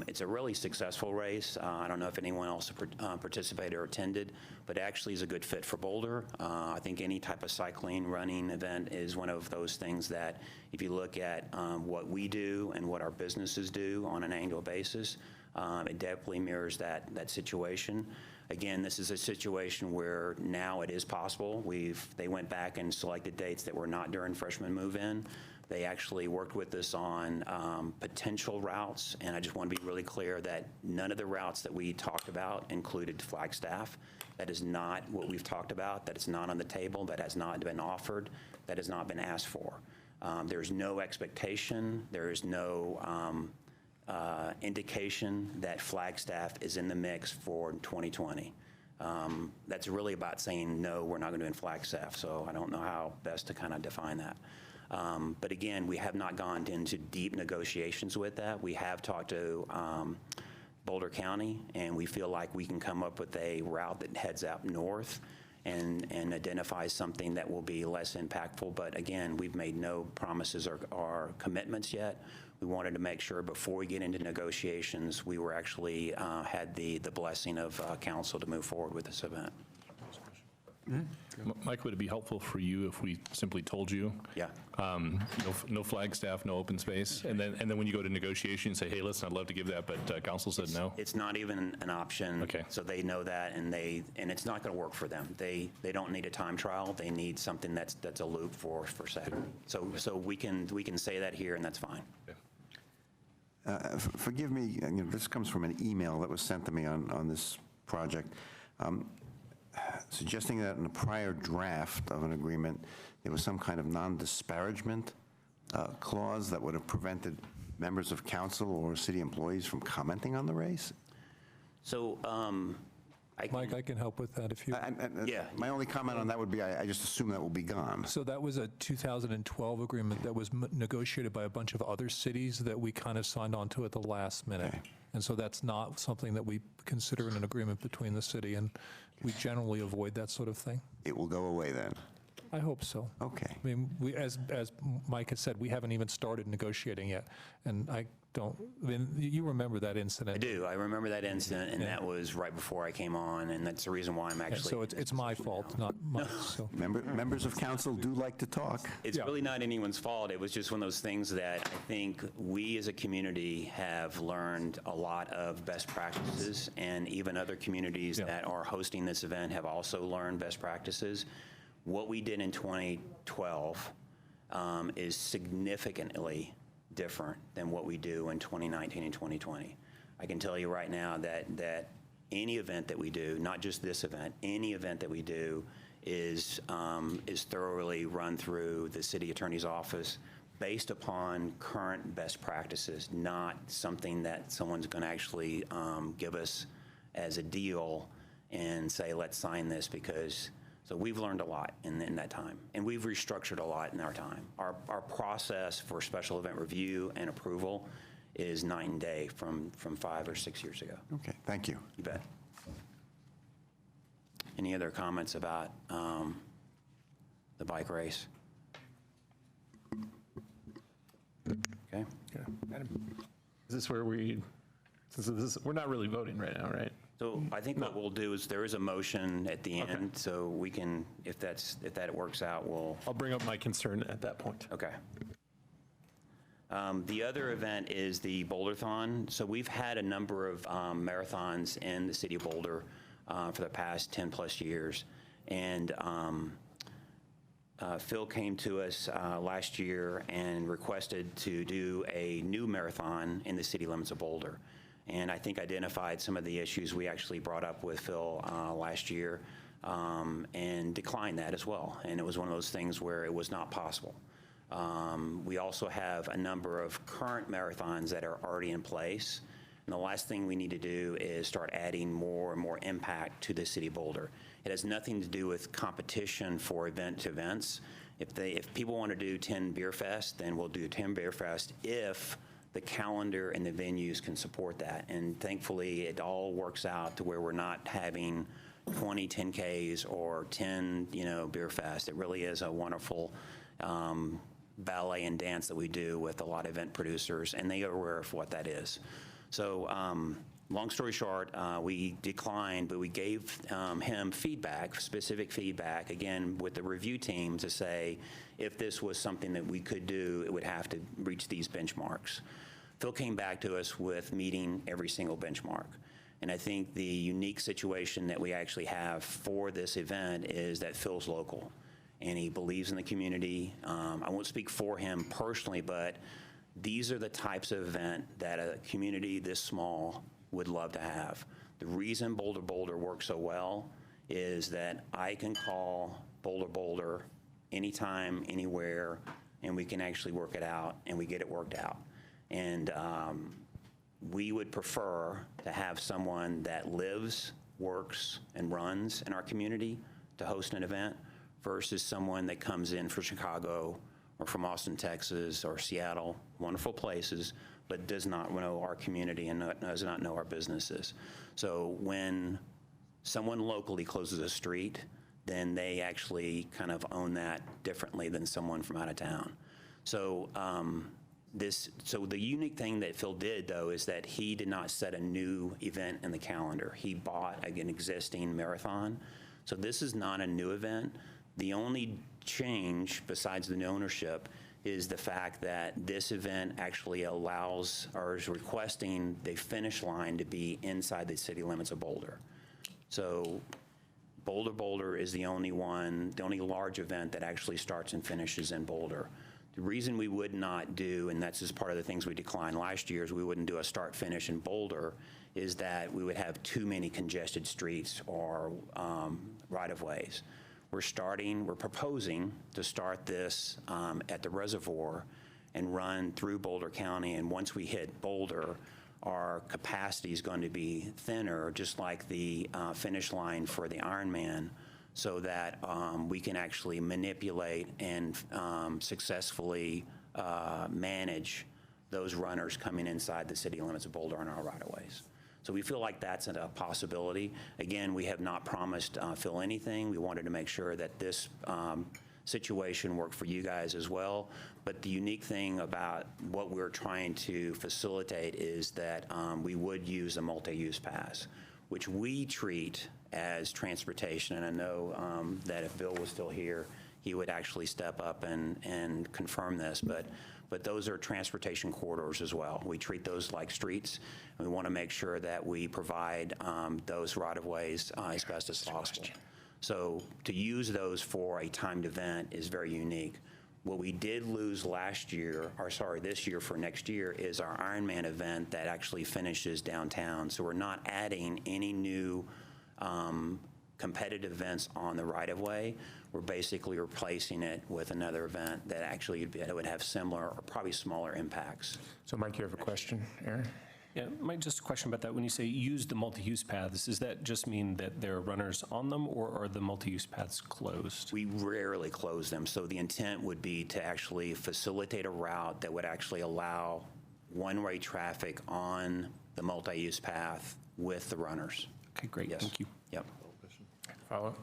S17: It's a really successful race. I don't know if anyone else participated or attended, but it actually is a good fit for Boulder. I think any type of cycling, running event is one of those things that if you look at what we do and what our businesses do on an annual basis, it definitely mirrors that situation. Again, this is a situation where now it is possible. They went back and selected dates that were not during freshman move-in. They actually worked with us on potential routes, and I just want to be really clear that none of the routes that we talked about included Flagstaff. That is not what we've talked about. That is not on the table. That has not been offered. That has not been asked for. There's no expectation. There is no indication that Flagstaff is in the mix for 2020. That's really about saying, no, we're not going to do in Flagstaff, so I don't know how best to kind of define that. But again, we have not gone into deep negotiations with that. We have talked to Boulder County, and we feel like we can come up with a route that heads out north and identifies something that will be less impactful. But again, we've made no promises or commitments yet. We wanted to make sure before we get into negotiations, we were actually had the blessing of council to move forward with this event.
S8: Mike, would it be helpful for you if we simply told you?
S17: Yeah.
S8: No Flagstaff, no open space, and then when you go to negotiation, say, hey, listen, I'd love to give that, but council said no.
S17: It's not even an option.
S8: Okay.
S17: So they know that, and it's not going to work for them. They don't need a time trial. They need something that's a loop for Saturday. So we can say that here, and that's fine.
S8: Okay.
S12: Forgive me, this comes from an email that was sent to me on this project, suggesting that in a prior draft of an agreement, there was some kind of non-disparagement clause that would have prevented members of council or city employees from commenting on the race?
S17: So,
S24: Mike, I can help with that if you...
S17: Yeah.
S12: My only comment on that would be I just assume that will be gone.
S24: So that was a 2012 agreement that was negotiated by a bunch of other cities that we kind of signed on to at the last minute.
S12: Okay.
S24: And so that's not something that we consider in an agreement between the city, and we generally avoid that sort of thing.
S12: It will go away then.
S24: I hope so.
S12: Okay.
S24: I mean, as Mike has said, we haven't even started negotiating yet, and I mean, you remember that incident.
S17: I do. I remember that incident, and that was right before I came on, and that's the reason why I'm actually.
S24: So it's my fault, not Mike's. So.
S12: Members of council do like to talk.
S17: It's really not anyone's fault. It was just one of those things that I think we as a community have learned a lot of best practices, and even other communities that are hosting this event have also learned best practices. What we did in 2012 is significantly different than what we do in 2019 and 2020. I can tell you right now that any event that we do, not just this event, any event that we do is thoroughly run through the city attorney's office based upon current best practices, not something that someone's going to actually give us as a deal and say, let's sign this because. So we've learned a lot in that time, and we've restructured a lot in our time. Our process for special event review and approval is night and day from 5 or 6 years ago.
S12: Okay, thank you.
S17: You bet. Any other comments about the bike race? Okay.
S2: Is this where we're not really voting right now, right?
S17: So I think what we'll do is there is a motion at the end, so we can, if that works out,
S2: I'll bring up my concern at that point.
S17: Okay. The other event is the Boulder-thon. So we've had a number of marathons in the city of Boulder for the past 10 plus years. And Phil came to us last year and requested to do a new marathon in the city limits of Boulder. And I think identified some of the issues we actually brought up with Phil last year and declined that as well. And it was one of those things where it was not possible. We also have a number of current marathons that are already in place. And the last thing we need to do is start adding more and more impact to the city of Boulder. It has nothing to do with competition for events. If people want to do 10 Beer Fest, then we'll do 10 Beer Fest if the calendar and the venues can support that. And thankfully, it all works out to where we're not having 20 10Ks or 10, Beer Fest. It really is a wonderful ballet and dance that we do with a lot of event producers, and they are aware of what that is. So long story short, we declined, but we gave him feedback, specific feedback, again, with the review team to say if this was something that we could do, it would have to reach these benchmarks. Phil came back to us with meeting every single benchmark. And I think the unique situation that we actually have for this event is that Phil's local, and he believes in the community. I won't speak for him personally, but these are the types of event that a community this small would love to have. The reason Boulder works so well is that I can call Boulder anytime, anywhere, and we can actually work it out, and we get it worked out. And we would prefer to have someone that lives, works, and runs in our community to host an event versus someone that comes in from Chicago or from Austin, Texas, or Seattle, wonderful places, but does not know our community and does not know our businesses. So when someone locally closes a street, then they actually kind of own that differently than someone from out of town. So so the unique thing that Phil did, though, is that he did not set a new event in the calendar. He bought an existing marathon. So this is not a new event. The only change, besides the new ownership, is the fact that this event actually allows or is requesting the finish line to be inside the city limits of Boulder. So Boulder is the only large event that actually starts and finishes in Boulder. The reason we would not do, and that's just part of the things we declined last year, is we wouldn't do a start-finish in Boulder, is that we would have too many congested streets or right-of-ways. We're proposing to start this at the reservoir and run through Boulder County, and once we hit Boulder, our capacity is going to be thinner, just like the finish line for the Ironman, so that we can actually manipulate and successfully manage those runners coming inside the city limits of Boulder on our right-of-ways. So we feel like that's a possibility. Again, we have not promised Phil anything. We wanted to make sure that this situation work for you guys as well. But the unique thing about what we're trying to facilitate is that we would use a multi-use pass, which we treat as transportation. And I know that if Bill was still here, he would actually step up and confirm this. But those are transportation corridors as well. We treat those like streets. And we want to make sure that we provide those right-of-ways as best as possible. So to use those for a timed event is very unique. What we did lose last year, or sorry, this year for next year, is our Ironman event that actually finishes downtown. So we're not adding any new competitive events on the right-of-way. We're basically replacing it with another event that actually would have similar or probably smaller impacts.
S1: So Mike, you have a question, Aaron?
S2: Yeah, Mike, just a question about that. When you say use the multi-use paths, does that just mean that there are runners on them, or are the multi-use paths closed?
S17: We rarely close them, so the intent would be to actually facilitate a route that would actually allow one-way traffic on the multi-use path with the runners.
S2: Okay, great.
S17: Yes.
S2: Thank you.
S17: Yep.
S1: Follow.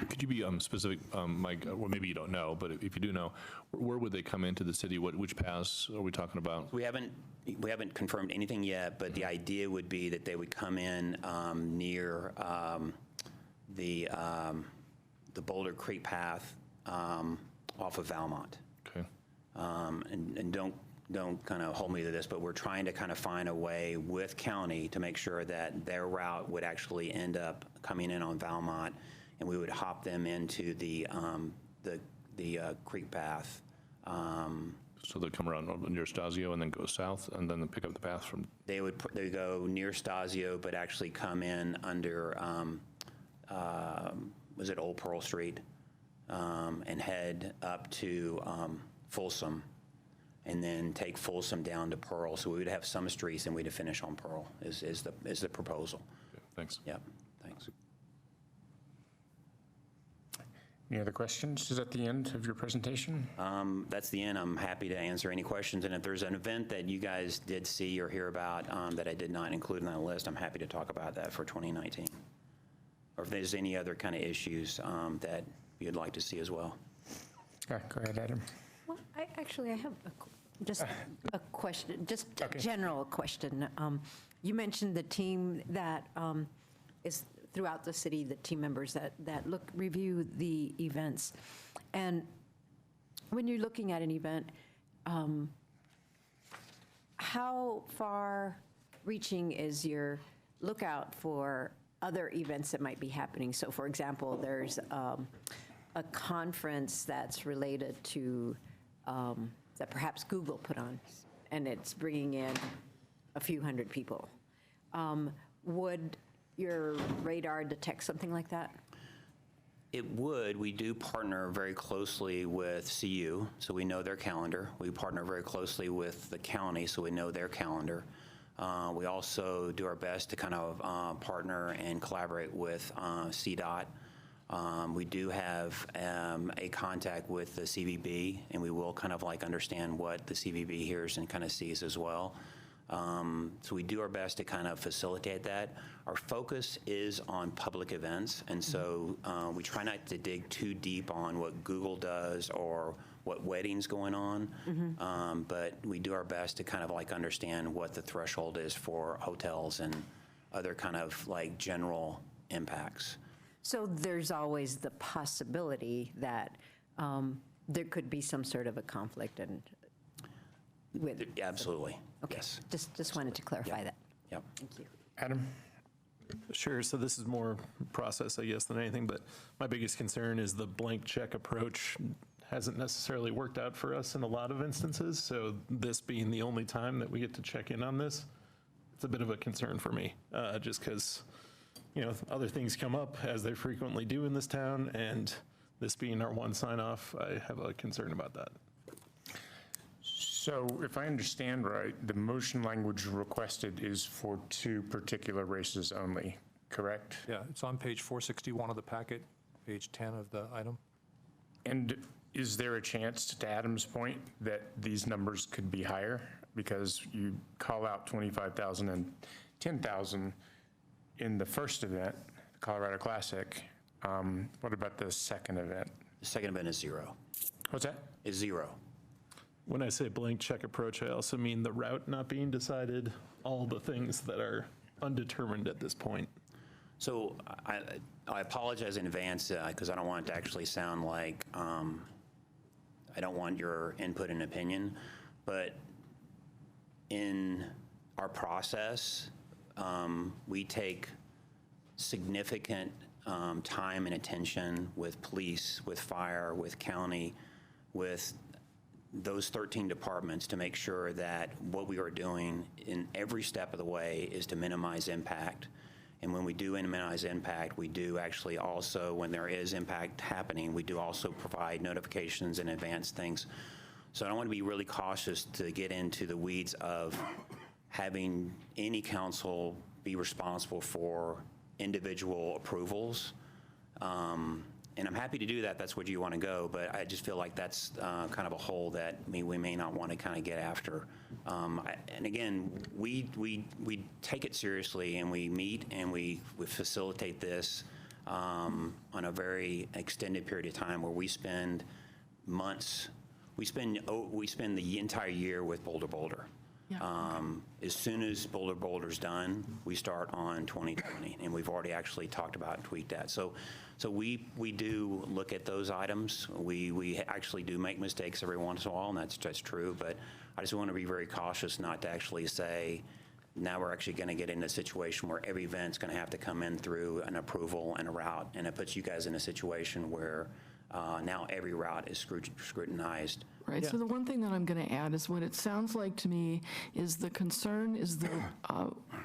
S8: Could you be specific, Mike, or maybe you don't know, but if you do know, where would they come into the city? Which paths are we talking about?
S17: We haven't confirmed anything yet, but the idea would be that they would come in near the Boulder Creek path off of Valmont.
S8: Okay.
S17: And don't kind of hold me to this, but we're trying to kind of find a way with county to make sure that their route would actually end up coming in on Valmont, and we would hop them into the creek path.
S8: So they'll come around near Stasio and then go south, and then pick up the path from?
S17: They go near Stasio, but actually come in under, was it Old Pearl Street, and head up to Folsom, and then take Folsom down to Pearl. So we would have some streets, and we'd finish on Pearl. Is the proposal?
S8: Okay, thanks.
S17: Yep. Thanks.
S1: Any other questions? Is that the end of your presentation?
S17: That's the end. I'm happy to answer any questions. And if there's an event that you guys did see or hear about that I did not include in that list, I'm happy to talk about that for 2019. Or if there's any other kind of issues that you'd like to see as well.
S1: Okay, go ahead, Adam.
S9: Well, I have just a question, just a general question. You mentioned the team that is throughout the city, the team members that review the events. And when you're looking at an event, how far reaching is your lookout for other events that might be happening? So for example, there's a conference that's related to, that perhaps Google put on, and it's bringing in a few hundred people. Would your radar detect something like that?
S17: It would. We do partner very closely with CU, so we know their calendar. We partner very closely with the county, so we know their calendar. We also do our best to kind of partner and collaborate with CDOT. We do have a contact with the CVB, and we will kind of like understand what the CVB hears and kind of sees as well. So we do our best to kind of facilitate that. Our focus is on public events, and so we try not to dig too deep on what Google does or what weddings going on, but we do our best to kind of like understand what the threshold is for hotels and other kind of like general impacts.
S9: So there's always the possibility that there could be some sort of a conflict and with.
S17: Absolutely.
S9: Okay.
S17: Yes.
S9: Just wanted to clarify that.
S17: Yep.
S9: Thank you.
S1: Adam?
S23: Sure. So this is more process, I guess, than anything, but my biggest concern is the blank check approach hasn't necessarily worked out for us in a lot of instances. So this being the only time that we get to check in on this, it's a bit of a concern for me, just because, other things come up as they frequently do in this town, and this being our one sign off, I have a concern about that.
S1: So if I understand right, the motion language requested is for 2 particular races only, correct?
S24: Yeah, it's on page 461 of the packet, page 10 of the item.
S1: And is there a chance, to Adam's point, that these numbers could be higher? Because you call out 25,000 and 10,000 in the first event, the Colorado Classic. What about the second event?
S17: The second event is 0.
S1: What's that?
S17: Is 0.
S23: When I say blank check approach, I also mean the route not being decided, all the things that are undetermined at this point.
S17: So I apologize in advance because I don't want it to actually sound like I don't want your input and opinion, but in our process, we take significant time and attention with police, with fire, with county, with those 13 departments to make sure that what we are doing in every step of the way is to minimize impact. And when we do minimize impact, we do actually also, when there is impact happening, we do also provide notifications and advance things. So I want to be really cautious to get into the weeds of having any council be responsible for individual approvals. And I'm happy to do that. That's where you want to go. But I just feel like that's kind of a hole that we may not want to kind of get after. And again, we take it seriously, and we meet and we facilitate this on a very extended period of time where we spend months. We spend the entire year with Boulder. As soon as Boulder's done, we start on 2020, and we've already actually talked about and tweaked that. So we do look at those items. We actually do make mistakes every once in a while, and that's true, but I just want to be very cautious not to actually say, now we're actually going to get in a situation where every event's going to have to come in through an approval and a route, and it puts you guys in a situation where now every route is scrutinized.
S4: Right, so the one thing that I'm going to add is what it sounds like to me is the concern is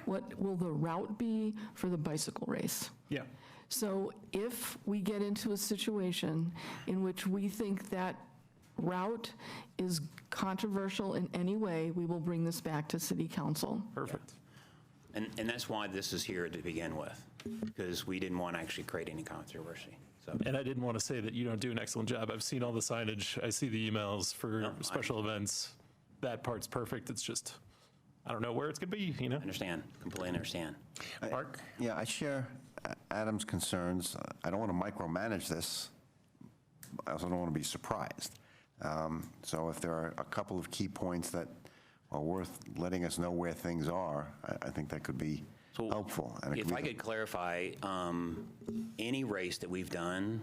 S4: what will the route be for the bicycle race?
S23: Yeah.
S4: So if we get into a situation in which we think that route is controversial in any way, we will bring this back to City Council.
S23: Perfect.
S17: And that's why this is here to begin with, because we didn't want to actually create any controversy. So.
S23: And I didn't want to say that you don't do an excellent job. I've seen all the signage. I see the emails for special events. That part's perfect. It's just, I don't know where it's going to be, you know?
S17: Understand, completely understand.
S1: Mark?
S12: Yeah, I share Adam's concerns. I don't want to micromanage this. I also don't want to be surprised. So if there are a couple of key points that are worth letting us know where things are, I think that could be helpful. And
S17: if I could clarify, any race that we've done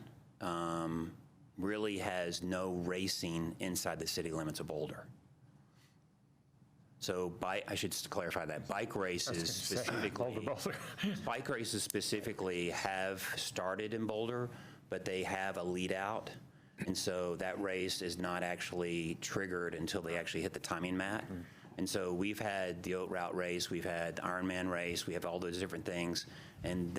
S17: really has no racing inside the city limits of Boulder. So I should clarify that. Bike races specifically have started in Boulder, but they have a lead out. And so that race is not actually triggered until they actually hit the timing mat. And so we've had the Oat Route race, we've had the Ironman race, we have all those different things, and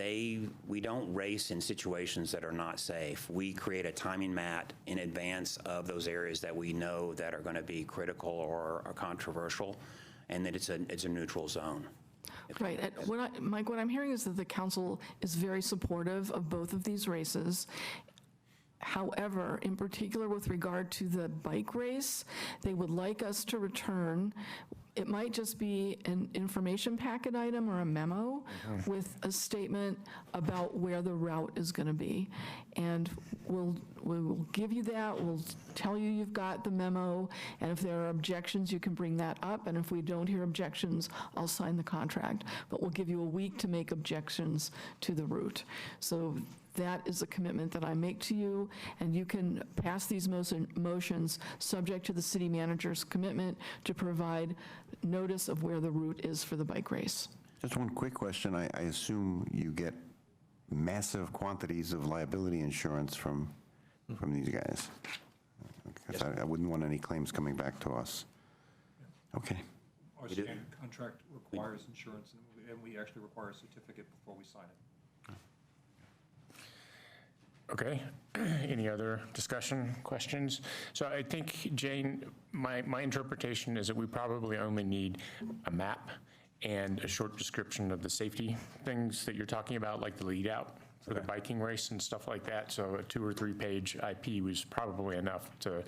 S17: we don't race in situations that are not safe. We create a timing mat in advance of those areas that we know that are going to be critical or controversial, and that it's a neutral zone.
S4: Right. Mike, what I'm hearing is that the council is very supportive of both of these races. However, in particular with regard to the bike race, they would like us to return, it might just be an information packet item or a memo with a statement about where the route is going to be. And we will give you that, we'll tell you you've got the memo, and if there are objections, you can bring that up, and if we don't hear objections, I'll sign the contract. But we'll give you a week to make objections to the route. So that is a commitment that I make to you, and you can pass these motions subject to the city manager's commitment to provide notice of where the route is for the bike race.
S12: Just one quick question. I assume you get massive quantities of liability insurance from these guys. Because I wouldn't want any claims coming back to us. Okay.
S24: Our standard contract requires insurance, and we actually require a certificate before we sign it.
S1: Okay, any other discussion, questions? So I think, Jane, my interpretation is that we probably only need a map and a short description of the safety things that you're talking about, like the lead out for the biking race and stuff like that. So a 2 or 3 page IP was probably enough to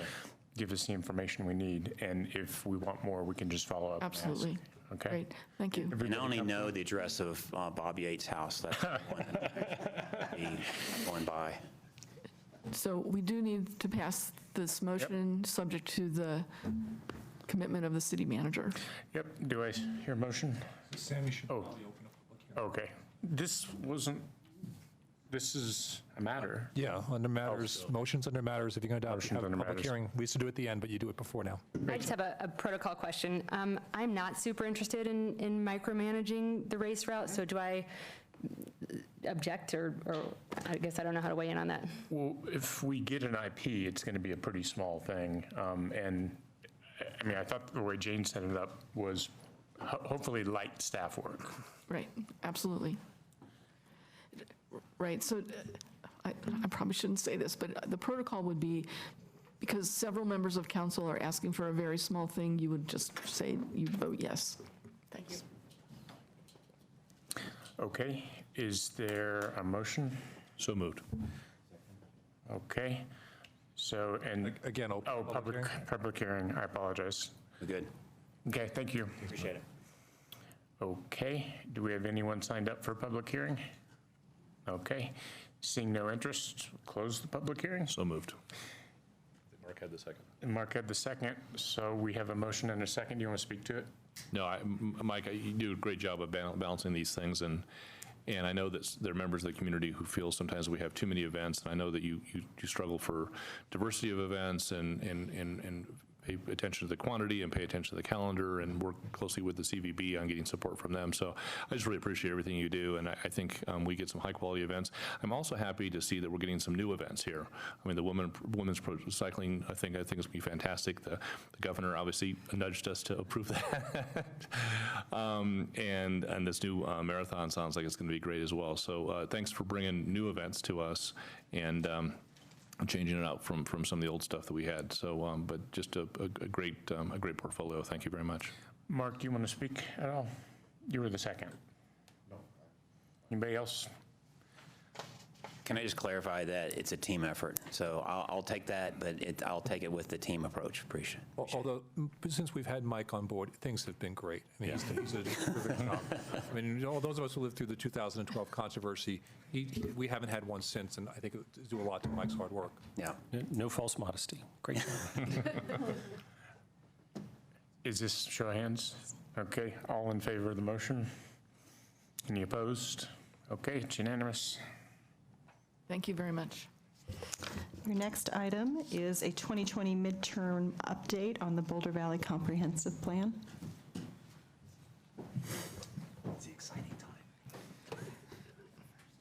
S1: give us the information we need. And if we want more, we can just follow up.
S4: Absolutely.
S1: Okay.
S4: Great, thank you.
S17: And I only know the address of Bob Yates' house. That's the one that be going by.
S4: So we do need to pass this motion, subject to the commitment of the city manager.
S1: Yep, do I hear a motion?
S24: Sammy should
S1: probably open up a public hearing. Okay. This is a matter.
S24: Yeah, under matters, motions under matters, if you're going to have a
S1: under
S24: public
S1: matters.
S24: hearing, we used to do it at the end, but you do it before now.
S11: I just have a protocol question. I'm not super interested in micromanaging the race route, so do I object, or I guess I don't know how to weigh in on that.
S1: Well, if we get an IP, it's going to be a pretty small thing. And I mean, I thought the way Jane set it up was hopefully light staff work.
S4: Right, absolutely. Right, so I probably shouldn't say this, but the protocol would be, because several members of council are asking for a very small thing, you would just say you'd vote yes. Thanks.
S1: Okay, is there a motion?
S8: So moved.
S1: Okay, so, and.
S24: Again, open
S1: public hearing, I apologize.
S17: We're good.
S1: Okay, thank you.
S17: Appreciate it.
S1: Okay, do we have anyone signed up for public hearing? Okay, seeing no interest, close the public hearing.
S8: So moved. Mark had the second.
S1: And Mark had the second, so we have a motion and a second. Do you want to speak to it?
S8: No, Mike, you do a great job of balancing these things, and I know that there are members of the community who feel sometimes we have too many events, and I know that you struggle for diversity of events and pay attention to the quantity and pay attention to the calendar and work closely with the CVB on getting support from them. So I just really appreciate everything you do, and I think we get some high-quality events. I'm also happy to see that we're getting some new events here. I mean, the women's pro cycling, I think is going to be fantastic. The governor obviously nudged us to approve that. And this new marathon sounds like it's going to be great as well. So thanks for bringing new events to us, and changing it out from some of the old stuff that we had. So, but just a great portfolio. Thank you very much.
S1: Mark, do you want to speak at all? You were the second. No. Anybody else?
S17: Can I just clarify that it's a team effort? So I'll take that, but I'll take it with the team approach. Appreciate it.
S24: Although, since we've had Mike on board, things have been great. I mean, he's a terrific job. I mean, all those of us who lived through the 2012 controversy, we haven't had one since, and I think it due a lot to Mike's hard work.
S17: Yeah.
S2: No false modesty. Great job.
S1: Is this show of hands? Okay, all in favor of the motion? Any opposed? Okay, it's unanimous.
S4: Thank you very much.
S15: Your next item is a 2020 midterm update on the Boulder Valley Comprehensive Plan.
S17: It's the exciting time.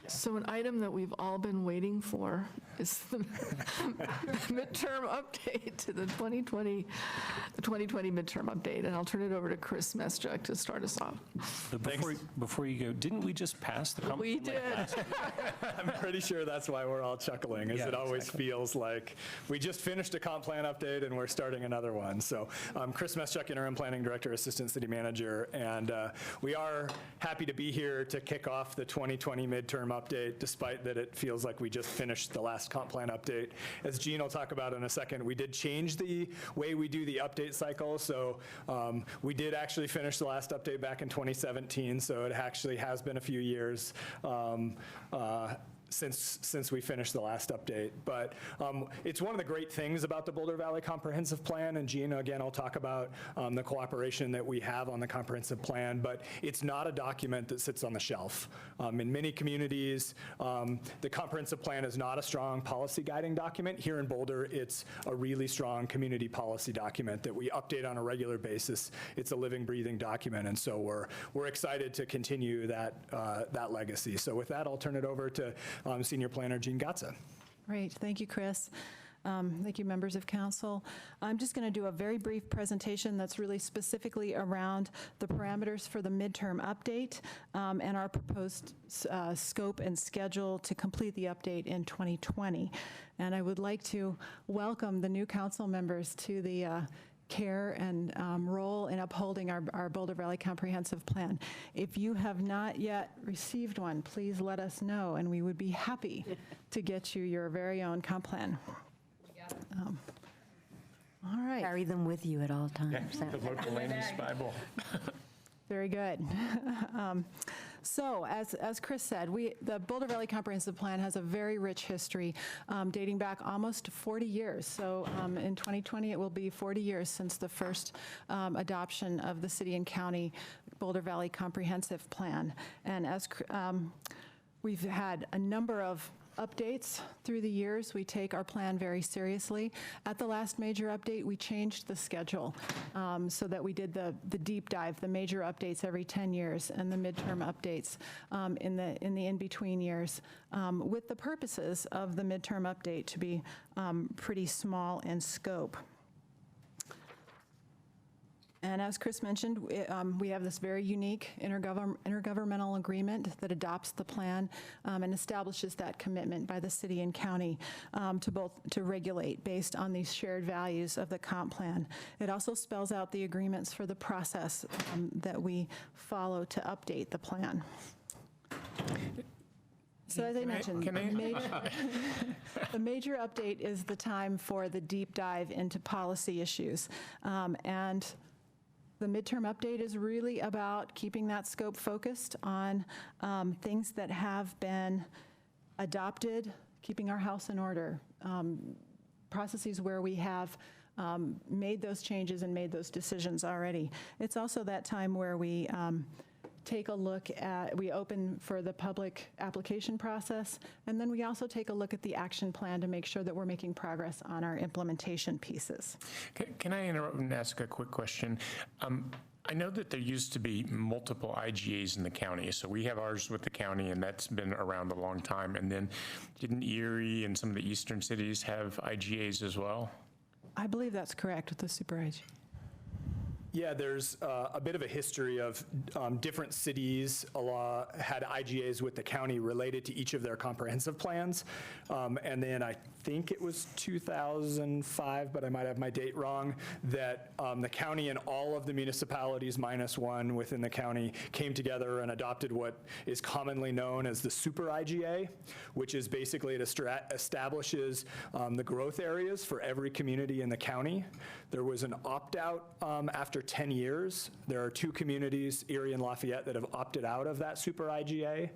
S4: So an item that we've all been waiting for is the midterm update to the 2020 midterm update. And I'll turn it over to Chris Meschuk to start us off.
S2: Before you go, didn't we just pass the
S4: We did.
S3: I'm pretty sure that's why we're all chuckling, as
S2: Yeah,
S3: it always feels like we just finished a comp plan update and we're starting another one. So Chris Meschuk, Interim Planning Director, Assistant City Manager, and we are happy to be here to kick off the 2020 midterm update, despite that it feels like we just finished the last comp plan update. As Gene will talk about in a second, we did change the way we do the update cycle. So we did actually finish the last update back in 2017, so it actually has been a few years since we finished the last update. But it's one of the great things about the Boulder Valley Comprehensive Plan, and Gina, again, I'll talk about the cooperation that we have on the comprehensive plan, but it's not a document that sits on the shelf. In many communities, the comprehensive plan is not a strong policy guiding document. Here in Boulder, it's a really strong community policy document that we update on a regular basis. It's a living, breathing document, and so we're excited to continue that legacy. So with that, I'll turn it over to Senior Planner Gene Gatza.
S15: Great, thank you, Chris. Thank you, members of council. I'm just going to do a very brief presentation that's really specifically around the parameters for the midterm update and our proposed scope and schedule to complete the update in 2020. And I would like to welcome the new council members to the care and role in upholding our Boulder Valley Comprehensive Plan. If you have not yet received one, please let us know, and we would be happy to get you your very own comp plan. All right.
S9: Carry them with you at all times.
S1: The local Landis Bible.
S18: Very good. So, as Chris said, the Boulder Valley Comprehensive Plan has a very rich history dating back almost 40 years. So in 2020, it will be 40 years since the first adoption of the city and county Boulder Valley Comprehensive Plan. And as we've had a number of updates through the years. We take our plan very seriously. At the last major update, we changed the schedule so that we did the deep dive, the major updates every 10 years, and the midterm updates in the in-between years, with the purposes of the midterm update to be pretty small in scope. And as Chris mentioned, we have this very unique intergovernmental agreement that adopts the plan and establishes that commitment by the city and county to regulate based on these shared values of the comp plan. It also spells out the agreements for the process that we follow to update the plan. So as I mentioned, the major update is the time for the deep dive into policy issues. And the midterm update is really about keeping that scope focused on things that have been adopted, keeping our house in order, processes where we have made those changes and made those decisions already. It's also that time where we take a look at, we open for the public application process, and then we also take a look at the action plan to make sure that we're making progress on our implementation pieces.
S1: Can I interrupt and ask a quick question? I know that there used to be multiple IGAs in the county. So we have ours with the county, and that's been around a long time. And then didn't Erie and some of the eastern cities have IGAs as well?
S18: I believe that's correct with the super IG.
S3: Yeah, there's a bit of a history of different cities had IGAs with the county related to each of their comprehensive plans. And then I think it was 2005, but I might have my date wrong, that the county and all of the municipalities minus one within the county came together and adopted what is commonly known as the super IGA, which is basically it establishes the growth areas for every community in the county. There was an opt-out after 10 years. There are two communities, Erie and Lafayette, that have opted out of that super IGA.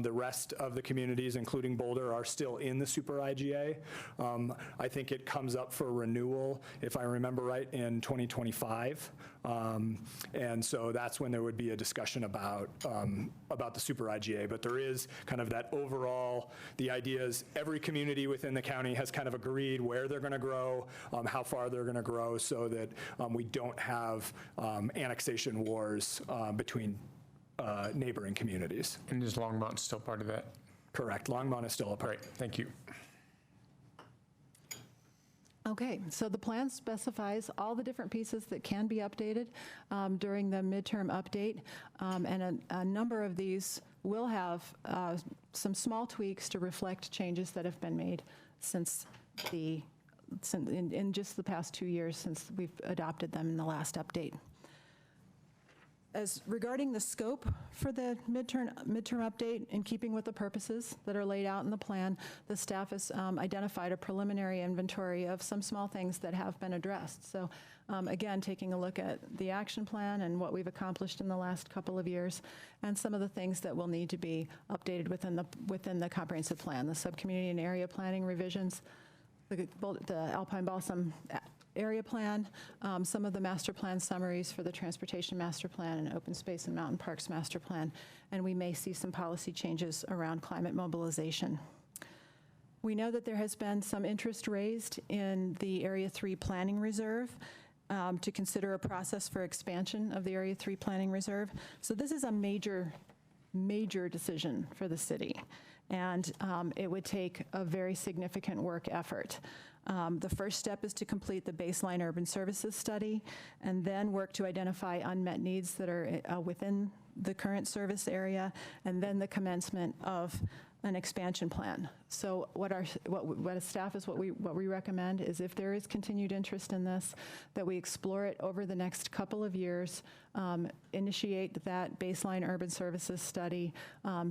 S3: The rest of the communities, including Boulder, are still in the super IGA. I think it comes up for renewal, if I remember right, in 2025. And so that's when there would be a discussion about the super IGA. But there is kind of that overall, the idea is every community within the county has kind of agreed where they're going to grow, how far they're going to grow, so that we don't have annexation wars between neighboring communities.
S1: And is Longmont still part of that?
S3: Correct. Longmont is still a part.
S1: Great. Thank you.
S18: Okay, so the plan specifies all the different pieces that can be updated during the midterm update, and a number of these will have some small tweaks to reflect changes that have been made since in just the past 2 years since we've adopted them in the last update. As regarding the scope for the midterm update, in keeping with the purposes that are laid out in the plan, the staff has identified a preliminary inventory of some small things that have been addressed. So again, taking a look at the action plan and what we've accomplished in the last couple of years, and some of the things that will need to be updated within the comprehensive plan, the subcommunity and area planning revisions, the Alpine Balsam area plan, some of the master plan summaries for the transportation master plan and open space and mountain parks master plan, and we may see some policy changes around climate mobilization. We know that there has been some interest raised in the Area 3 Planning Reserve to consider a process for expansion of the Area 3 Planning Reserve. So this is a major decision for the city, and it would take a very significant work effort. The first step is to complete the baseline urban services study and then work to identify unmet needs that are within the current service area, and then the commencement of an expansion plan. So what we recommend is, if there is continued interest in this, that we explore it over the next couple of years, initiate that baseline urban services study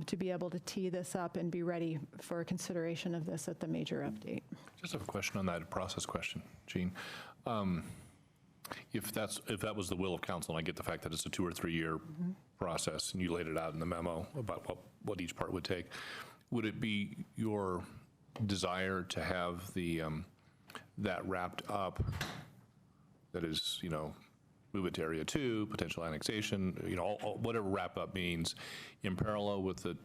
S18: to be able to tee this up and be ready for consideration of this at the major update.
S8: Just have a question on that process question, Jean. if that was the will of council, and I get the fact that it's a 2 or 3 year process, and you laid it out in the memo about what each part would take, would it be your desire to have the that wrapped up? That is, move it to Area 2, potential annexation, whatever wrap up means, in parallel with the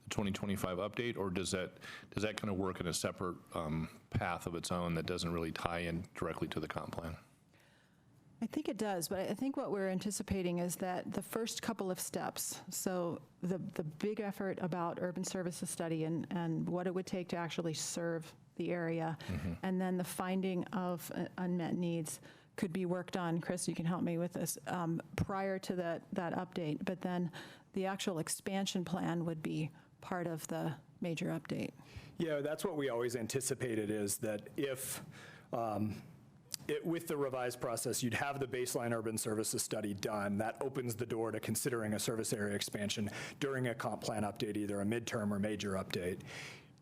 S8: 2025 update, or does that kind of work in a separate path of its own that doesn't really tie in directly to the comp plan?
S18: I think it does, but I think what we're anticipating is that the first couple of steps, so the big effort about urban services study and what it would take to actually serve the area, and then the finding of unmet needs could be worked on. Chris, you can help me with this, prior to that update, but then the actual expansion plan would be part of the major update.
S3: Yeah, that's what we always anticipated, is that if with the revised process, you'd have the baseline urban services study done. That opens the door to considering a service area expansion during a comp plan update, either a midterm or major update.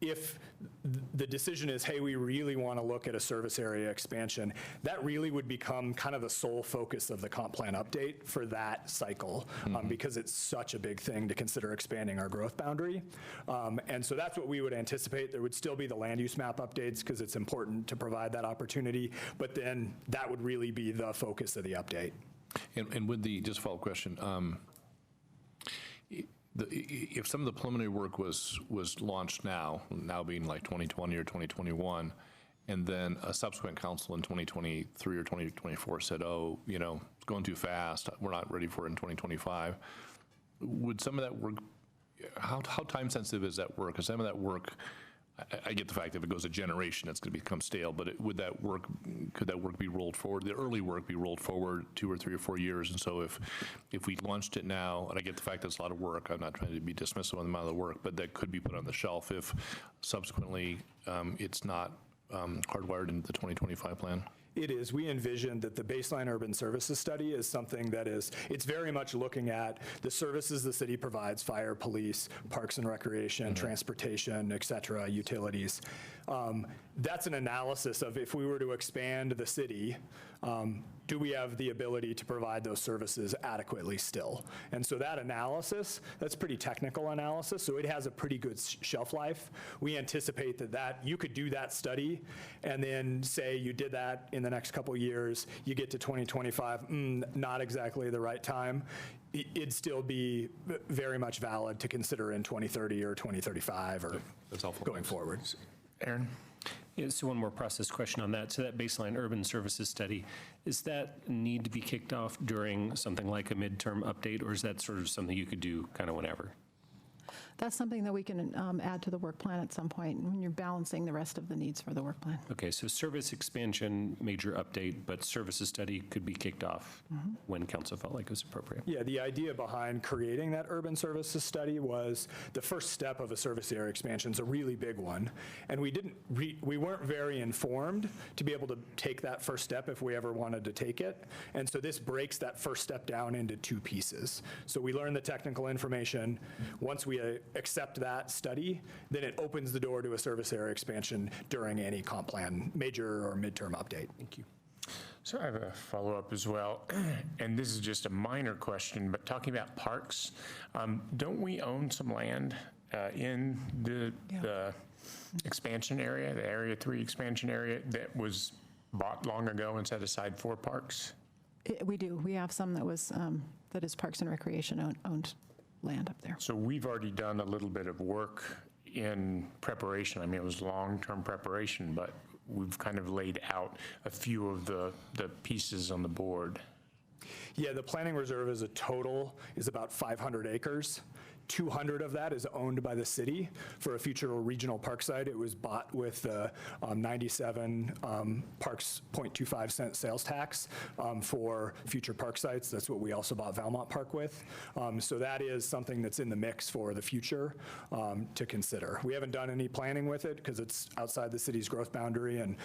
S3: If the decision is, hey, we really want to look at a service area expansion, that really would become kind of the sole focus of the comp plan update for that cycle, because it's such a big thing to consider expanding our growth boundary. And so that's what we would anticipate. There would still be the land use map updates because it's important to provide that opportunity, but then that would really be the focus of the update.
S8: And with the, just follow-up question, if some of the preliminary work was launched now being like 2020 or 2021, and then a subsequent council in 2023 or 2024 said, oh, it's going too fast, we're not ready for it in 2025, would some of that work, how time sensitive is that work? Because some of that work, I get the fact that if it goes a generation, it's going to become stale, but could that work be rolled forward, the early work be rolled forward 2 or 3 or 4 years? And so if we launched it now, and I get the fact that it's a lot of work, I'm not trying to be dismissive of the amount of the work, but that could be put on the shelf if subsequently it's not hardwired into the 2025 plan?
S3: It is. We envision that the baseline urban services study is something that it's very much looking at the services the city provides, fire, police, parks and recreation, transportation, et cetera, utilities. That's an analysis of if we were to expand the city, do we have the ability to provide those services adequately still? And so that analysis, that's pretty technical analysis, so it has a pretty good shelf life. We anticipate that you could do that study and then say you did that in the next couple years, you get to 2025, not exactly the right time. It'd still be very much valid to consider in 2030 or 2035 or going forward.
S1: Aaron?
S2: Yeah, so one more process question on that. So that baseline urban services study, is that need to be kicked off during something like a midterm update, or is that sort of something you could do kind of whenever?
S18: That's something that we can add to the work plan at some point when you're balancing the rest of the needs for the work plan.
S2: Okay, so service expansion, major update, but services study could be kicked off when council felt like it was appropriate.
S3: Yeah, the idea behind creating that urban services study was the first step of a service area expansion is a really big one, and we weren't very informed to be able to take that first step if we ever wanted to take it, and so this breaks that first step down into 2 pieces. So we learn the technical information. Once we accept that study, then it opens the door to a service area expansion during any comp plan, major or midterm update.
S2: Thank you.
S1: So I have a follow-up as well, and this is just a minor question, but talking about parks, don't we own some land in the expansion area, the Area 3 expansion area that was bought long ago and set aside for parks?
S18: We do. We have some that is Parks and Recreation owned land up there.
S1: So we've already done a little bit of work in preparation. I mean, it was long-term preparation, but we've kind of laid out a few of the pieces on the board.
S3: Yeah, the planning reserve as a total is about 500 acres. 200 of that is owned by the city for a future regional park site. It was bought with the 97 Parks 0.25 cent sales tax for future park sites. That's what we also bought Valmont Park with. So that is something that's in the mix for the future to consider. We haven't done any planning with it because it's outside the city's growth boundary, and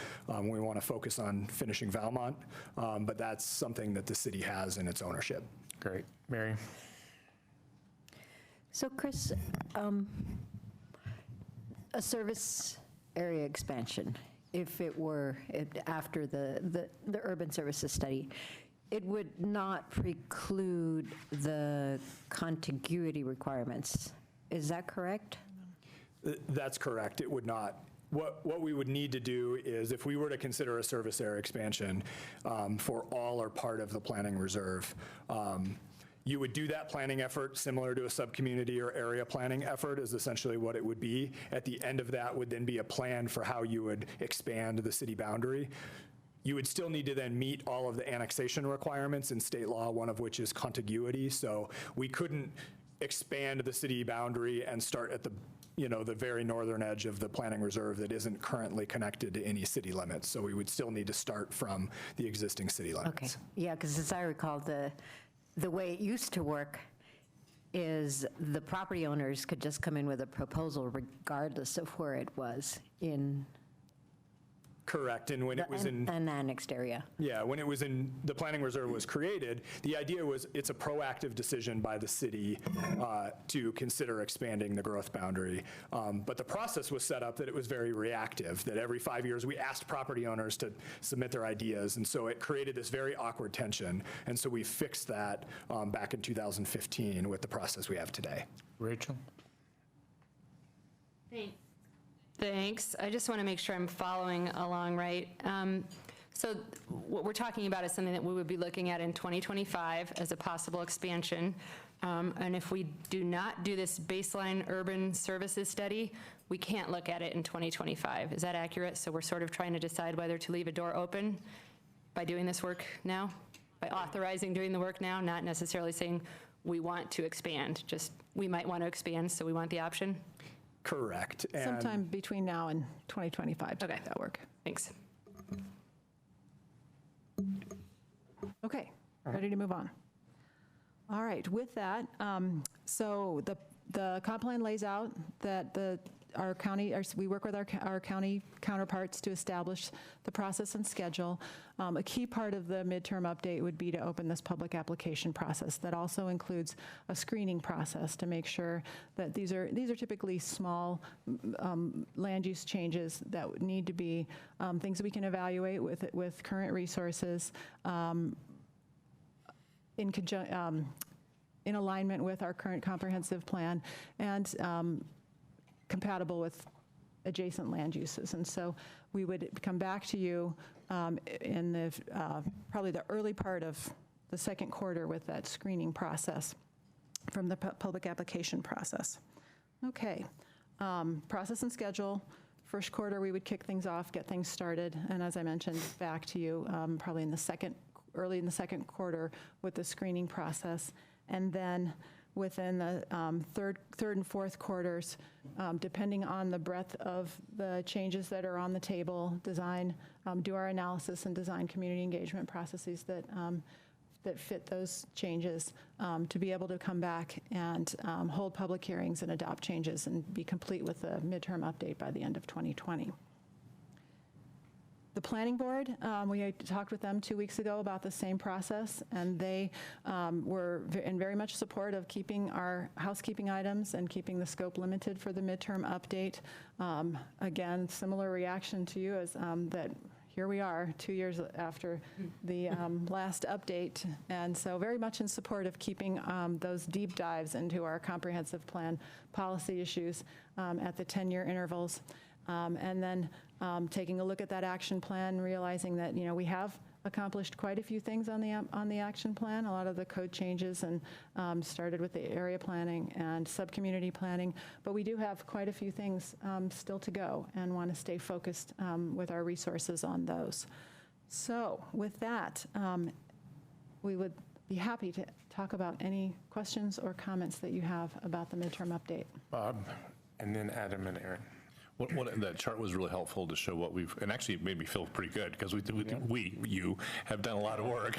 S3: we want to focus on finishing Valmont, but that's something that the city has in its ownership.
S1: Great. Mary?
S9: So Chris, a service area expansion, if it were after the urban services study, it would not preclude the contiguity requirements. Is that correct?
S3: That's correct. It would not. What we would need to do is, if we were to consider a service area expansion for all or part of the planning reserve, you would do that planning effort similar to a subcommunity or area planning effort is essentially what it would be. At the end of that would then be a plan for how you would expand the city boundary. You would still need to then meet all of the annexation requirements in state law, one of which is contiguity. So we couldn't expand the city boundary and start at the very northern edge of the planning reserve that isn't currently connected to any city limits. So we would still need to start from the existing city limits.
S9: Okay, yeah, because as I recall, the way it used to work is the property owners could just come in with a proposal regardless of where it was in.
S3: Correct, and when it was in
S9: an annexed area.
S3: Yeah, when it was in, the planning reserve was created, the idea was it's a proactive decision by the city to consider expanding the growth boundary. But the process was set up that it was very reactive, that every 5 years we asked property owners to submit their ideas, and so it created this very awkward tension. And so we fixed that back in 2015 with the process we have today.
S1: Rachel?
S11: Thanks. I just want to make sure I'm following along right. So what we're talking about is something that we would be looking at in 2025 as a possible expansion. And if we do not do this baseline urban services study, we can't look at it in 2025. Is that accurate? So we're sort of trying to decide whether to leave a door open by doing this work now, by authorizing doing the work now, not necessarily saying we want to expand, just we might want to expand, so we want the option?
S3: Correct.
S18: Sometime between now and 2025 to make that work.
S11: Thanks.
S18: Okay, ready to move on. All right, with that, so the comp plan lays out that we work with our county counterparts to establish the process and schedule. A key part of the midterm update would be to open this public application process. That also includes a screening process to make sure that these are typically small land use changes that would need to be things that we can evaluate with current resources in alignment with our current comprehensive plan and compatible with adjacent land uses. And so we would come back to you in the probably the early part of the second quarter with that screening process from the public application process. Okay, process and schedule. First quarter, we would kick things off, get things started, and as I mentioned, back to you probably early in the second quarter with the screening process, and then within the third and fourth quarters, depending on the breadth of the changes that are on the table, do our analysis and design community engagement processes that fit those changes to be able to come back and hold public hearings and adopt changes and be complete with the midterm update by the end of 2020. The planning board, we talked with them 2 weeks ago about the same process, and they were in very much support of keeping our housekeeping items and keeping the scope limited for the midterm update. Again, similar reaction to you as that here we are 2 years after the last update, and so very much in support of keeping those deep dives into our comprehensive plan policy issues at the 10-year intervals. And then taking a look at that action plan, realizing that we have accomplished quite a few things on the action plan. A lot of the code changes and started with the area planning and sub-community planning, but we do have quite a few things still to go and want to stay focused with our resources on those. So with that, we would be happy to talk about any questions or comments that you have about the midterm update.
S1: Bob, and then Adam and Aaron.
S8: That chart was really helpful to show what we've, and actually it made me feel pretty good because you have done a lot of work.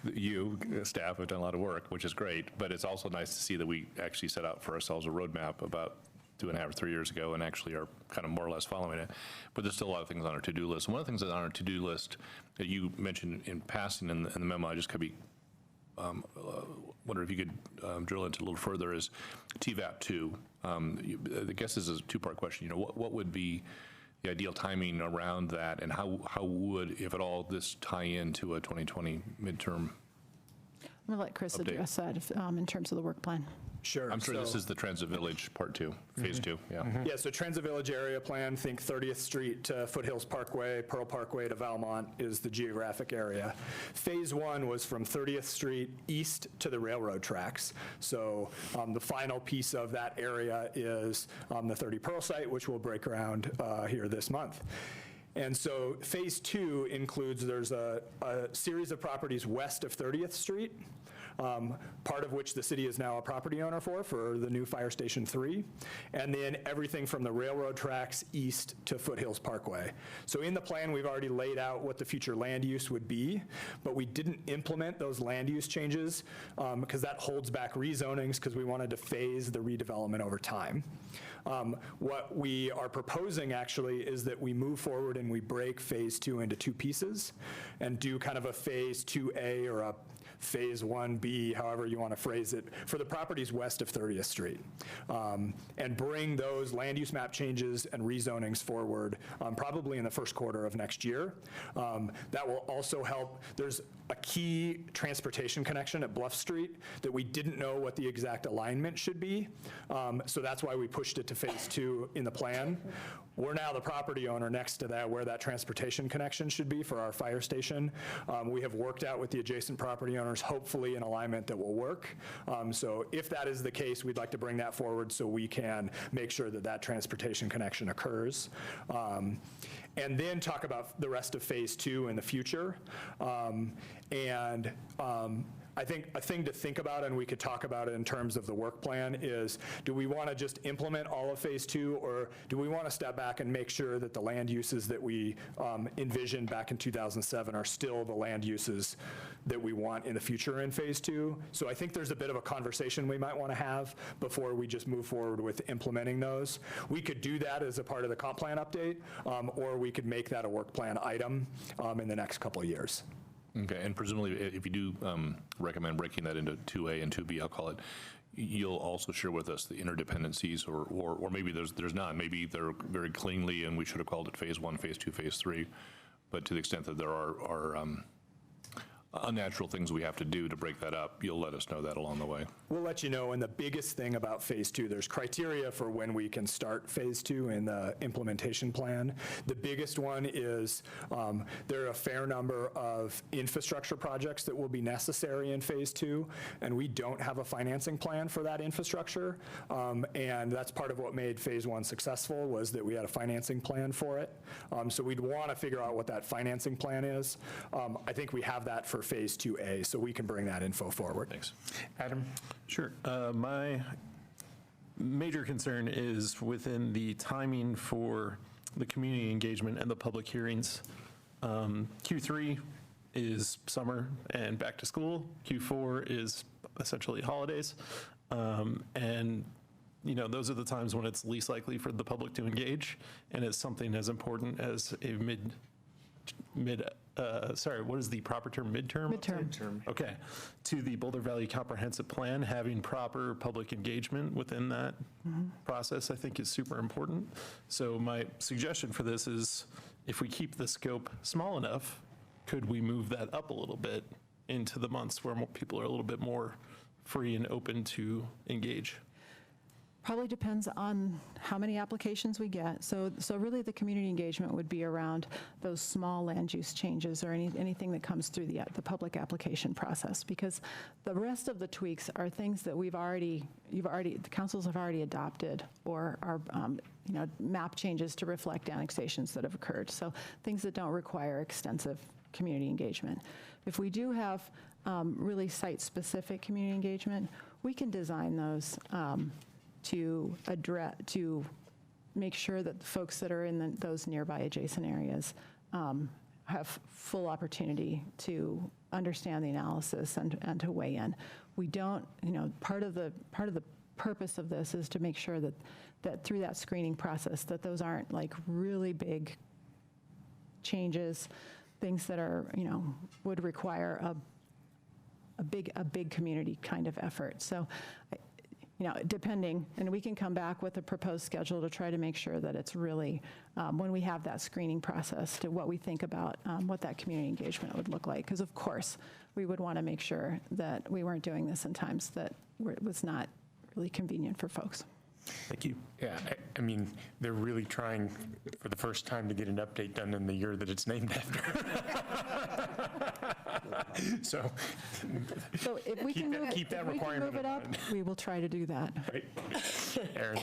S8: You, staff, have done a lot of work, which is great, but it's also nice to see that we actually set out for ourselves a roadmap about 2.5 or 3 years ago and actually are kind of more or less following it. But there's still a lot of things on our to-do list. And one of the things that's on our to-do list that you mentioned in passing in the memo, I just could be wonder if you could drill into a little further is TVAP 2. I guess this is a two-part question. What would be, the ideal timing around that, and how would, if at all, this tie into a 2020 midterm?
S18: I'm going to let Chris
S8: update.
S18: address that in terms of the work plan.
S3: Sure.
S8: I'm sure this
S3: So-
S8: is the Transit Village Part 2, Phase 2, yeah.
S3: Yeah, so Transit Village area plan, think 30th Street to Foothills Parkway, Pearl Parkway to Valmont is the geographic area. Phase 1 was from 30th Street east to the railroad tracks. So the final piece of that area is the 30 Pearl site, which will break ground here this month. And so Phase 2 includes, there's a series of properties west of 30th Street, part of which the city is now a property owner for the new Fire Station 3, and then everything from the railroad tracks east to Foothills Parkway. So in the plan, we've already laid out what the future land use would be, but we didn't implement those land use changes because that holds back rezonings because we wanted to phase the redevelopment over time. What we are proposing actually is that we move forward and we break Phase 2 into two pieces and do kind of a Phase 2A or a Phase 1B, however you want to phrase it, for the properties west of 30th Street, and bring those land use map changes and rezonings forward probably in the first quarter of next year. That will also help. There's a key transportation connection at Bluff Street that we didn't know what the exact alignment should be, so that's why we pushed it to Phase 2 in the plan. We're now the property owner next to that, where that transportation connection should be for our fire station. We have worked out with the adjacent property owners, hopefully an alignment that will work. So if that is the case, we'd like to bring that forward so we can make sure that that transportation connection occurs. And then talk about the rest of Phase 2 in the future. I think a thing to think about, and we could talk about it in terms of the work plan, is do we want to just implement all of Phase 2, or do we want to step back and make sure that the land uses that we envisioned back in 2007 are still the land uses that we want in the future in Phase 2? So I think there's a bit of a conversation we might want to have before we just move forward with implementing those. We could do that as a part of the comp plan update, or we could make that a work plan item in the next couple of years.
S8: Okay, and presumably, if you do recommend breaking that into 2A and 2B, I'll call it, you'll also share with us the interdependencies, or maybe there's not. Maybe they're very cleanly, and we should have called it Phase 1, Phase 2, Phase 3. But to the extent that there are unnatural things we have to do to break that up, you'll let us know that along the way.
S3: We'll let you know. And the biggest thing about Phase 2, there's criteria for when we can start Phase 2 in the implementation plan. The biggest one is there are a fair number of infrastructure projects that will be necessary in Phase 2, and we don't have a financing plan for that infrastructure. And that's part of what made Phase 1 successful, was that we had a financing plan for it. So we'd want to figure out what that financing plan is. I think we have that for Phase 2A, so we can bring that info forward.
S8: Thanks.
S1: Adam?
S23: Sure. My major concern is within the timing for the community engagement and the public hearings. Q3 is summer and back to school. Q4 is essentially holidays. And those are the times when it's least likely for the public to engage, and it's something as important as a what is the proper term? Midterm?
S18: Midterm.
S23: Okay. To the Boulder Valley Comprehensive Plan, having proper public engagement within that process, I think, is super important. So my suggestion for this is, if we keep the scope small enough, could we move that up a little bit into the months where more people are a little bit more free and open to engage?
S18: Probably depends on how many applications we get. So really the community engagement would be around those small land use changes or anything that comes through the public application process, because the rest of the tweaks are things that the councils have already adopted, or are map changes to reflect annexations that have occurred. So things that don't require extensive community engagement. If we do have really site-specific community engagement, we can design those to make sure that the folks that are in those nearby adjacent areas have full opportunity to understand the analysis and to weigh in. We don't, part of the purpose of this is to make sure that through that screening process, that those aren't like really big changes, things that are, would require a big community kind of effort. So depending, and we can come back with a proposed schedule to try to make sure that it's really, when we have that screening process, to what we think about what that community engagement would look like. Because of course, we would want to make sure that we weren't doing this in times that it was not really convenient for folks.
S23: Thank you.
S1: Yeah, I mean, they're really trying for the first time to get an update done in the year that it's named after. So
S18: if we can move
S1: keep that
S18: if we can
S1: requirement
S18: move it up, we will try to do that.
S1: Right. Aaron.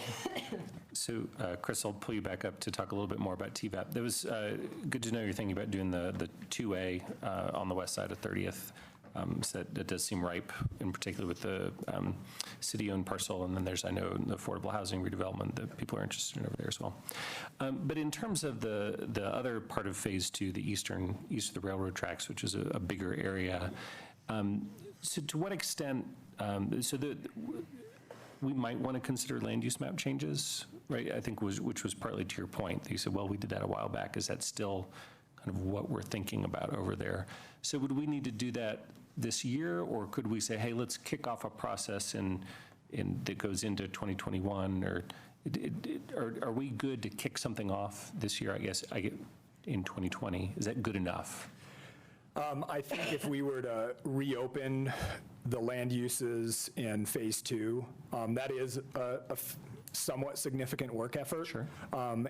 S2: So, Chris, I'll pull you back up to talk a little bit more about TVAP. That was good to know you're thinking about doing the 2A on the west side of 30th. So that does seem ripe, in particular with the city-owned parcel, and then there's, I know, the affordable housing redevelopment that people are interested in over there as well. But in terms of the other part of Phase 2, the east of the railroad tracks, which is a bigger area, so to what extent, we might want to consider land use map changes, right? I think which was partly to your point. You said, well, we did that a while back. Is that still kind of what we're thinking about over there? So would we need to do that this year, or could we say, hey, let's kick off a process that goes into 2021, or are we good to kick something off this year, I guess, in 2020? Is that good enough?
S3: I think if we were to reopen the land uses in Phase 2, that is a somewhat significant work effort.
S2: Sure.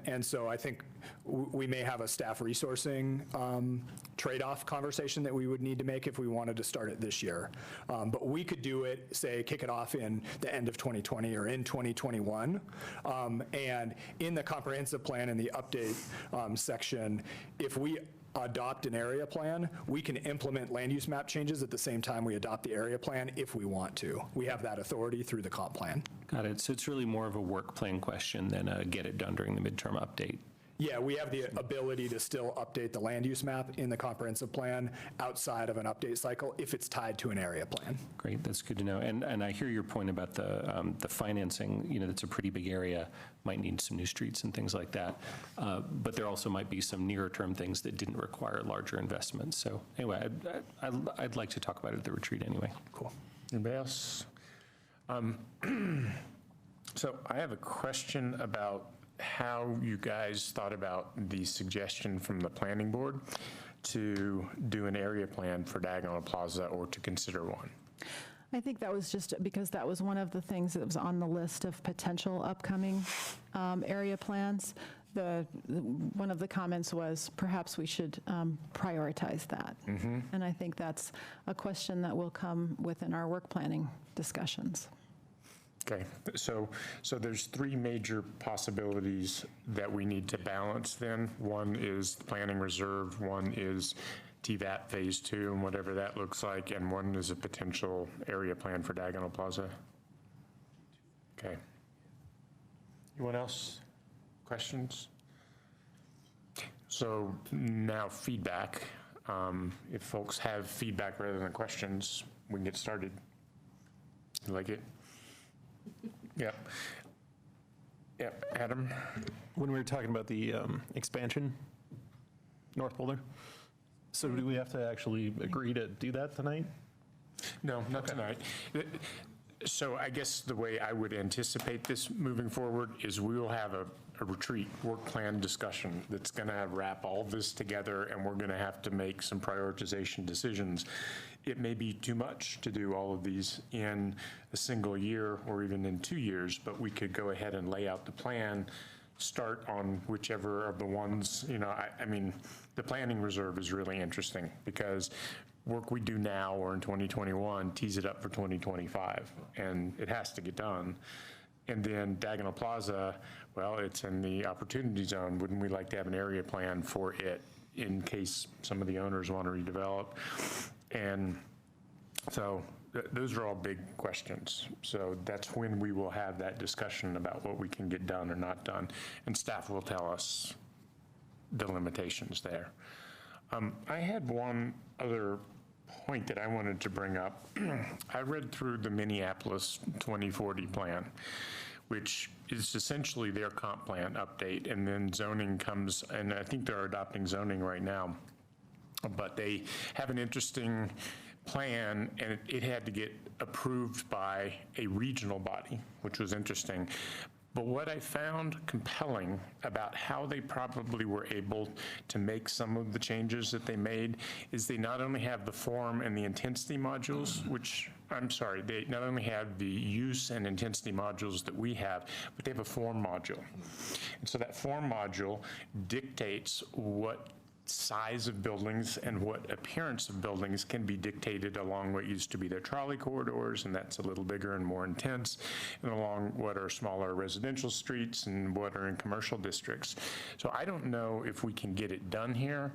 S3: And so I think we may have a staff resourcing trade-off conversation that we would need to make if we wanted to start it this year. But we could do it, say, kick it off in the end of 2020 or in 2021. And in the comprehensive plan in the update section, if we adopt an area plan, we can implement land use map changes at the same time we adopt the area plan if we want to. We have that authority through the comp plan.
S2: Got it. So it's really more of a work plan question than a get it done during the midterm update.
S3: Yeah, we have the ability to still update the land use map in the comprehensive plan outside of an update cycle if it's tied to an area plan.
S2: Great, that's good to know. And I hear your point about the financing. That's a pretty big area, might need some new streets and things like that. But there also might be some nearer term things that didn't require larger investments. So anyway, I'd like to talk about it at the retreat anyway.
S3: Cool.
S1: Anybody else? So I have a question about how you guys thought about the suggestion from the planning board to do an area plan for Diagonal Plaza, or to consider one.
S18: I think that was just because that was one of the things that was on the list of potential upcoming area plans. One of the comments was perhaps we should prioritize that.
S1: Mm-hmm.
S18: And I think that's a question that will come within our work planning discussions.
S1: Okay, so there's three major possibilities that we need to balance then. One is the planning reserve, one is TVAP Phase 2 and whatever that looks like, and one is a potential area plan for Diagonal Plaza. Okay. Anyone else? Questions? So now feedback. If folks have feedback rather than questions, we can get started. You like it? Yep. Yep, Adam?
S23: When we were talking about the expansion, North Boulder, so do we have to actually agree to do that tonight?
S1: No, not tonight. So I guess the way I would anticipate this moving forward is we will have a retreat work plan discussion that's going to wrap all this together, and we're going to have to make some prioritization decisions. It may be too much to do all of these in a single year or even in 2 years, but we could go ahead and lay out the plan, start on whichever of the ones, I mean, the planning reserve is really interesting because work we do now or in 2021 tees it up for 2025, and it has to get done. And then Diagonal Plaza, well, it's in the opportunity zone. Wouldn't we like to have an area plan for it in case some of the owners want to redevelop? And so those are all big questions. So that's when we will have that discussion about what we can get done or not done. And staff will tell us the limitations there. I had one other point that I wanted to bring up. I read through the Minneapolis 2040 plan, which is essentially their comp plan update, and then zoning comes, and I think they're adopting zoning right now, but they have an interesting plan, and it had to get approved by a regional body, which was interesting. But what I found compelling about how they probably were able to make some of the changes that they made is they not only have the form and the intensity modules, which, I'm sorry, they not only have the use and intensity modules that we have, but they have a form module. And so that form module dictates what size of buildings and what appearance of buildings can be dictated along what used to be their trolley corridors, and that's a little bigger and more intense, and along what are smaller residential streets and what are in commercial districts. So I don't know if we can get it done here,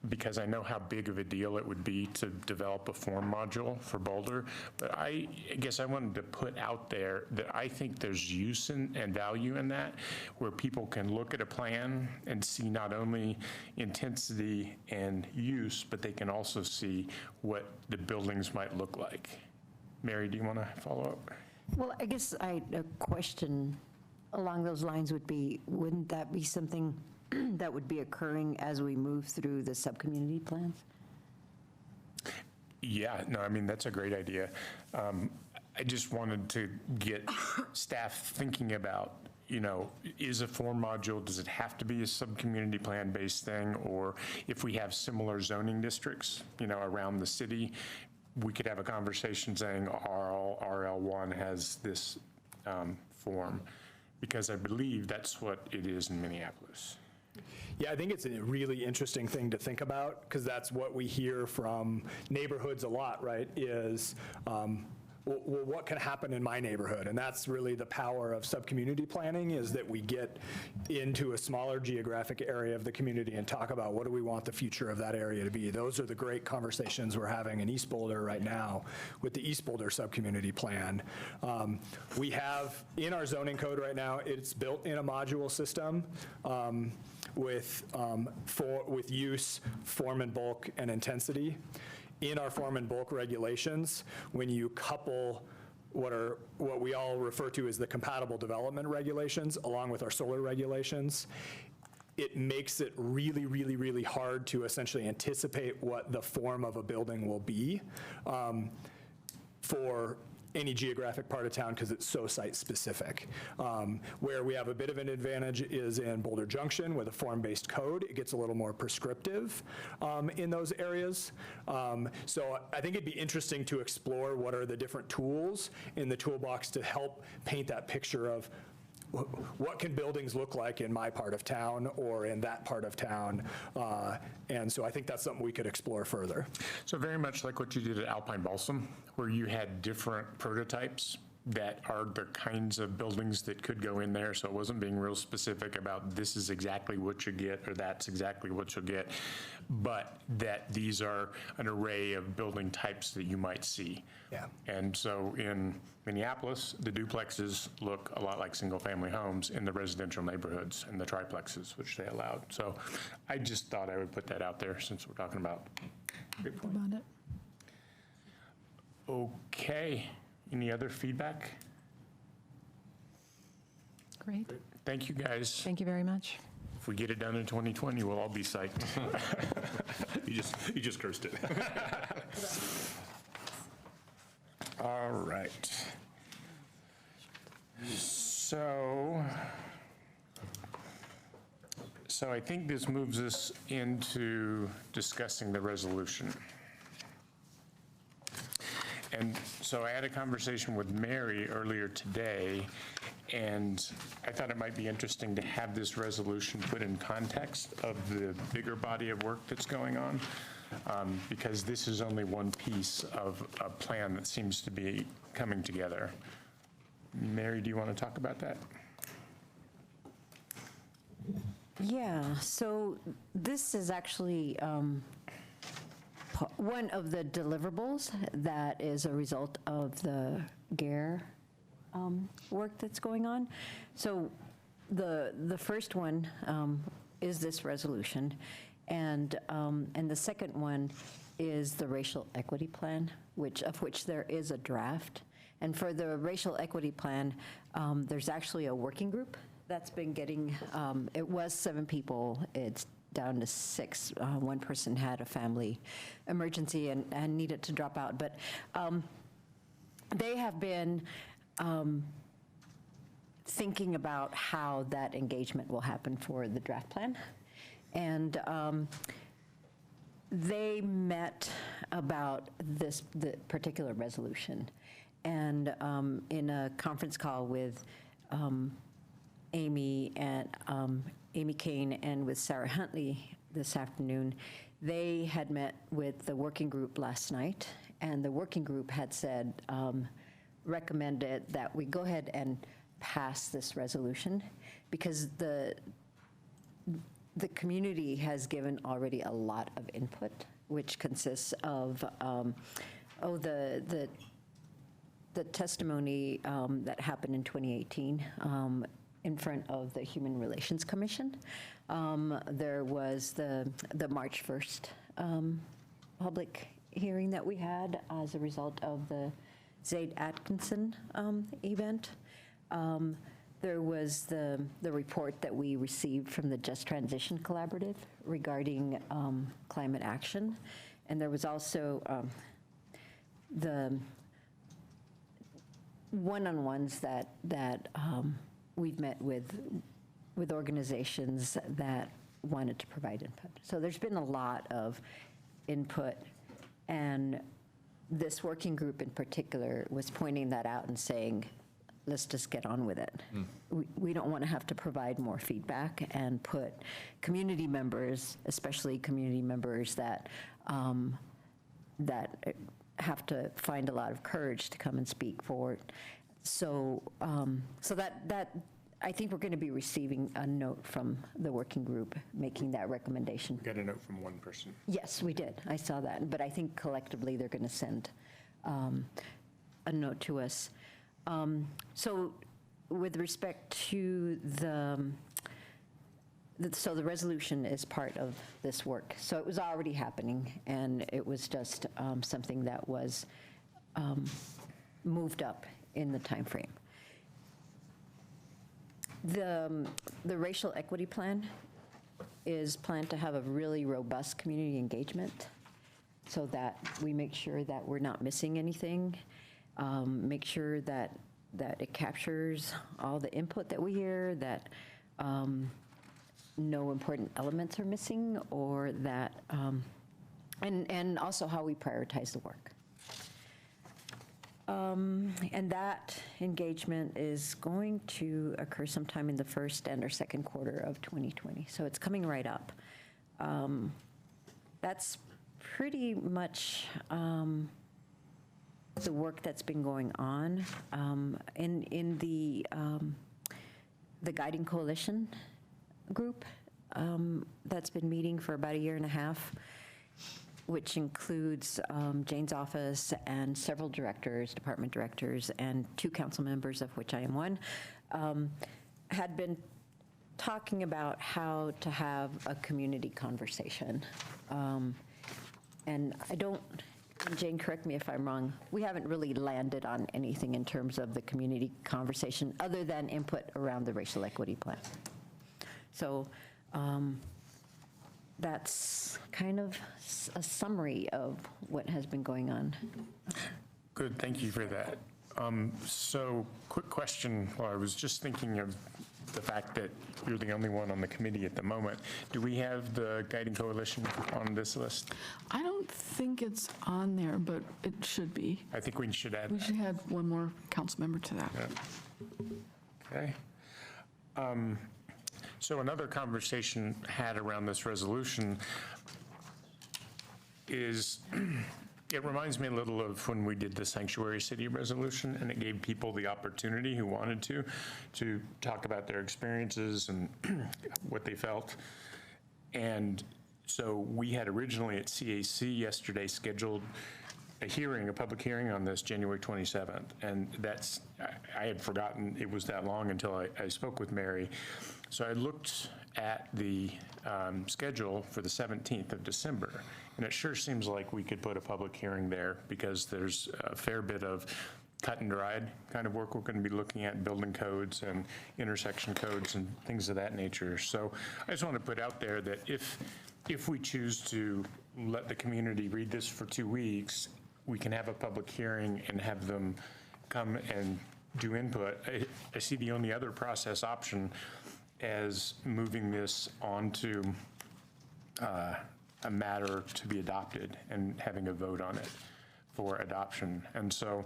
S1: because I know how big of a deal it would be to develop a form module for Boulder, but I guess I wanted to put out there that I think there's use and value in that, where people can look at a plan and see not only intensity and use, but they can also see what the buildings might look like. Mary, do you want to follow up?
S9: Well, I guess a question along those lines would be, wouldn't that be something that would be occurring as we move through the sub-community plans?
S1: Yeah, no, I mean, that's a great idea. I just wanted to get staff thinking about, you know, is a form module, does it have to be a sub-community plan based thing? Or if we have similar zoning districts, you know, around the city, we could have a conversation saying RL1 has this form, because I believe that's what it is in Minneapolis.
S3: Yeah, I think it's a really interesting thing to think about, because that's what we hear from neighborhoods a lot, right, is, well, what can happen in my neighborhood? And that's really the power of sub-community planning, is that we get into a smaller geographic area of the community and talk about what do we want the future of that area to be. Those are the great conversations we're having in East Boulder right now with the East Boulder sub-community plan. We have, in our zoning code right now, it's built in a module system, with use, form and bulk, and intensity. In our form and bulk regulations, when you couple what we all refer to as the compatible development regulations along with our solar regulations, it makes it really, really, really hard to essentially anticipate what the form of a building will be for any geographic part of town, because it's so site-specific. Where we have a bit of an advantage is in Boulder Junction with a form-based code. It gets a little more prescriptive in those areas. So I think it'd be interesting to explore what are the different tools in the toolbox to help paint that picture of what can buildings look like in my part of town or in that part of town. And so I think that's something we could explore further.
S1: So very much like what you did at Alpine Balsam, where you had different prototypes that are the kinds of buildings that could go in there. So it wasn't being real specific about this is exactly what you get or that's exactly what you'll get, but that these are an array of building types that you might see.
S3: Yeah.
S1: And so in Minneapolis, the duplexes look a lot like single-family homes in the residential neighborhoods and the triplexes, which they allowed. So I just thought I would put that out there since we're talking about. Great point.
S18: About it.
S1: Okay. Any other feedback?
S18: Great.
S1: Thank you, guys.
S18: Thank you very much.
S1: If we get it done in 2020, we'll all be psyched.
S8: You just cursed it.
S1: All right. So I think this moves us into discussing the resolution. And so I had a conversation with Mary earlier today, and I thought it might be interesting to have this resolution put in context of the bigger body of work that's going on, because this is only one piece of a plan that seems to be coming together. Mary, do you want to talk about that?
S9: Yeah, so this is actually one of the deliverables that is a result of the GARE work that's going on. So the first one is this resolution, and the second one is the racial equity plan, of which there is a draft. And for the racial equity plan, there's actually a working group that's been getting, it was 7 people, it's down to 6. One person had a family emergency and needed to drop out. But they have been thinking about how that engagement will happen for the draft plan. And they met about the particular resolution. And in a conference call with Amy Kane and with Sarah Huntley this afternoon, they had met with the working group last night, and the working group had said, recommended that we go ahead and pass this resolution because the community has given already a lot of input, which consists of the testimony that happened in 2018 in front of the Human Relations Commission. There was the March 1st public hearing that we had as a result of the Zaid Atkinson event. There was the report that we received from the Just Transition Collaborative regarding climate action. And there was also the one-on-ones that we've met with organizations that wanted to provide input. So there's been a lot of input, and this working group in particular was pointing that out and saying, let's just get on with it. We don't want to have to provide more feedback and put community members, especially community members that have to find a lot of courage to come and speak forward. So that I think we're going to be receiving a note from the working group making that recommendation.
S1: We got a note from one person.
S9: Yes, we did. I saw that. But I think collectively they're going to send a note to us. So with respect to the resolution is part of this work. So it was already happening, and it was just something that was moved up in the time frame. The racial equity plan is planned to have a really robust community engagement so that we make sure that we're not missing anything, make sure that it captures all the input that we hear, that no important elements are missing, or that, and also how we prioritize the work. And that engagement is going to occur sometime in the first and or second quarter of 2020. So it's coming right up. That's pretty much the work that's been going on in the Guiding Coalition group that's been meeting for about 1.5 years, which includes Jane's office and several directors, department directors, and 2 council members, of which I am one, had been talking about how to have a community conversation. And I don't, Jane, correct me if I'm wrong, we haven't really landed on anything in terms of the community conversation other than input around the racial equity plan. So that's kind of a summary of what has been going on.
S1: Good, thank you for that. So quick question, well, I was just thinking of the fact that you're the only one on the committee at the moment. Do we have the Guiding Coalition on this list?
S4: I don't think it's on there, but it should be.
S1: I think we should add
S4: We
S1: that.
S4: should add one more council member to that.
S1: Yeah. Okay. So another conversation had around this resolution is, it reminds me a little of when we did the Sanctuary City resolution, and it gave people the opportunity who wanted to talk about their experiences and what they felt. And so we had originally at CAC yesterday scheduled a public hearing on this January 27th. And that's, I had forgotten it was that long until I spoke with Mary. So I looked at the schedule for the 17th of December, and it sure seems like we could put a public hearing there because there's a fair bit of cut and dried kind of work. We're going to be looking at building codes and intersection codes and things of that nature. So I just want to put out there that if we choose to let the community read this for 2 weeks, we can have a public hearing and have them come and do input. I see the only other process option as moving this onto a matter to be adopted and having a vote on it for adoption. And so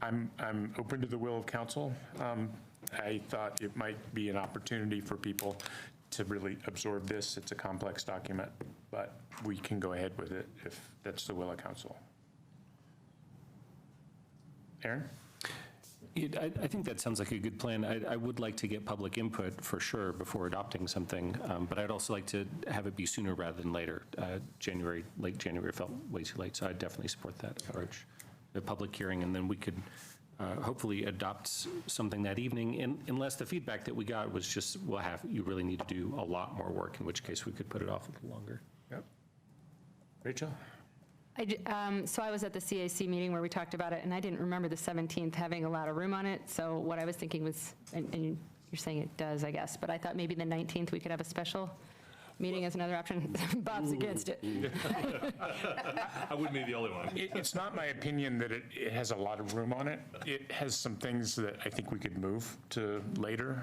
S1: I'm open to the will of council. I thought it might be an opportunity for people to really absorb this. It's a complex document, but we can go ahead with it if that's the will of council. Aaron?
S2: I think that sounds like a good plan. I would like to get public input for sure before adopting something, but I'd also like to have it be sooner rather than later. Late January felt way too late, so I'd definitely support that approach. The public hearing, and then we could hopefully adopt something that evening, unless the feedback that we got was just, you really need to do a lot more work, in which case we could put it off a little longer.
S1: Yep. Rachel?
S11: So I was at the CAC meeting where we talked about it, and I didn't remember the 17th having a lot of room on it. So what I was thinking was, and you're saying it does, I guess, but I thought maybe the 19th we could have a special meeting as another option. Bob's against it.
S8: I wouldn't be the only one.
S1: It's not my opinion that it has a lot of room on it. It has some things that I think we could move to later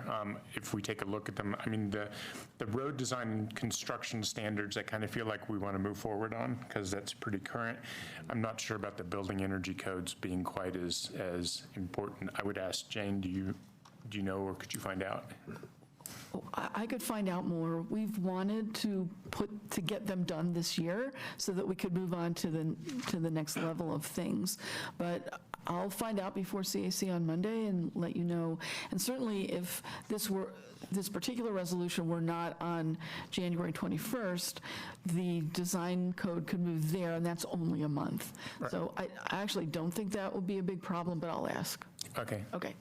S1: if we take a look at them. I mean, the road design and construction standards, I kind of feel like we want to move forward on because that's pretty current. I'm not sure about the building energy codes being quite as important. I would ask Jane, do you know, or could you find out?
S4: I could find out more. We've wanted to get them done this year so that we could move on to the next level of things. But I'll find out before CAC on Monday and let you know. And certainly if this particular resolution were not on January 21st, the design code could move there, and that's only a month. Right. So I actually don't think that will be a big problem, but I'll ask.
S1: Okay.
S4: Okay.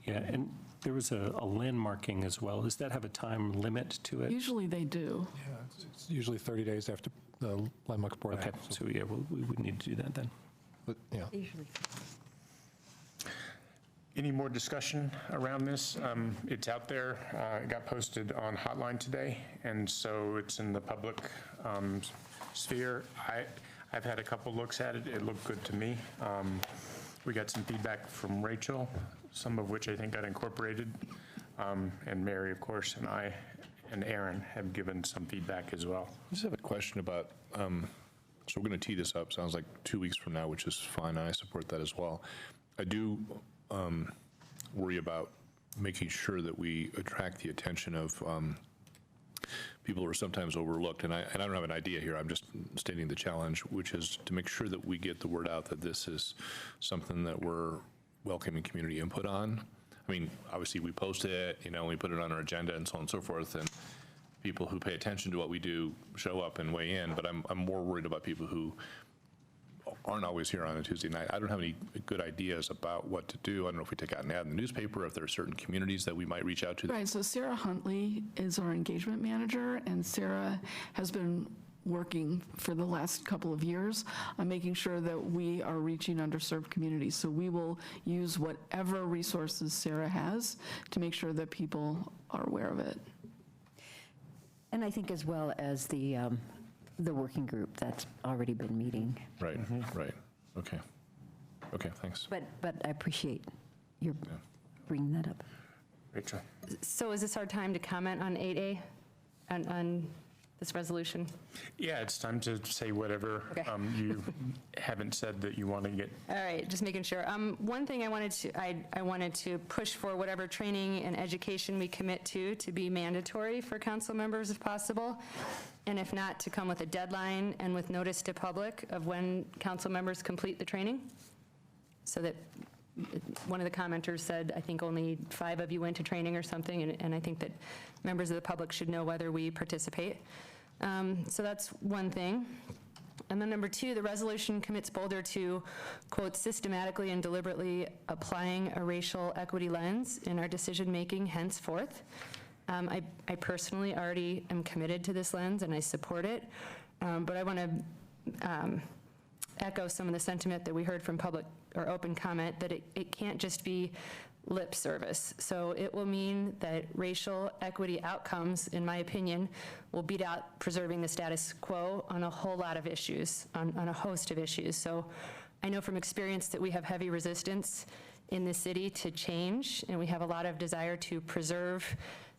S2: Yeah, and there was a landmarking as well. Does that have a time limit to it?
S4: Usually they do.
S24: Yeah, it's usually 30 days after the landmarks board.
S2: Okay, so yeah, we would need to do that then.
S24: But, yeah.
S9: Usually.
S1: Any more discussion around this? It's out there. It got posted on Hotline today, and so it's in the public sphere. I've had a couple looks at it. It looked good to me. We got some feedback from Rachel, some of which I think got incorporated, and Mary, of course, and I and Aaron have given some feedback as well.
S8: I just have a question about, so we're going to tee this up, sounds like 2 weeks from now, which is fine, and I support that as well. I do worry about making sure that we attract the attention of people who are sometimes overlooked, and I don't have an idea here, I'm just stating the challenge, which is to make sure that we get the word out that this is something that we're welcoming community input on. I mean, obviously we post it, we put it on our agenda and so on and so forth, and people who pay attention to what we do show up and weigh in, but I'm more worried about people who aren't always here on a Tuesday night. I don't have any good ideas about what to do. I don't know if we take out an ad in the newspaper, if there are certain communities that we might reach out to.
S4: Right, so Sarah Huntley is our engagement manager, and Sarah has been working for the last couple of years on making sure that we are reaching underserved communities. So we will use whatever resources Sarah has to make sure that people are aware of it.
S9: And I think as well as the working group that's already been meeting.
S8: Right, right. Okay. Okay, thanks.
S9: But I appreciate your bringing that up.
S1: Rachel.
S11: So is this our time to comment on 8A, on this resolution?
S1: Yeah, it's time to say whatever you haven't said that you want to get.
S11: All right, just making sure. One thing I wanted to push for whatever training and education we commit to be mandatory for council members if possible, and if not, to come with a deadline and with notice to public of when council members complete the training, so that one of the commenters said, I think only 5 of you went to training or something, and I think that members of the public should know whether we participate. So that's one thing. And then number 2, the resolution commits Boulder to, quote, systematically and deliberately applying a racial equity lens in our decision-making henceforth. I personally already am committed to this lens and I support it, but I want to echo some of the sentiment that we heard from or open comment, that it can't just be lip service. So it will mean that racial equity outcomes, in my opinion, will beat out preserving the status quo on a whole lot of issues, on a host of issues. So I know from experience that we have heavy resistance in the city to change, and we have a lot of desire to preserve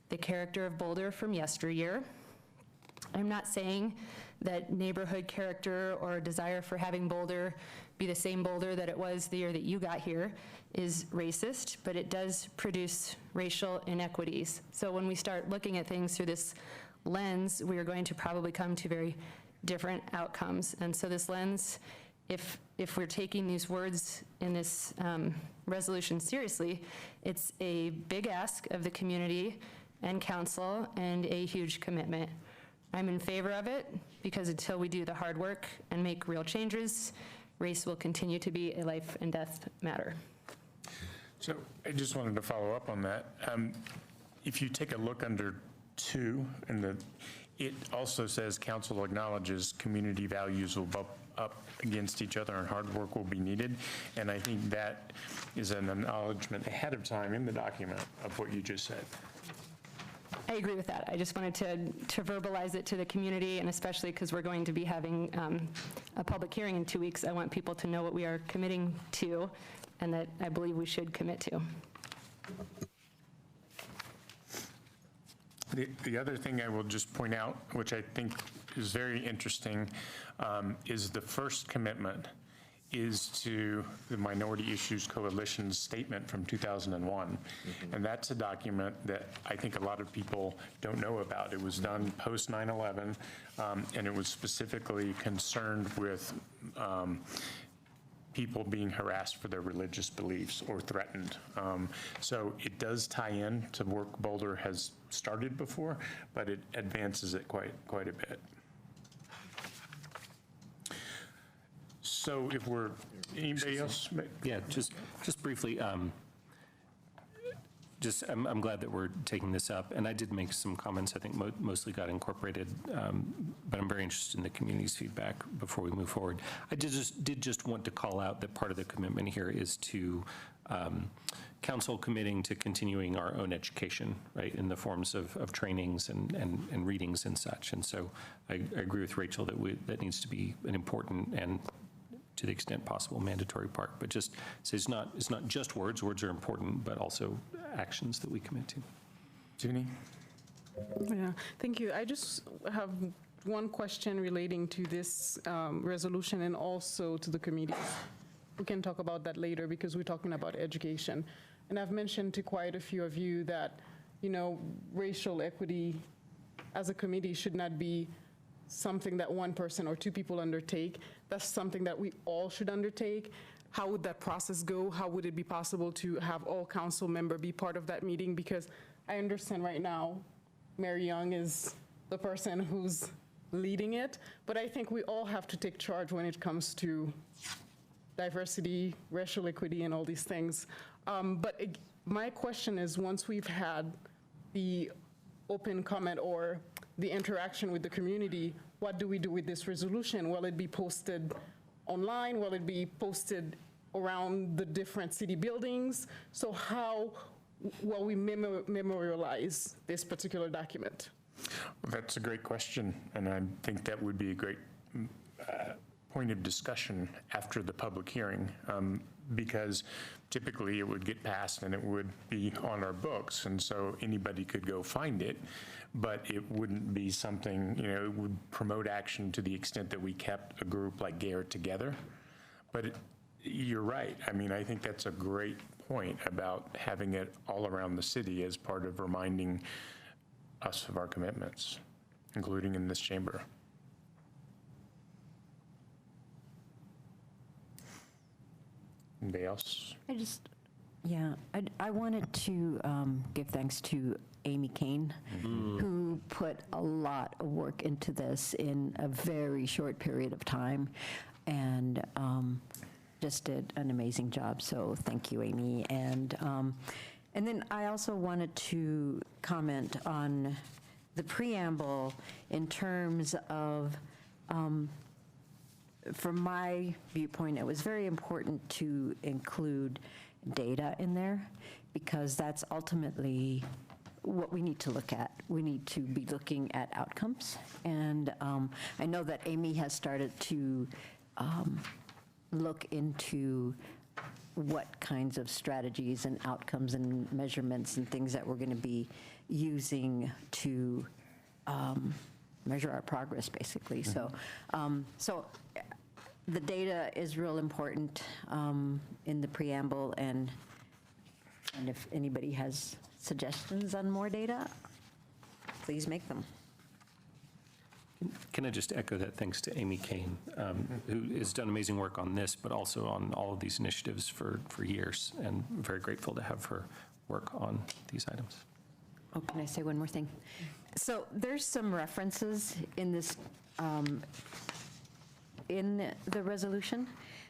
S11: the character of Boulder from yesteryear. I'm not saying that neighborhood character or desire for having Boulder be the same Boulder that it was the year that you got here is racist, but it does produce racial inequities. So when we start looking at things through this lens, we are going to probably come to very different outcomes. And so this lens, if we're taking these words in this resolution seriously, it's a big ask of the community and council and a huge commitment. I'm in favor of it because until we do the hard work and make real changes, race will continue to be a life and death matter.
S1: So I just wanted to follow up on that. If you take a look under 2, it also says council acknowledges community values will bump up against each other and hard work will be needed. And I think that is an acknowledgement ahead of time in the document of what you just said.
S11: I agree with that. I just wanted to verbalize it to the community, and especially because we're going to be having a public hearing in 2 weeks, I want people to know what we are committing to and that I believe we should commit to.
S1: The other thing I will just point out, which I think is very interesting, is the first commitment is to the Minority Issues Coalition's statement from 2001. And that's a document that I think a lot of people don't know about. It was done post 9/11, and it was specifically concerned with people being harassed for their religious beliefs or threatened. So it does tie in to work Boulder has started before, but it advances it quite a bit. So if we're, anybody else?
S2: Yeah, just briefly, I'm glad that we're taking this up, and I did make some comments I think mostly got incorporated, but I'm very interested in the community's feedback before we move forward. I did just want to call out that part of the commitment here is to council committing to continuing our own education, right, in the forms of trainings and readings and such. And so I agree with Rachel that needs to be an important and, to the extent possible, mandatory part. But just so it's not just words. Words are important, but also actions that we commit to.
S1: Junie?
S14: Yeah, thank you. I just have one question relating to this resolution and also to the committees. We can talk about that later because we're talking about education. And I've mentioned to quite a few of you that, racial equity as a committee should not be something that one person or 2 people undertake. That's something that we all should undertake. How would that process go? How would it be possible to have all council members be part of that meeting? Because I understand right now, Mary Young is the person who's leading it, but I think we all have to take charge when it comes to diversity, racial equity, and all these things. My question is, once we've had the open comment or the interaction with the community, what do we do with this resolution? Will it be posted online? Will it be posted around the different city buildings? So how will we memorialize this particular document?
S1: Well, that's a great question, and I think that would be a great point of discussion after the public hearing, because typically it would get passed and it would be on our books, and so anybody could go find it, but it wouldn't be something, it would promote action to the extent that we kept a group like GARE together. But you're right. I mean, I think that's a great point about having it all around the city as part of reminding us of our commitments, including in this chamber. Anybody else?
S9: I wanted to give thanks to Amy Kane, who put a lot of work into this in a very short period of time, and just did an amazing job. So thank you, Amy. And then I also wanted to comment on the preamble in terms of from my viewpoint, it was very important to include data in there, because that's ultimately what we need to look at. We need to be looking at outcomes. And I know that Amy has started to look into what kinds of strategies and outcomes and measurements and things that we're going to be using to measure our progress, basically. So the data is real important in the preamble, and if anybody has suggestions on more data, please make them.
S2: Can I just echo that thanks to Amy Kane, who has done amazing work on this, but also on all of these initiatives for years, and very grateful to have her work on these items.
S9: Oh, can I say one more thing? So there's some references in this, in the resolution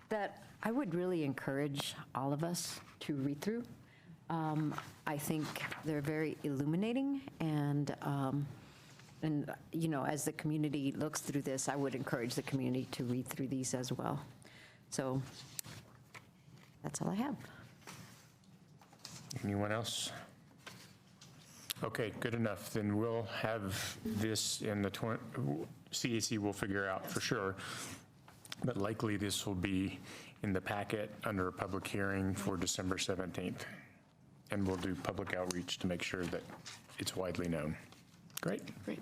S9: that I would really encourage all of us to read through. I think they're very illuminating, and you know, as the community looks through this, I would encourage the community to read through these as well. So that's all I have.
S1: Anyone else? Okay, good enough. Then we'll have this in the CAC will figure out for sure, but likely this will be in the packet under a public hearing for December 17th. And we'll do public outreach to make sure that it's widely known. Great.
S4: Great.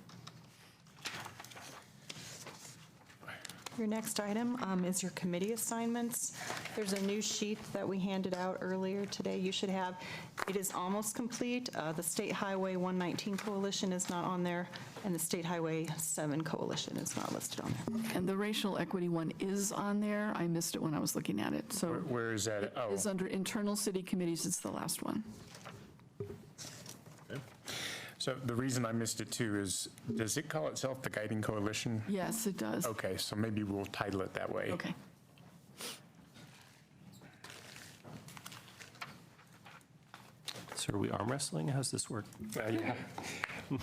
S15: Your next item is your committee assignments. There's a new sheet that we handed out earlier today. You should have, it is almost complete. The State Highway 119 Coalition is not on there, and the State Highway 7 Coalition is not listed on there.
S4: And the racial equity one is on there. I missed it when I was looking at it. So
S1: where is that? Oh.
S4: It's under internal city committees. It's the last one.
S1: So the reason I missed it too is, does it call itself the Guiding Coalition?
S4: Yes, it does.
S1: Okay, so maybe we'll title it that way.
S4: Okay.
S2: So are we arm wrestling? How's this work?
S1: Yeah.
S9: Oh,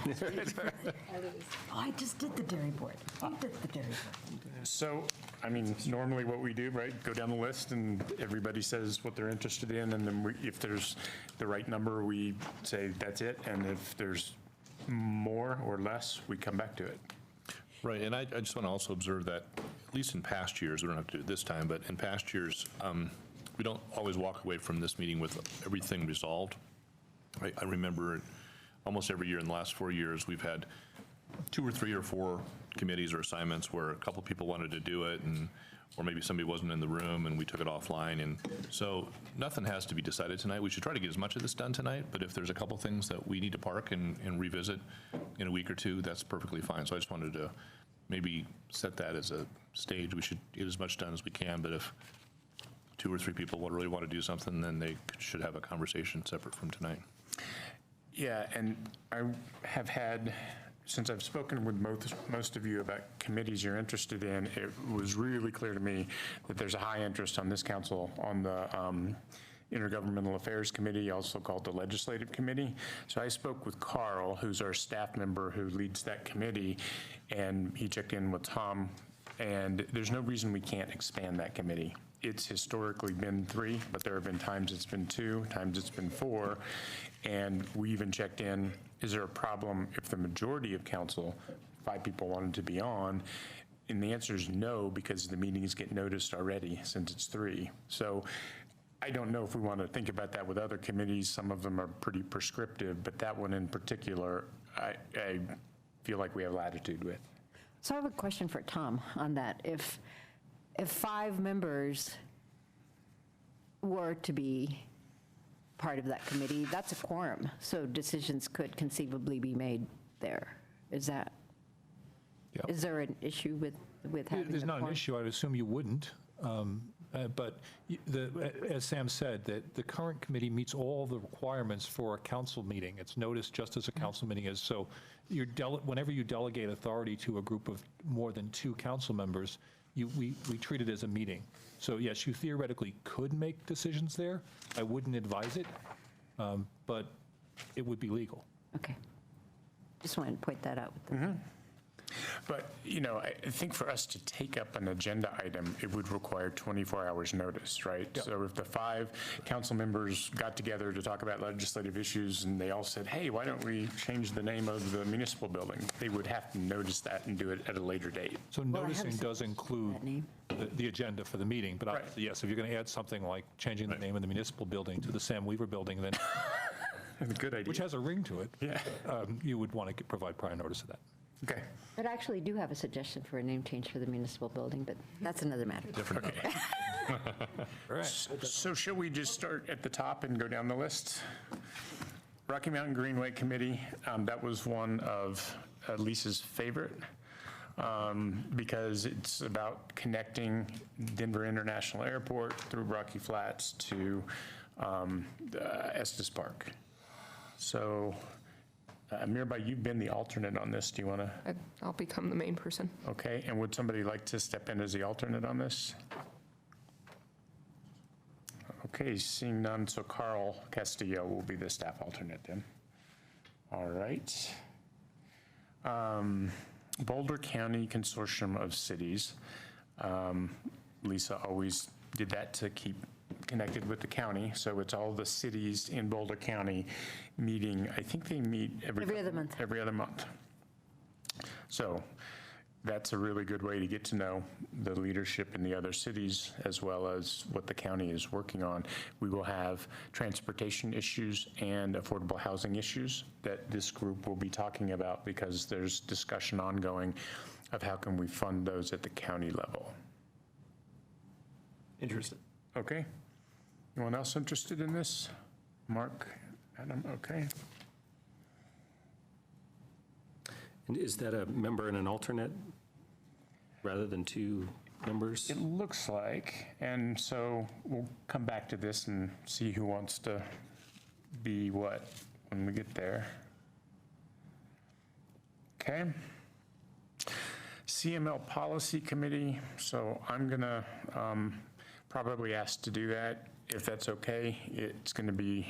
S9: I just did the dairy board. I did the dairy board.
S1: So, I mean, normally what we do, right, go down the list and everybody says what they're interested in, and then if there's the right number, we say that's it, and if there's more or less, we come back to it.
S8: Right, and I just want to also observe that, at least in past years, we don't have to do it this time, but in past years, we don't always walk away from this meeting with everything resolved. I remember almost every year in the last 4 years, we've had 2 or 3 or 4 committees or assignments where a couple people wanted to do it, and or maybe somebody wasn't in the room and we took it offline. And so nothing has to be decided tonight. We should try to get as much of this done tonight, but if there's a couple things that we need to park and revisit in a week or two, that's perfectly fine. So I just wanted to maybe set that as a stage. We should get as much done as we can, but if 2 or 3 people really want to do something, then they should have a conversation separate from tonight.
S1: Yeah, and I have had, since I've spoken with most of you about committees you're interested in, it was really clear to me that there's a high interest on this council on the Intergovernmental Affairs Committee, also called the Legislative Committee. So I spoke with Carl, who's our staff member who leads that committee, and he checked in with Tom, and there's no reason we can't expand that committee. It's historically been 3, but there have been times it's been 2, times it's been 4, and we even checked in, is there a problem if the majority of council, 5 people wanted to be on? And the answer is no, because the meetings get noticed already since it's 3. So I don't know if we want to think about that with other committees. Some of them are pretty prescriptive, but that one in particular, I feel like we have latitude with.
S9: So I have a question for Tom on that. If 5 members were to be part of that committee, that's a quorum, so decisions could conceivably be made there. Is that, is there an issue with having
S24: There's
S9: a
S24: not an
S9: quorum?
S24: issue. I would assume you wouldn't. But as Sam said, that the current committee meets all the requirements for a council meeting. It's noticed just as a council meeting is. So whenever you delegate authority to a group of more than 2 council members, we treat it as a meeting. So yes, you theoretically could make decisions there. I wouldn't advise it, but it would be legal.
S9: Okay. Just wanted to point that out.
S1: But, you know, I think for us to take up an agenda item, it would require 24 hours notice, right? So if the 5 council members got together to talk about legislative issues and they all said, hey, why don't we change the name of the municipal building? They would have to notice that and do it at a later date.
S24: So noticing does include the agenda for the meeting, but obviously, yes, if you're going to add something like changing the name of the municipal building to the Sam Weaver building, then,
S1: good idea,
S24: which has a ring to it,
S1: yeah,
S24: you would want to provide prior notice of that.
S1: Okay.
S9: But I actually do have a suggestion for a name change for the municipal building, but that's another matter.
S24: Different.
S1: Okay.
S24: All right.
S1: So shall we just start at the top and go down the list? Rocky Mountain Greenway Committee, that was one of Lisa's favorite because it's about connecting Denver International Airport through Rocky Flats to Estes Park. So Mirabai, you've been the alternate on this. Do you want to?
S5: I'll become the main person.
S1: Okay, and would somebody like to step in as the alternate on this? Okay, seeing none, so Carl Castillo will be the staff alternate then. All right. Boulder County Consortium of Cities. Lisa always did that to keep connected with the county, so it's all the cities in Boulder County meeting. I think they meet every
S9: other month.
S1: Every other month. So that's a really good way to get to know the leadership in the other cities as well as what the county is working on. We will have transportation issues and affordable housing issues that this group will be talking about because there's discussion ongoing of how can we fund those at the county level.
S2: Interested.
S1: Okay. Anyone else interested in this? Mark, Adam, okay.
S2: And is that a member and an alternate rather than 2 members?
S1: It looks like, and so we'll come back to this and see who wants to be what when we get there. Okay. CML Policy Committee, so I'm gonna probably ask to do that. If that's okay, it's going to be,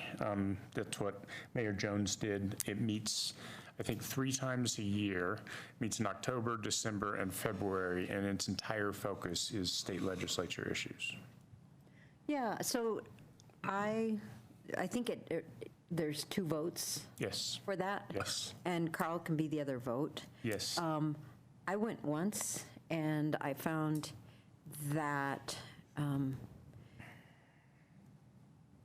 S1: that's what Mayor Jones did. It meets, I think, 3 times a year, meets in October, December, and February, and its entire focus is state legislature issues.
S9: Yeah, so I think there's 2 votes.
S1: Yes.
S9: For that.
S1: Yes.
S9: And Carl can be the other vote.
S1: Yes.
S9: I went once, and I found that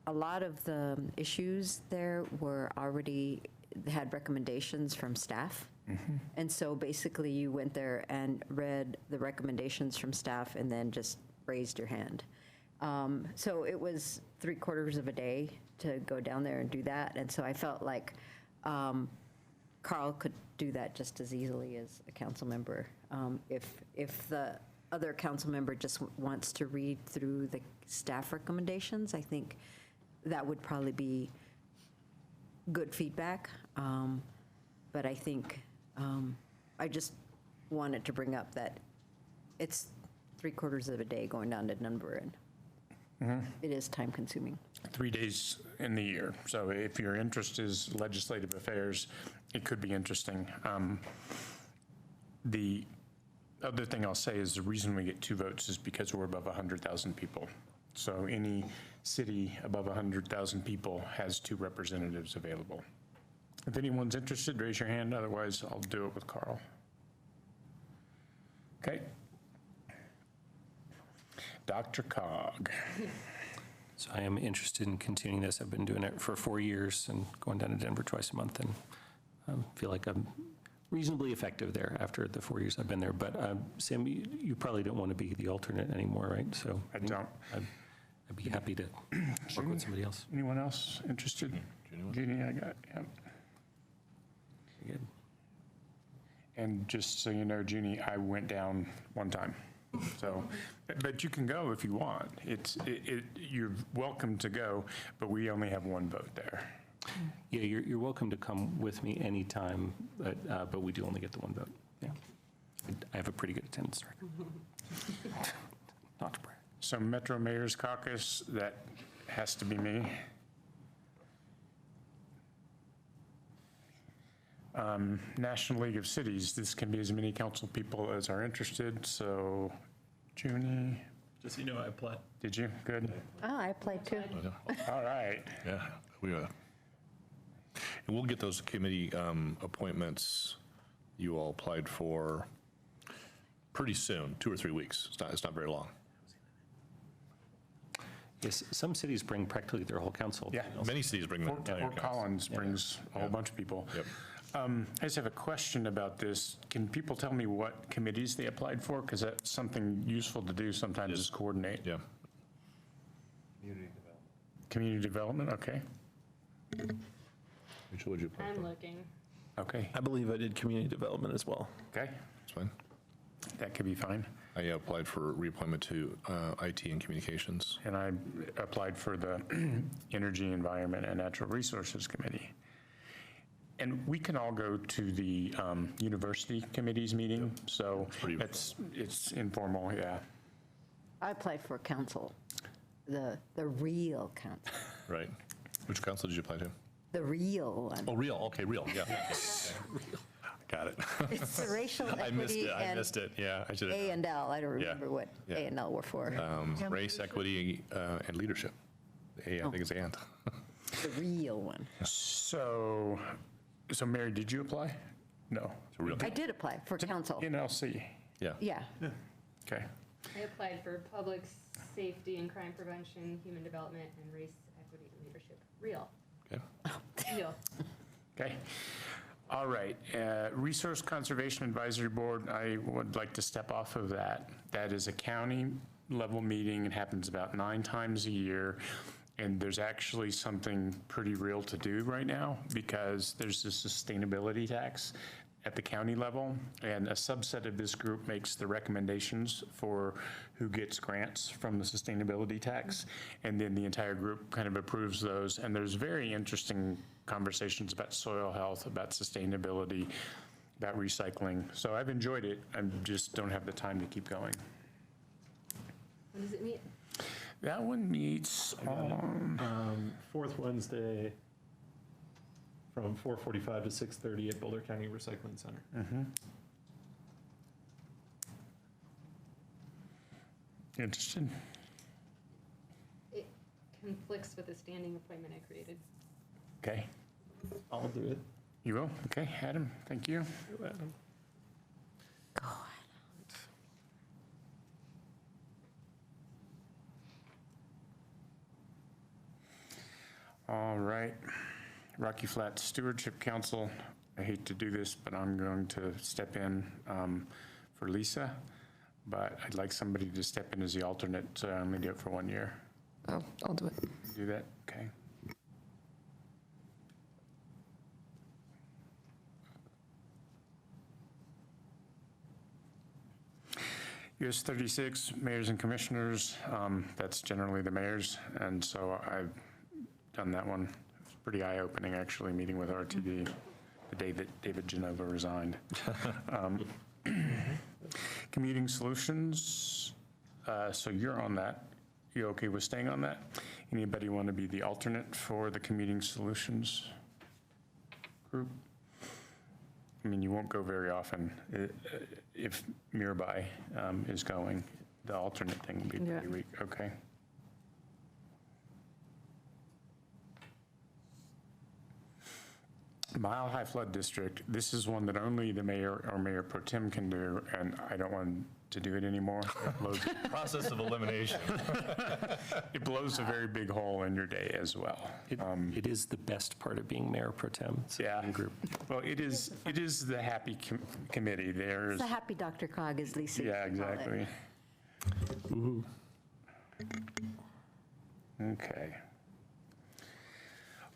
S9: a lot of the issues there were already had recommendations from staff. And so basically you went there and read the recommendations from staff and then just raised your hand. So it was 3/4 of a day to go down there and do that. And so I felt like Carl could do that just as easily as a council member. If the other council member just wants to read through the staff recommendations, I think that would probably be good feedback. But I think I just wanted to bring up that it's 3/4 of a day going down to Denver, and it is time consuming.
S1: 3 days in the year. So if your interest is legislative affairs, it could be interesting. The other thing I'll say is the reason we get 2 votes is because we're above 100,000 people. So any city above 100,000 people has 2 representatives available. If anyone's interested, raise your hand. Otherwise, I'll do it with Carl. Okay. Dr. Cog.
S2: So I am interested in continuing this. I've been doing it for 4 years and going down to Denver twice a month, and feel like I'm reasonably effective there after the 4 years I've been there. But Sam, you probably don't want to be the alternate anymore, right? So
S1: I don't.
S2: I'd be happy to work with somebody else.
S1: Anyone else interested? Jeannie, I got, yeah.
S2: Good.
S1: And just so you know, Jeannie, I went down 1 time. So, but you can go if you want. You're welcome to go, but we only have 1 vote there.
S2: Yeah, you're welcome to come with me anytime, but we do only get the 1 vote. Yeah, I have a pretty good attendance record. Not to brag.
S1: So Metro Mayor's Caucus, that has to be me. National League of Cities, this can be as many council people as are interested, so Junie,
S23: Just so you know, I applied.
S1: did you? Good.
S9: Oh, I applied too.
S1: All right.
S8: Yeah, and we'll get those committee appointments you all applied for pretty soon, 2 or 3 weeks. It's not very long.
S2: Yes, some cities bring practically their whole council.
S1: Yeah.
S8: Many cities bring their entire
S1: Fort
S8: council.
S1: Collins brings a whole bunch of people.
S8: Yep.
S1: I just have a question about this. Can people tell me what committees they applied for? Because that's something useful to do sometimes is coordinate.
S8: Yeah.
S1: Community development, okay.
S8: Rachel, would you apply?
S11: I'm looking.
S1: Okay,
S23: I believe I did community development as well.
S1: okay,
S8: That's fine.
S1: that could be fine.
S8: I applied for reappointment to IT and Communications.
S1: And I applied for the Energy, Environment, and Natural Resources Committee. And we can all go to the university committees meeting, so it's informal, yeah.
S9: I applied for council, the real council,
S8: Right. Which council did you apply to?
S9: the real one.
S8: Oh, real. Okay, real. Yeah. Got it.
S9: It's the racial
S8: I missed
S9: equity
S8: it. I
S9: and
S8: missed it. Yeah, I should have.
S9: A and L. I don't remember what
S8: Yeah.
S9: A and L were for.
S8: Race, equity, and leadership. I think it's and.
S9: The real one.
S1: So Mary, did you apply? No.
S9: I did apply for council.
S1: NLC.
S8: Yeah.
S9: Yeah.
S1: Okay.
S11: I applied for public safety and crime prevention, human development, and race, equity, and leadership. Real.
S8: Okay.
S11: Real.
S1: Okay. All right. Resource Conservation Advisory Board, I would like to step off of that. That is a county level meeting. It happens about 9 times a year. And there's actually something pretty real to do right now because there's this sustainability tax at the county level, and a subset of this group makes the recommendations for who gets grants from the sustainability tax, and then the entire group kind of approves those. And there's very interesting conversations about soil health, about sustainability, about recycling. So I've enjoyed it. I just don't have the time to keep going.
S11: When does it meet?
S1: That one meets on
S23: Fourth Wednesday from 4:45 to 6:30 at Boulder County Recycling Center.
S1: Interested?
S11: It conflicts with the standing appointment I created.
S1: Okay.
S23: I'll do it.
S1: You will? Okay, Adam, thank you.
S23: Adam.
S1: All right. Rocky Flats Stewardship Council, I hate to do this, but I'm going to step in for Lisa, but I'd like somebody to step in as the alternate, so I only do it for 1 year.
S5: I'll do it.
S1: Do that? Okay. US 36, mayors and commissioners, that's generally the mayors, and so I've done that one. It's pretty eye-opening, actually, meeting with RTD the day that David Genova resigned. Commuting Solutions, so you're on that. You okay with staying on that? Anybody want to be the alternate for the Commuting Solutions group? I mean, you won't go very often. If Mirabai is going, the alternate thing would be pretty weak. Okay. Mile High Flood District, this is one that only the mayor or mayor pro tem can do, and I don't want to do it anymore. It blows,
S8: Process of elimination.
S1: it blows a very big hole in your day as well.
S2: It is the best part of being mayor pro tem.
S1: Yeah. Group. Well, it is the happy committee. There's
S9: It's a happy Dr. Cog, as Lisa
S1: yeah,
S9: used to call it.
S1: exactly.
S23: Ooh.
S1: Okay.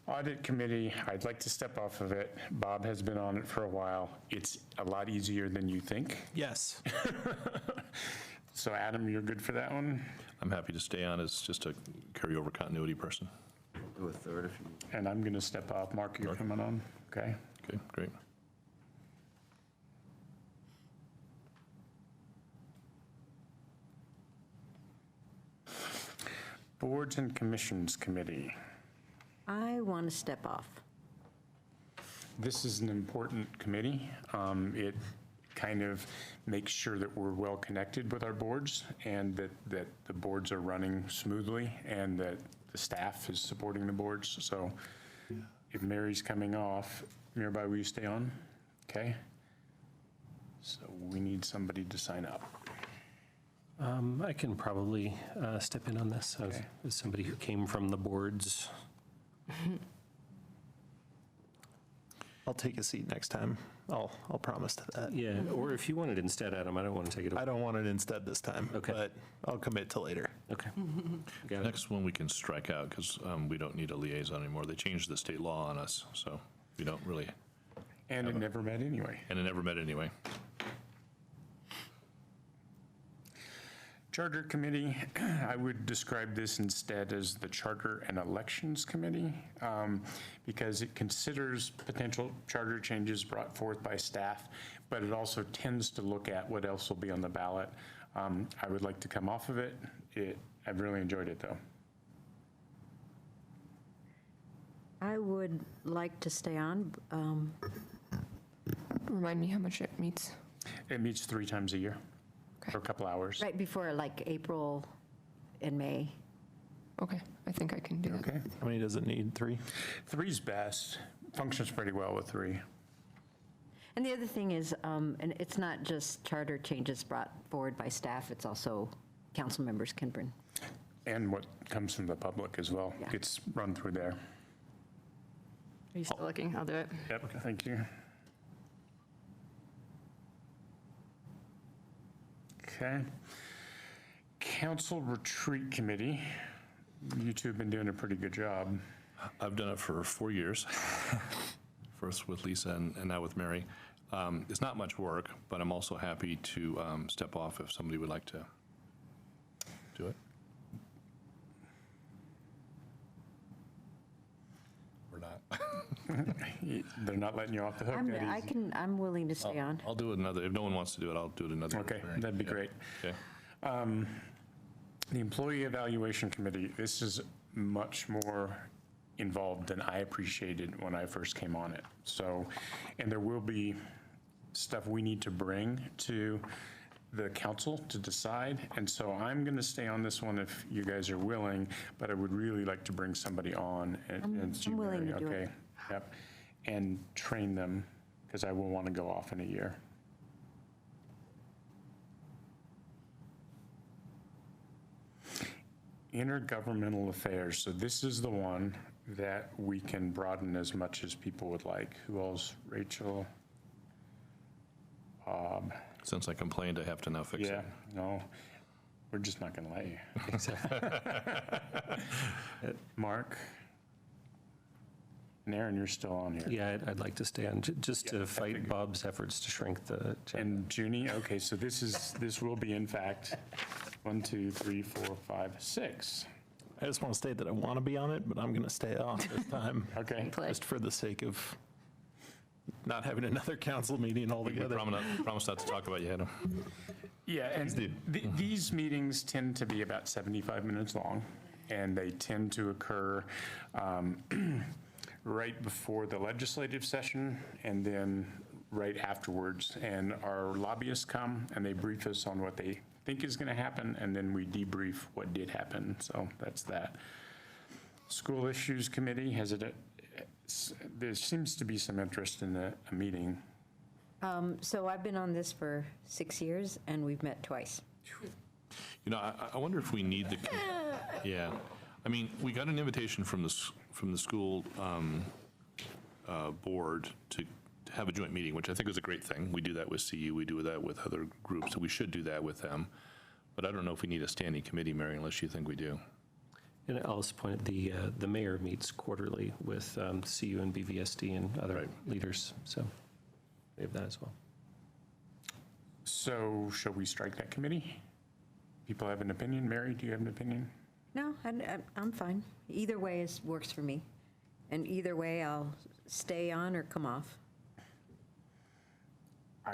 S1: Audit Committee, I'd like to step off of it. Bob has been on it for a while. It's a lot easier than you think.
S23: Yes.
S1: So Adam, you're good for that one?
S8: I'm happy to stay on as just a carryover continuity person.
S12: Do a third if you.
S1: And I'm going to step off. Mark, you're coming on? Okay.
S8: Okay, great.
S1: Boards and Commissions Committee.
S9: I want to step off.
S1: This is an important committee. It kind of makes sure that we're well connected with our boards and that the boards are running smoothly and that the staff is supporting the boards. So if Mary's coming off, Mirabai, will you stay on? Okay. So we need somebody to sign up.
S2: I can probably step in on this as somebody who came from the boards.
S23: I'll take a seat next time. I'll promise to that.
S2: Yeah, or if you want it instead, Adam, I don't want to take it away.
S23: I don't want it instead this time, but I'll commit to later.
S2: Okay.
S8: Next one we can strike out because we don't need a liaison anymore. They changed the state law on us, so we don't really.
S1: And it never met anyway.
S8: And it never met anyway.
S1: Charter Committee, I would describe this instead as the Charter and Elections Committee because it considers potential charter changes brought forth by staff, but it also tends to look at what else will be on the ballot. I would like to come off of it. I've really enjoyed it, though.
S9: I would like to stay on.
S5: Remind me how much it meets.
S1: It meets 3 times a year for a couple hours.
S9: Right before like April and May.
S5: Okay, I think I can do that.
S1: Okay.
S23: How many does it need? 3?
S1: 3's best. Functions pretty well with 3.
S9: And the other thing is, and it's not just charter changes brought forward by staff, it's also council members can bring.
S1: And what comes from the public as well gets run through there.
S11: Are you still looking? I'll do it.
S1: Yep, thank you. Okay. Council Retreat Committee. You two have been doing a pretty good job.
S8: I've done it for 4 years, first with Lisa and now with Mary. It's not much work, but I'm also happy to step off if somebody would like to do it. Or not.
S1: They're not letting you off the hook that easy.
S9: I'm willing to stay on.
S8: I'll do it another, if no one wants to do it, I'll do it another.
S1: Okay, that'd be great.
S8: Okay.
S1: The Employee Evaluation Committee, this is much more involved than I appreciated when I first came on it. So, and there will be stuff we need to bring to the council to decide. And so I'm going to stay on this one if you guys are willing, but I would really like to bring somebody on. And
S9: I'm willing to do it.
S1: Okay, yep. And train them because I will want to go off in a year. Intergovernmental affairs. So this is the one that we can broaden as much as people would like. Who else? Rachel? Bob?
S8: Since I complained, I have to now fix it.
S1: Yeah, no, we're just not going to let you. Mark? And Aaron, you're still on here.
S2: Yeah, I'd like to stay on, just to fight Bob's efforts to shrink the.
S1: And Junie, okay, so this will be in fact 1, 2, 3, 4, 5, 6.
S23: I just want to state that I want to be on it, but I'm going to stay off this time.
S1: Okay.
S23: Just for the sake of not having another council meeting altogether.
S8: Promise not to talk about you, Adam.
S1: Yeah, and these meetings tend to be about 75 minutes long, and they tend to occur right before the legislative session and then right afterwards. And our lobbyists come and they brief us on what they think is going to happen, and then we debrief what did happen. So that's that. School Issues Committee, there seems to be some interest in a meeting.
S9: So I've been on this for 6 years, and we've met twice.
S8: You know, I wonder if we need the, yeah. I mean, we got an invitation from the school board to have a joint meeting, which I think is a great thing. We do that with CU, we do that with other groups, so we should do that with them. But I don't know if we need a standing committee, Mary, unless you think we do.
S2: And I'll also point out the mayor meets quarterly with CU and BVSD and other leaders, so we have that as well.
S1: So shall we strike that committee? People have an opinion? Mary, do you have an opinion?
S9: No, I'm fine. Either way works for me. And either way, I'll stay on or come off.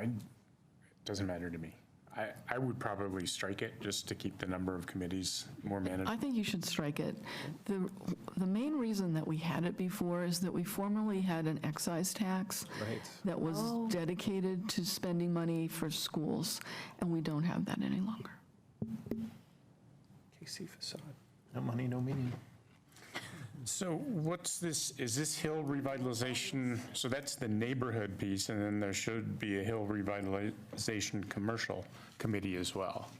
S1: It doesn't matter to me. I would probably strike it just to keep the number of committees more manageable.
S4: I think you should strike it. The main reason that we had it before is that we formerly had an excise tax that was dedicated to spending money for schools, and we don't have that any longer.
S2: KC facade. No money, no meaning.
S1: So what's this, is this hill revitalization, so that's the neighborhood piece, and then there should be a hill revitalization commercial committee as well.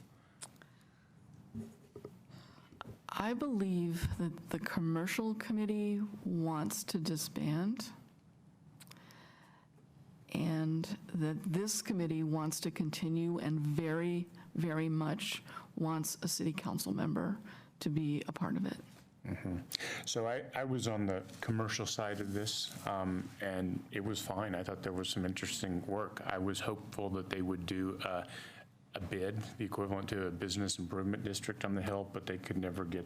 S4: I believe that the commercial committee wants to disband, and that this committee wants to continue and very, very much wants a city council member to be a part of it.
S1: So I was on the commercial side of this, and it was fine. I thought there was some interesting work. I was hopeful that they would do a bid, the equivalent to a business improvement district on the Hill, but they could never get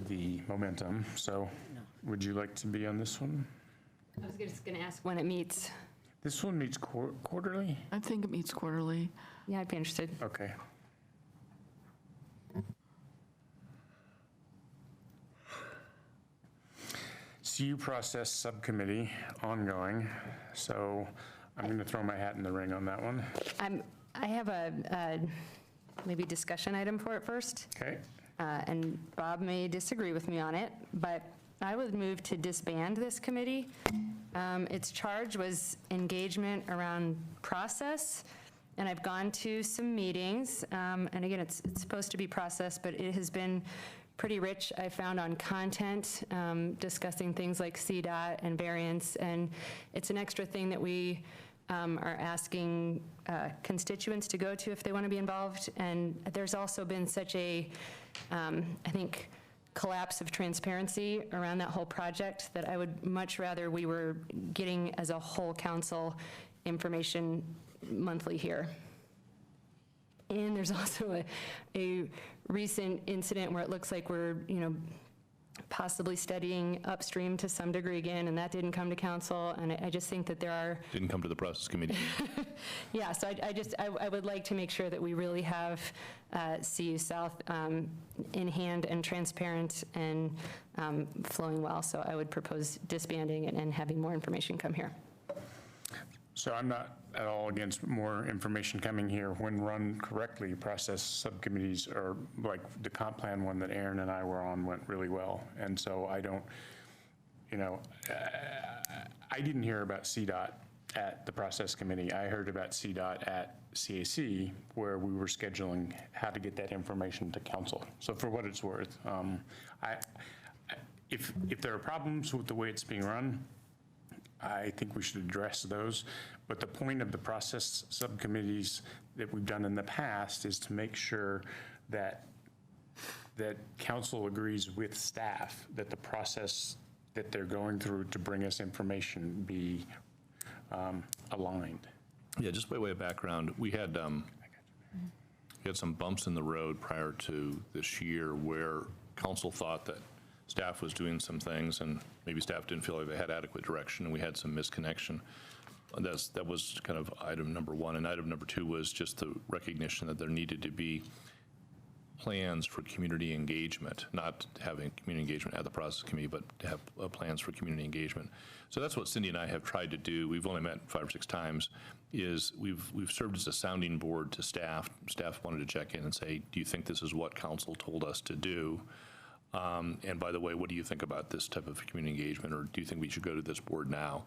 S1: the momentum. So would you like to be on this one?
S11: I was just going to ask when it meets.
S1: This one meets quarterly?
S4: I think it meets quarterly.
S11: Yeah, I'd be interested.
S1: Okay. CU process subcommittee, ongoing. So I'm going to throw my hat in the ring on that one.
S11: I have a maybe discussion item for it first.
S1: Okay.
S11: And Bob may disagree with me on it, but I would move to disband this committee. Its charge was engagement around process, and I've gone to some meetings, and again, it's supposed to be process, but it has been pretty rich, I found, on content, discussing things like CDOT and variance, and it's an extra thing that we are asking constituents to go to if they want to be involved. And there's also been such a, I think, collapse of transparency around that whole project that I would much rather we were getting as a whole council information monthly here. And there's also a recent incident where it looks like we're, possibly studying upstream to some degree again, and that didn't come to council, and I just think that there are...
S8: Didn't come to the process committee.
S11: Yeah, so I would like to make sure that we really have CU South in hand and transparent and flowing well, so I would propose disbanding and having more information come here.
S1: So I'm not at all against more information coming here. When run correctly, process subcommittees are like the comp plan one that Aaron and I were on went really well. And so I don't, I didn't hear about CDOT at the process committee. I heard about CDOT at CAC, where we were scheduling how to get that information to council. So for what it's worth, if there are problems with the way it's being run, I think we should address those. But the point of the process subcommittees that we've done in the past is to make sure that council agrees with staff that the process that they're going through to bring us information be aligned.
S8: Yeah, just by way of background, we had some bumps in the road prior to this year where council thought that staff was doing some things and maybe staff didn't feel like they had adequate direction, and we had some misconnection. That was kind of item number one. And item number two was just the recognition that there needed to be plans for community engagement, not having community engagement at the process committee, but to have plans for community engagement. So that's what Cindy and I have tried to do. We've only met 5 or 6 times. Is we've served as a sounding board to staff. Staff wanted to check in and say, do you think this is what council told us to do? And by the way, what do you think about this type of community engagement, or do you think we should go to this board now?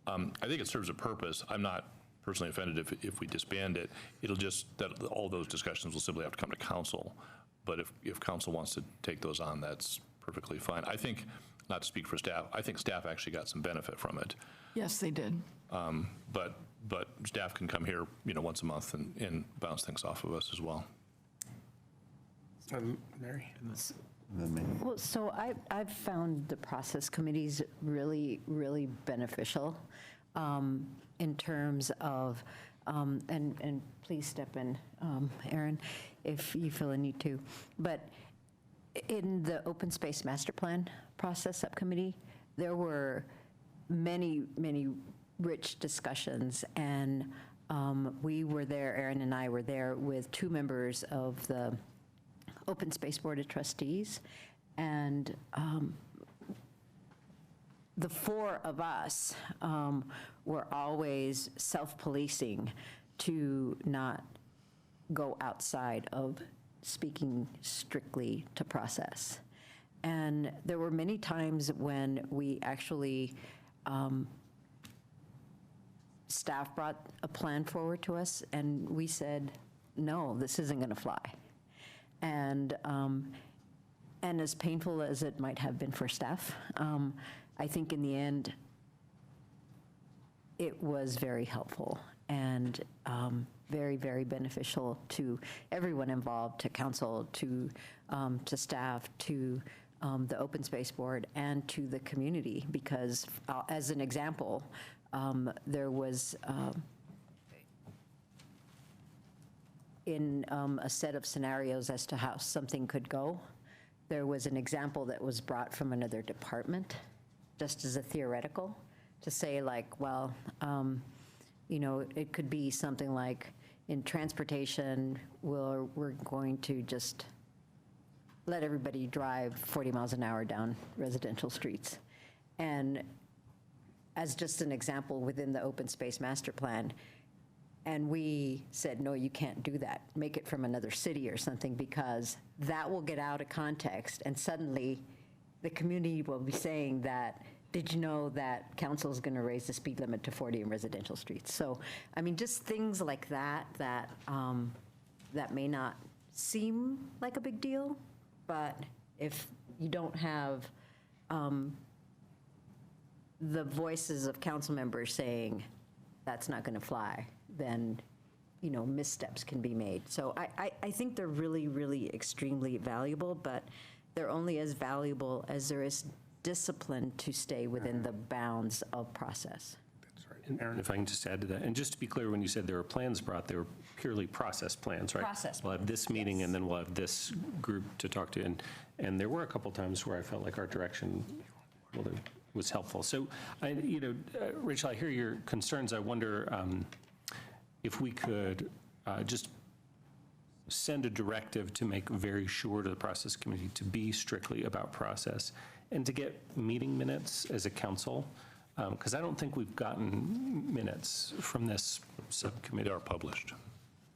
S8: I think it serves a purpose. I'm not personally offended if we disband it. It'll just, that all those discussions will simply have to come to council. But if council wants to take those on, that's perfectly fine. I think, not to speak for staff, I think staff actually got some benefit from it.
S4: Yes, they did.
S8: But staff can come here, once a month and bounce things off of us as well.
S1: Mary?
S9: Well, so I've found the process committees really, really beneficial in terms of, and please step in, Aaron, if you feel a need to. But in the open space master plan process subcommittee, there were many, many rich discussions, and We were there, Aaron and I were there with 2 members of the Open Space Board of Trustees, and the 4 of us were always self-policing to not go outside of speaking strictly to process. And there were many times when we actually, staff brought a plan forward to us, and we said, no, this isn't going to fly. And as painful as it might have been for staff, I think in the end, it was very helpful and very, very beneficial to everyone involved, to council, to staff, to the Open Space Board, and to the community, because as an example, there was in a set of scenarios as to how something could go, there was an example that was brought from another department, just as a theoretical, to say like, well, you know, it could be something like in transportation, we're going to just let everybody drive 40 miles an hour down residential streets. And as just an example within the open space master plan, and we said, no, you can't do that. Make it from another city or something, because that will get out of context, and suddenly the community will be saying that, did you know that council is going to raise the speed limit to 40 in residential streets? So, I mean, just things like that, that may not seem like a big deal, but if you don't have the voices of council members saying that's not going to fly, then, you know, missteps can be made. So I think they're really, really extremely valuable, but they're only as valuable as there is discipline to stay within the bounds of process.
S2: And Aaron, if I can just add to that, and just to be clear, when you said there were plans brought, they were purely process plans, right?
S9: Process
S2: We'll have this meeting, and then we'll have this group to talk to, and there were a couple times where I felt like our direction was helpful. So, Rachel, I hear your concerns. I wonder if we could just send a directive to make very sure to the process committee to be strictly about process, and to get meeting minutes as a council, because I don't think we've gotten minutes from this subcommittee.
S8: They are published.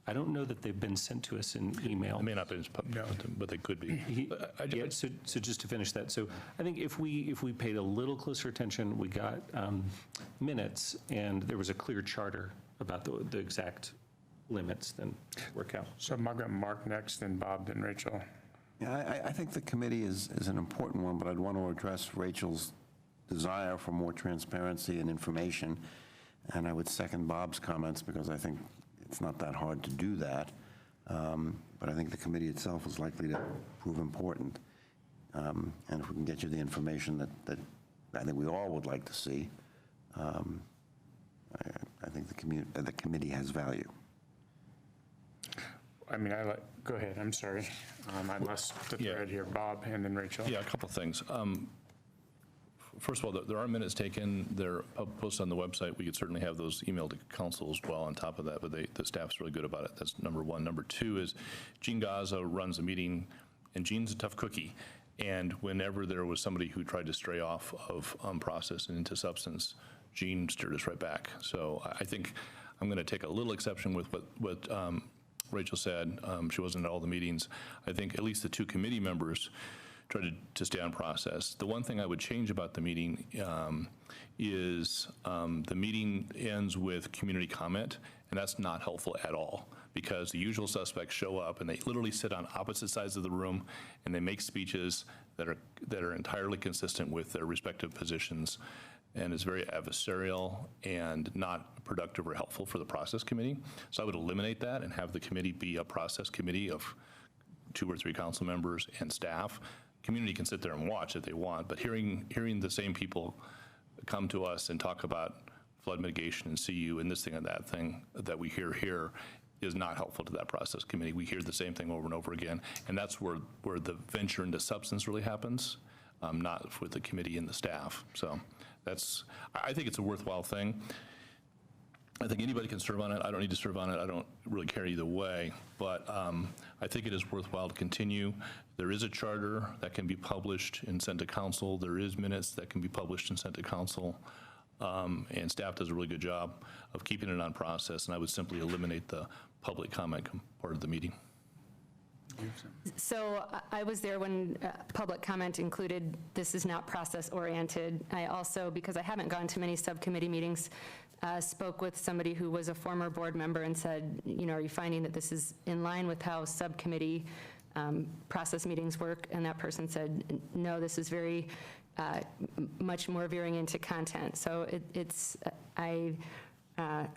S2: I don't know that they've been sent to us in email.
S8: They may not be published, but they could be.
S2: So just to finish that, so I think if we paid a little closer attention, we got minutes, and there was a clear charter about the exact limits, then work out.
S1: So I'm going to Mark next, then Bob, then Rachel.
S12: Yeah, I think the committee is an important one, but I'd want to address Rachel's desire for more transparency and information, and I would second Bob's comments, because I think it's not that hard to do that, but I think the committee itself is likely to prove important, and if we can get you the information that I think we all would like to see, I think the committee has value.
S1: I mean, go ahead, I'm sorry. I lost the thread here. Bob, and then Rachel.
S8: Yeah, a couple of things. First of all, there are minutes taken. They're posted on the website. We could certainly have those emailed to council as well on top of that, but the staff's really good about it. That's number one. Number two is Gene Gaza runs a meeting, and Gene's a tough cookie. And whenever there was somebody who tried to stray off of process and into substance, Gene steered us right back. So I think I'm going to take a little exception with what Rachel said. She wasn't at all the meetings. I think at least the 2 committee members tried to stay on process. The one thing I would change about the meeting is the meeting ends with community comment, and that's not helpful at all, because the usual suspects show up and they literally sit on opposite sides of the room, and they make speeches that are entirely consistent with their respective positions, and it's very adversarial and not productive or helpful for the process committee. So I would eliminate that and have the committee be a process committee of 2 or 3 council members and staff. Community can sit there and watch if they want, but hearing the same people come to us and talk about flood mitigation and CU and this thing and that thing that we hear here is not helpful to that process committee. We hear the same thing over and over again, and that's where the venture into substance really happens, not with the committee and the staff. So I think it's a worthwhile thing. I think anybody can serve on it. I don't need to serve on it. I don't really care either way. But I think it is worthwhile to continue. There is a charter that can be published and sent to council. There is minutes that can be published and sent to council. And staff does a really good job of keeping it on process. And I would simply eliminate the public comment part of the meeting.
S11: So I was there when public comment included, this is not process-oriented. I also, because I haven't gone to many subcommittee meetings, spoke with somebody who was a former board member and said, are you finding that this is in line with how subcommittee process meetings work? And that person said, no, this is very much more veering into content. So I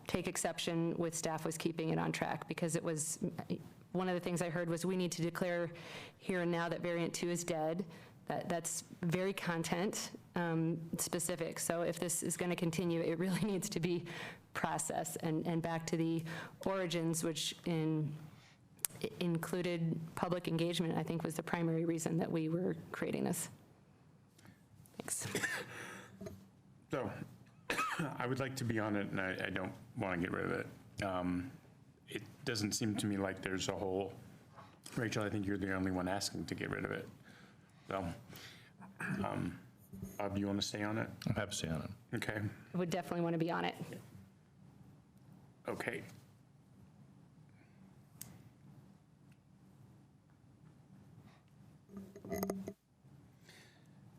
S11: take exception with staff was keeping it on track, because it was, one of the things I heard was we need to declare here and now that variant 2 is dead. That's very content specific. So if this is going to continue, it really needs to be process and back to the origins, which included public engagement, I think was the primary reason that we were creating this. Thanks.
S1: So I would like to be on it, and I don't want to get rid of it. It doesn't seem to me like there's a whole, Rachel, I think you're the only one asking to get rid of it. So, Bob, you want to stay on it?
S8: I'm happy to stay on it.
S1: Okay.
S11: I would definitely want to be on it.
S1: Okay.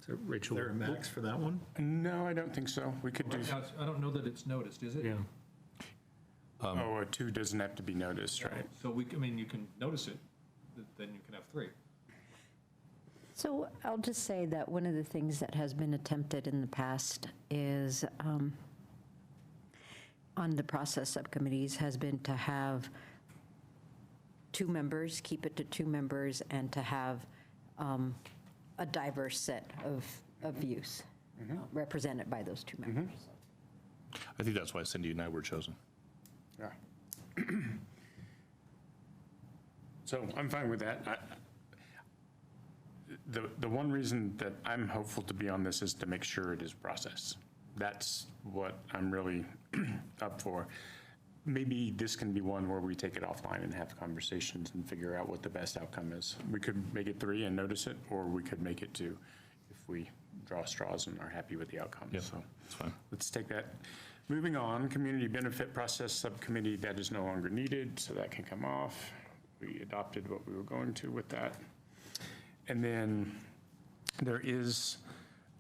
S23: So Rachel, is there a max for that one?
S1: No, I don't think so. We could do.
S24: I don't know that it's noticed, is it?
S23: Yeah.
S1: A 2 doesn't have to be noticed, right?
S24: So you can notice it, then you can have 3.
S9: So I'll just say that one of the things that has been attempted in the past is on the process subcommittees has been to have 2 members, keep it to 2 members, and to have a diverse set of views represented by those 2 members.
S8: I think that's why Cindy and I were chosen.
S1: Yeah. So I'm fine with that. The one reason that I'm hopeful to be on this is to make sure it is processed. That's what I'm really up for. Maybe this can be one where we take it offline and have conversations and figure out what the best outcome is. We could make it 3 and notice it, or we could make it 2 if we draw straws and are happy with the outcome.
S8: Yeah,
S1: so
S8: that's fine.
S1: Let's take that. Moving on, Community Benefit Process Subcommittee, that is no longer needed, so that can come off. We adopted what we were going to with that. And then there is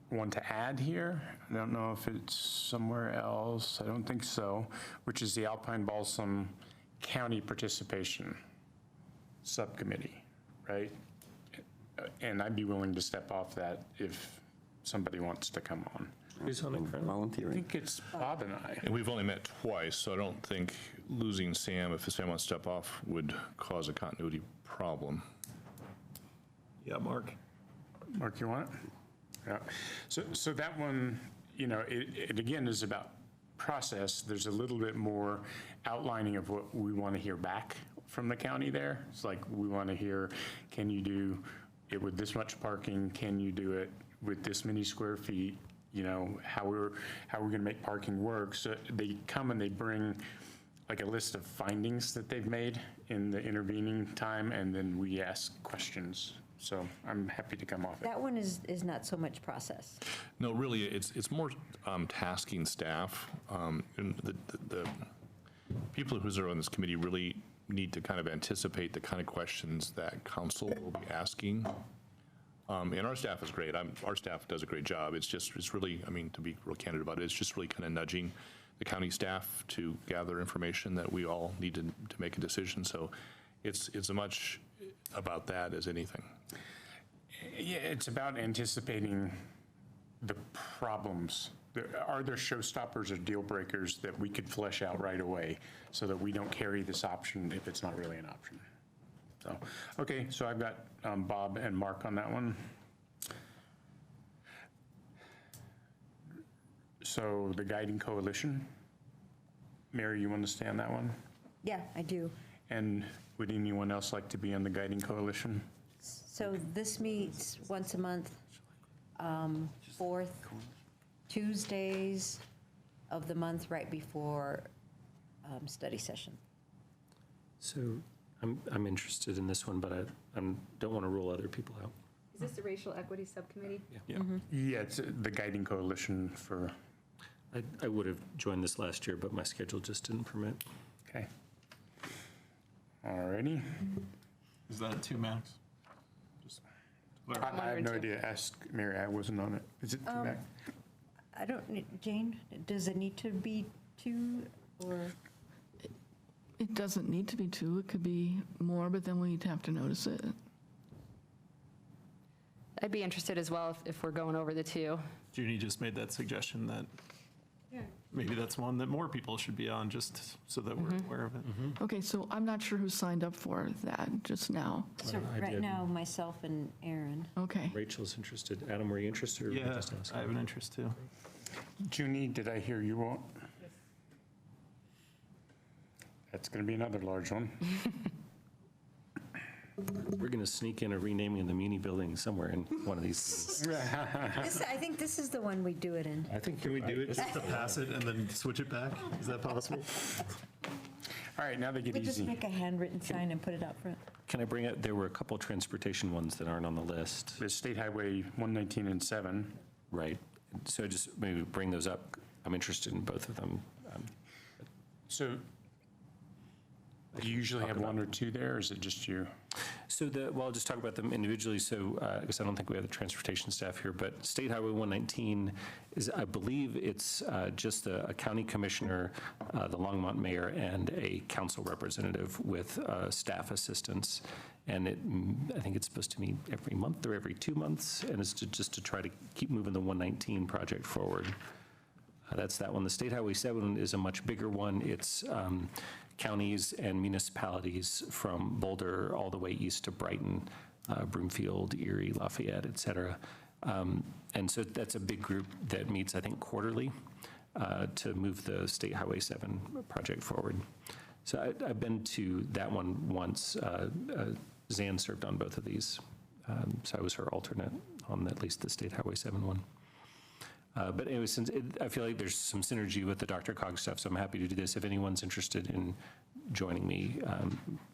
S1: one to add here. I don't know if it's somewhere else. I don't think so, which is the Alpine Balsam County Participation Subcommittee, right? And I'd be willing to step off that if somebody wants to come on.
S2: Who's on it currently?
S1: I
S12: Volunteering.
S1: think it's Bob and I.
S8: And we've only met twice, so I don't think losing Sam, if Sam wants to step off, would cause a continuity problem.
S23: Yeah, Mark.
S1: Mark, you want it? Yeah. So that one, it again is about process. There's a little bit more outlining of what we want to hear back from the county there. It's like we want to hear, can you do it with this much parking? Can you do it with this many square feet? How we're going to make parking work. So they come and they bring like a list of findings that they've made in the intervening time, and then we ask questions. So I'm happy to come off it.
S9: That one is not so much process.
S8: No, really, it's more tasking staff. And the people who are on this committee really need to kind of anticipate the kind of questions that council will be asking. And our staff is great. Our staff does a great job. It's really, to be real candid about it, it's just really kind of nudging the county staff to gather information that we all need to make a decision. So it's as much about that as anything.
S1: Yeah, it's about anticipating the problems. Are there showstoppers or deal breakers that we could flesh out right away so that we don't carry this option if it's not really an option? So, okay, so I've got Bob and Mark on that one. So the Guiding Coalition, Mary, you want to stay on that one?
S9: Yeah, I do.
S1: And would anyone else like to be on the Guiding Coalition?
S9: So this meets once a month, 4th Tuesdays of the month right before study session.
S2: So I'm interested in this one, but I don't want to rule other people out.
S11: Is this the racial equity subcommittee?
S2: Yeah.
S1: Yeah, it's the guiding coalition for,
S2: I would have joined this last year, but my schedule just didn't permit.
S1: okay. All righty.
S23: Is that 2 max?
S1: I have no idea. Ask Mary, I wasn't on it. Is it two max?
S9: I don't, Jane, does it need to be 2 or?
S4: It doesn't need to be 2, it could be more, but then we'd have to notice it.
S11: I'd be interested as well if we're going over the 2.
S23: Junie just made that suggestion that maybe that's one that more people should be on, just so that we're aware of it.
S4: Okay, so I'm not sure who signed up for that just now.
S9: So
S2: I
S9: right
S2: did.
S9: now, myself and Aaron.
S4: Okay.
S2: Rachel's interested. Adam, were you interested? Or were you
S23: Yeah,
S2: just asking?
S23: I have an interest too.
S1: Junie, did I hear you won't? That's going to be another large one.
S2: We're going to sneak in a renaming of the Muni building somewhere in one of these.
S9: I think this is the one we do it in.
S2: I think
S23: Can we do it just to pass it and then switch it back? Is that possible?
S1: All right, now they get
S9: We just
S1: easy.
S9: make a handwritten sign and put it out front.
S2: Can I bring up, there were a couple transportation ones that aren't on the list.
S1: The State Highway 119 and 7.
S2: Right. So just maybe bring those up. I'm interested in both of them.
S1: So do you usually have one or two there, or is it just you?
S2: So well, I'll just talk about them individually. So I guess I don't think we have the transportation staff here, but State Highway 119 is, I believe it's just a county commissioner, the Longmont mayor, and a council representative with staff assistants. And I think it's supposed to meet every month or every 2 months, and it's just to try to keep moving the 119 project forward. That's that one. The State Highway 7 is a much bigger one. It's counties and municipalities from Boulder all the way east to Brighton, Broomfield, Erie, Lafayette, et cetera. And so that's a big group that meets, I think, quarterly to move the State Highway 7 project forward. So I've been to that one once. Zan served on both of these. So I was her alternate on at least the State Highway 7 one. But anyway, since I feel like there's some synergy with the Dr. Cog stuff, so I'm happy to do this. If anyone's interested in joining me,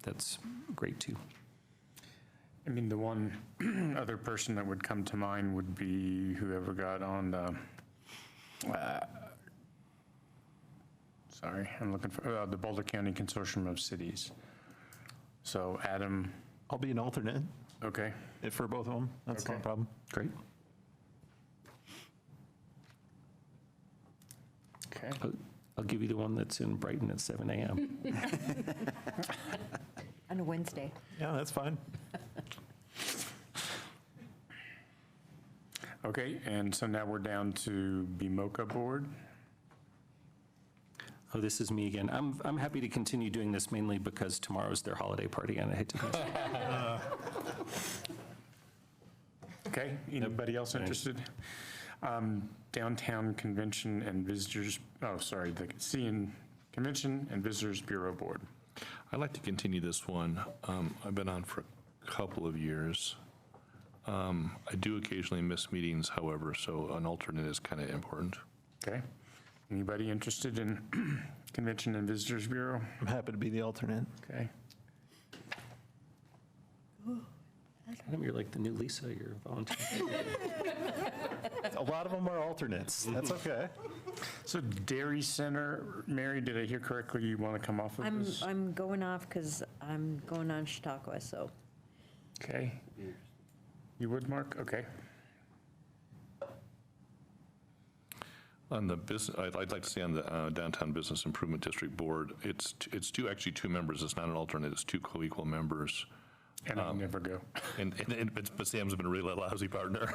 S2: that's great too.
S1: I mean, the one other person that would come to mind would be whoever got on the, sorry, I'm looking for the Boulder County Consortium of Cities. So Adam.
S23: I'll be an alternate.
S1: Okay.
S23: If for both of them, that's not a problem.
S2: Great.
S1: Okay.
S2: I'll give you the one that's in Brighton at 7 a.m.
S9: On a Wednesday.
S23: Yeah, that's fine.
S1: Okay, and so now we're down to BMOCA board.
S2: Oh, this is me again. I'm happy to continue doing this mainly because tomorrow's their holiday party, and I hate to miss it.
S1: Okay, anybody else interested? Downtown Convention and Visitors, the Convention and Visitors Bureau Board.
S8: I'd like to continue this one. I've been on for a couple of years. I do occasionally miss meetings, however, so an alternate is kind of important.
S1: Okay. Anybody interested in Convention and Visitors Bureau?
S23: I'm happy to be the alternate.
S1: Okay.
S2: Adam, you're like the new Lisa. You're volunteering.
S23: A lot of them are alternates. That's okay.
S1: So Dairy Center, Mary, did I hear correctly? You want to come off of this?
S9: I'm going off because I'm going on Chautauqua, so.
S1: Okay. You would, Mark? Okay.
S8: On the business, I'd like to say on the Downtown Business Improvement District Board, it's actually two members. It's not an alternate. It's two co-equal members.
S1: And I never go.
S8: But Sam's been a really lousy partner.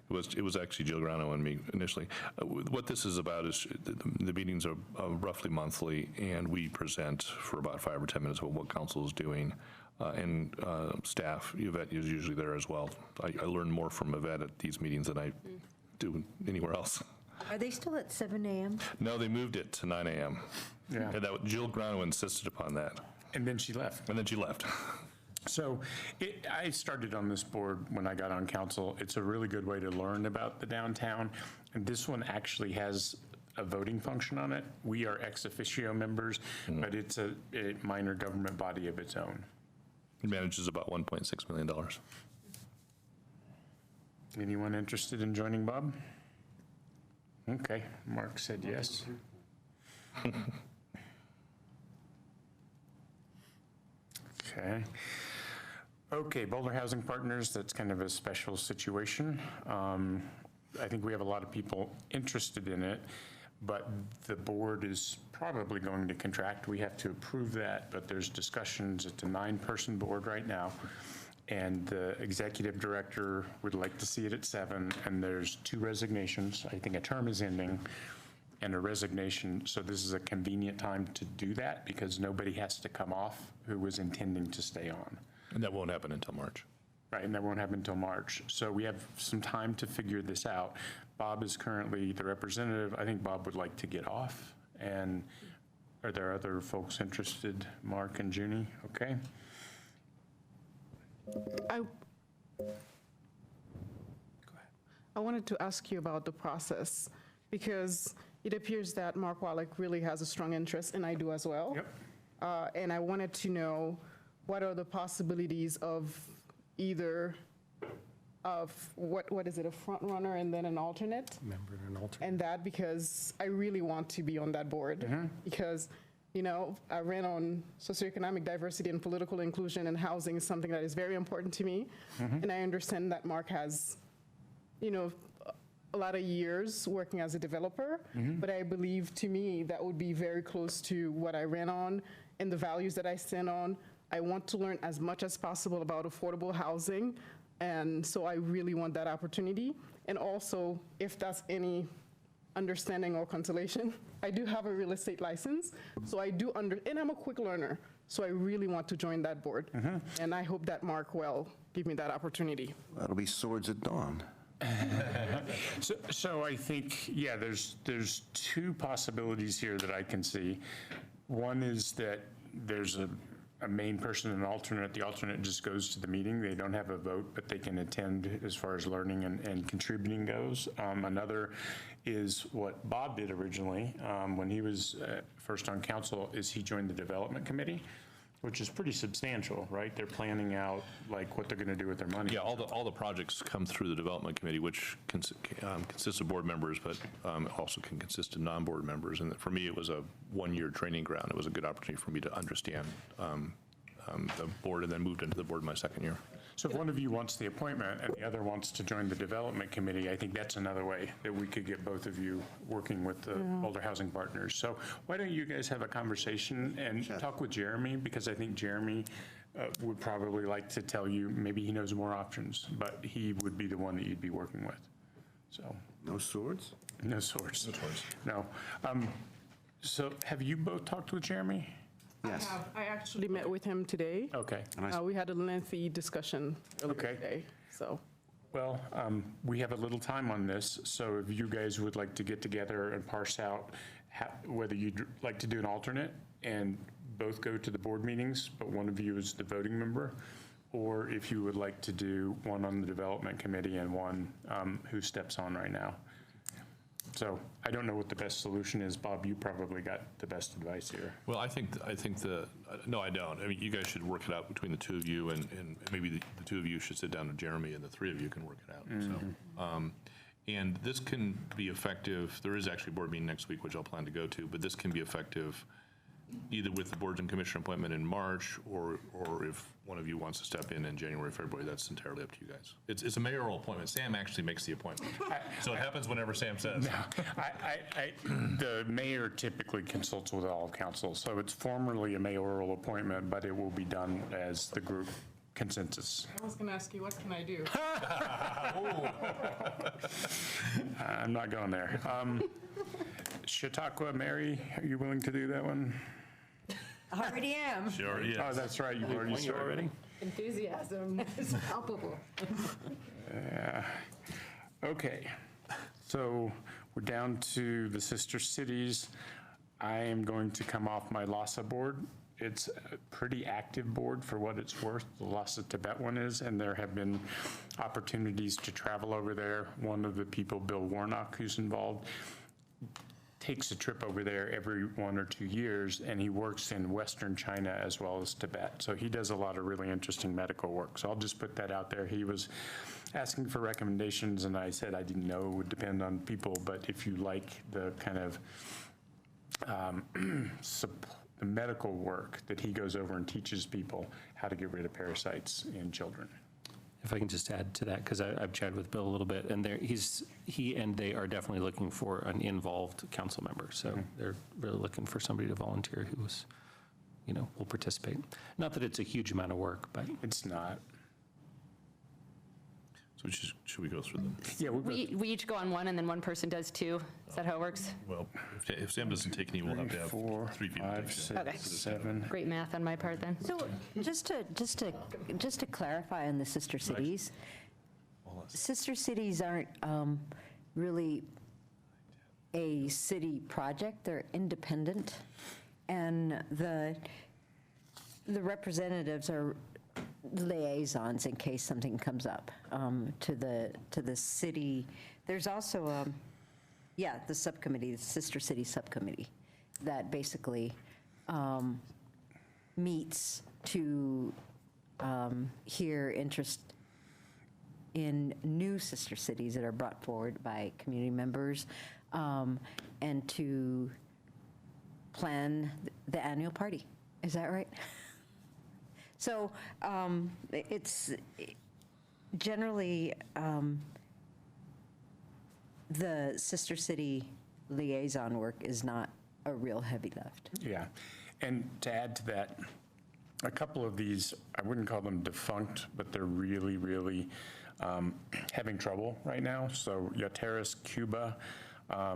S8: It was actually Jill Grano and me initially. What this is about is the meetings are roughly monthly, and we present for about 5 or 10 minutes about what council is doing. And staff, Yvette is usually there as well. I learn more from Yvette at these meetings than I do anywhere else.
S9: Are they still at 7 a.m.?
S8: No, they moved it to 9 a.m.
S1: Yeah.
S8: And Jill Grano insisted upon that.
S1: And then she left.
S8: And then she left.
S1: So I started on this board when I got on council. It's a really good way to learn about the downtown. And this one actually has a voting function on it. We are ex officio members, but it's a minor government body of its own.
S8: It manages about $1.6 million.
S1: Anyone interested in joining Bob? Okay, Mark said yes. Okay. Okay, Boulder Housing Partners, that's kind of a special situation. I think we have a lot of people interested in it, but the board is probably going to contract. We have to approve that, but there's discussions. It's a 9-person board right now, and the executive director would like to see it at 7, and there's 2 resignations. I think a term is ending and a resignation, so this is a convenient time to do that because nobody has to come off who was intending to stay on.
S8: And that won't happen until March.
S1: Right, and that won't happen until March. So we have some time to figure this out. Bob is currently the representative. I think Bob would like to get off. And are there other folks interested? Mark and Junie? Okay.
S14: I wanted to ask you about the process, because it appears that Mark Wallach really has a strong interest, and I do as well.
S1: Yep.
S14: And I wanted to know what are the possibilities of either of what is it, a front runner and then an alternate?
S2: Member and an alternate.
S14: And that because I really want to be on that board because, you know, I ran on socioeconomic diversity and political inclusion, and housing is something that is very important to me. And I understand that Mark has, you know, a lot of years working as a developer, but I believe to me that would be very close to what I ran on and the values that I stand on. I want to learn as much as possible about affordable housing, and so I really want that opportunity. And also, if that's any understanding or consolation, I do have a real estate license, so I do and I'm a quick learner, so I really want to join that board. And I hope that Mark will give me that opportunity.
S12: That'll be swords at dawn.
S1: So I think, yeah, there's 2 possibilities here that I can see. One is that there's a main person and an alternate. The alternate just goes to the meeting. They don't have a vote, but they can attend as far as learning and contributing goes. Another is what Bob did originally when he was first on council, is he joined the development committee, which is pretty substantial, right? They're planning out like what they're going to do with their money.
S8: Yeah, all the projects come through the development committee, which consists of board members, but also can consist of non-board members. And for me, it was a 1-year training ground. It was a good opportunity for me to understand the board, and then moved into the board my 2nd year.
S1: So if one of you wants the appointment and the other wants to join the development committee, I think that's another way that we could get both of you working with the Boulder Housing Partners. So why don't you guys have a conversation and talk with Jeremy, because I think Jeremy would probably like to tell you, maybe he knows more options, but he would be the one that you'd be working with. So.
S12: No swords?
S1: No swords.
S8: No swords.
S1: No. So have you both talked with Jeremy?
S12: Yes.
S14: I actually met with him today.
S1: Okay.
S14: We had a lengthy discussion earlier today, so.
S1: Well, we have a little time on this, so if you guys would like to get together and parse out whether you'd like to do an alternate and both go to the board meetings, but one of you is the voting member, or if you would like to do one on the development committee and one who steps on right now. So I don't know what the best solution is. Bob, you probably got the best advice here.
S8: Well, I think no, I don't. I mean, you guys should work it out between the 2 of you, and maybe the 2 of you should sit down with Jeremy, and the 3 of you can work it out. So, and this can be effective. There is actually a board meeting next week, which I'll plan to go to, but this can be effective either with the boards and commission appointment in March, or if one of you wants to step in January, February, that's entirely up to you guys. It's a mayoral appointment. Sam actually makes the appointment. So it happens whenever Sam says.
S1: No, the mayor typically consults with all council, so it's formally a mayoral appointment, but it will be done as the group consensus.
S14: I was going to ask you, what can I do?
S1: I'm not going there. Chautauqua, Mary, are you willing to do that one?
S9: I already am.
S8: She already is.
S1: Oh, that's right, you've already started.
S21: Enthusiasm is palpable.
S1: Yeah. Okay, so we're down to the sister cities. I am going to come off my Lhasa board. It's a pretty active board for what it's worth. The Lhasa Tibet one is, and there have been opportunities to travel over there. One of the people, Bill Warnock, who's involved, takes a trip over there every 1 or 2 years, and he works in Western China as well as Tibet. So he does a lot of really interesting medical work. So I'll just put that out there. He was asking for recommendations, and I said I didn't know, it would depend on people, but if you like the kind of the medical work that he goes over and teaches people how to get rid of parasites in children.
S2: If I can just add to that, because I've chatted with Bill a little bit, and he and they are definitely looking for an involved council member. So they're really looking for somebody to volunteer who was, will participate. Not that it's a huge amount of work, but
S1: it's not.
S8: So should we go through them?
S1: Yeah,
S11: we each go on one, and then one person does two. Is that how it works?
S8: Well, if Sam doesn't take any, we'll have to have 3 people.
S1: 5, 6, 7.
S11: Great math on my part then.
S9: So just to clarify on the sister cities, sister cities aren't really a city project. They're independent, and the representatives are liaisons in case something comes up to the city. There's also the subcommittee, the sister city subcommittee, that basically meets to hear interest in new sister cities that are brought forward by community members, and to plan the annual party. Is that right? So it's generally the sister city liaison work is not a real heavy lift.
S1: Yeah, and to add to that, a couple of these, I wouldn't call them defunct, but they're really, really having trouble right now. So Yateras, Cuba, I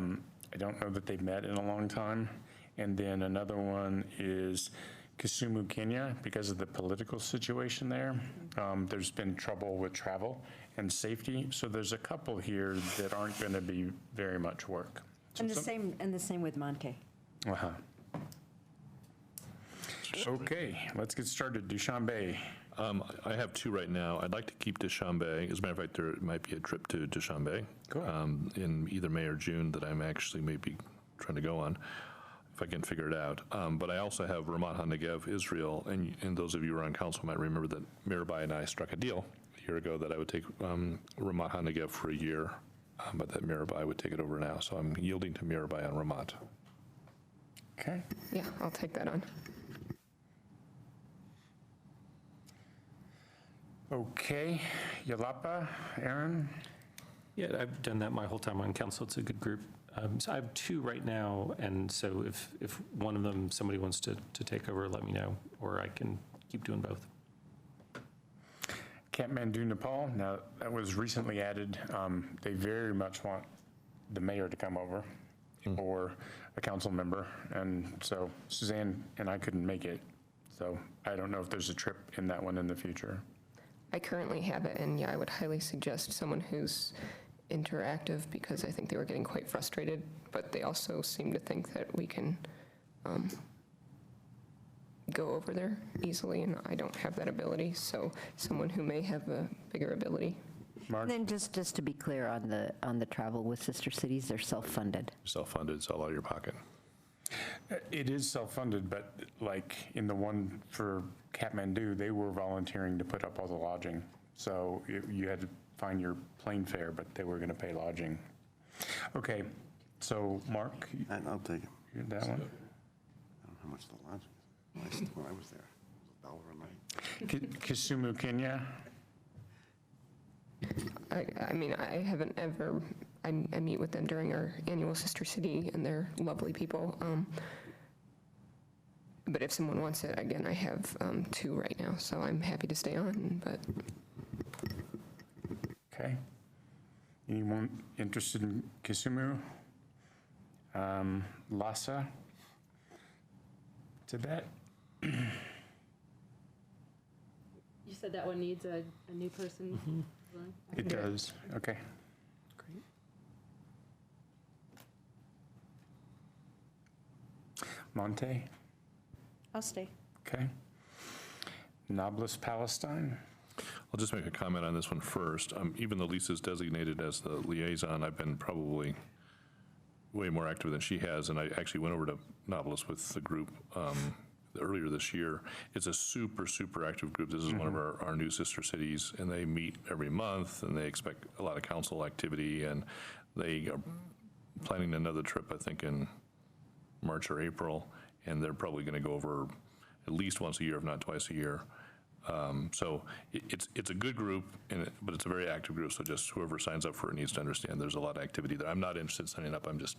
S1: don't know that they've met in a long time. And then another one is Kisumu, Kenya, because of the political situation there. There's been trouble with travel and safety. So there's a couple here that aren't going to be very much work. So
S9: And the same with Monte.
S1: Uh-huh. Okay, let's get started. Dushanbe.
S8: I have 2 right now. I'd like to keep Dushanbe. As a matter of fact, there might be a trip to Dushanbe in either May or June that I'm actually maybe trying to go on, if I can figure it out. But I also have Ramat HaNegev, Israel, and those of you who are on council might remember that Mirabai and I struck a deal a year ago that I would take Ramat HaNegev for a year, but that Mirabai would take it over now. So I'm yielding to Mirabai on Ramat.
S1: Okay.
S5: Yeah, I'll take that on.
S1: Okay, Yalapa, Aaron?
S2: Yeah, I've done that my whole time on council. It's a good group. So I have 2 right now, and so if one of them, somebody wants to take over, let me know, or I can keep doing both.
S1: Kathmandu, Nepal. Now, that was recently added. They very much want the mayor to come over or a council member, and so Suzanne and I couldn't make it. So I don't know if there's a trip in that one in the future.
S5: I currently have it, and yeah, I would highly suggest someone who's interactive, because I think they were getting quite frustrated, but they also seem to think that we can go over there easily, and I don't have that ability, so someone who may have a bigger ability.
S1: Mark?
S9: And then just to be clear on the travel with sister cities, they're self-funded.
S8: Self-funded, it's all out of your pocket.
S1: It is self-funded, but like in the one for Kathmandu, they were volunteering to put up all the lodging. So you had to find your plane fare, but they were going to pay lodging. Okay, so Mark?
S12: I'll take it.
S1: You that one?
S12: I don't know how much the lodging is. When I was there, it was $1 a night.
S1: Kisumu, Kenya?
S5: I mean, I haven't ever, I meet with them during our annual Sister City, and they're lovely people. But if someone wants it, again, I have 2 right now, so I'm happy to stay on, but.
S1: Okay. Anyone interested in Kisumu? Lhasa? Tibet?
S6: You said that one needs a new person?
S1: It does. Okay. Great. Monte?
S18: I'll stay.
S1: Okay. Nablus, Palestine?
S8: I'll just make a comment on this one first. Even though Lisa's designated as the liaison, I've been probably way more active than she has, and I actually went over to Novelist with the group earlier this year. It's a super, super active group. This is one of our new sister cities, and they meet every month, and they expect a lot of council activity, and they are planning another trip, I think, in March or April, and they're probably going to go over at least once a year, if not twice a year. So it's a good group, but it's a very active group, so just whoever signs up for it needs to understand there's a lot of activity there. I'm not interested in signing up. I'm just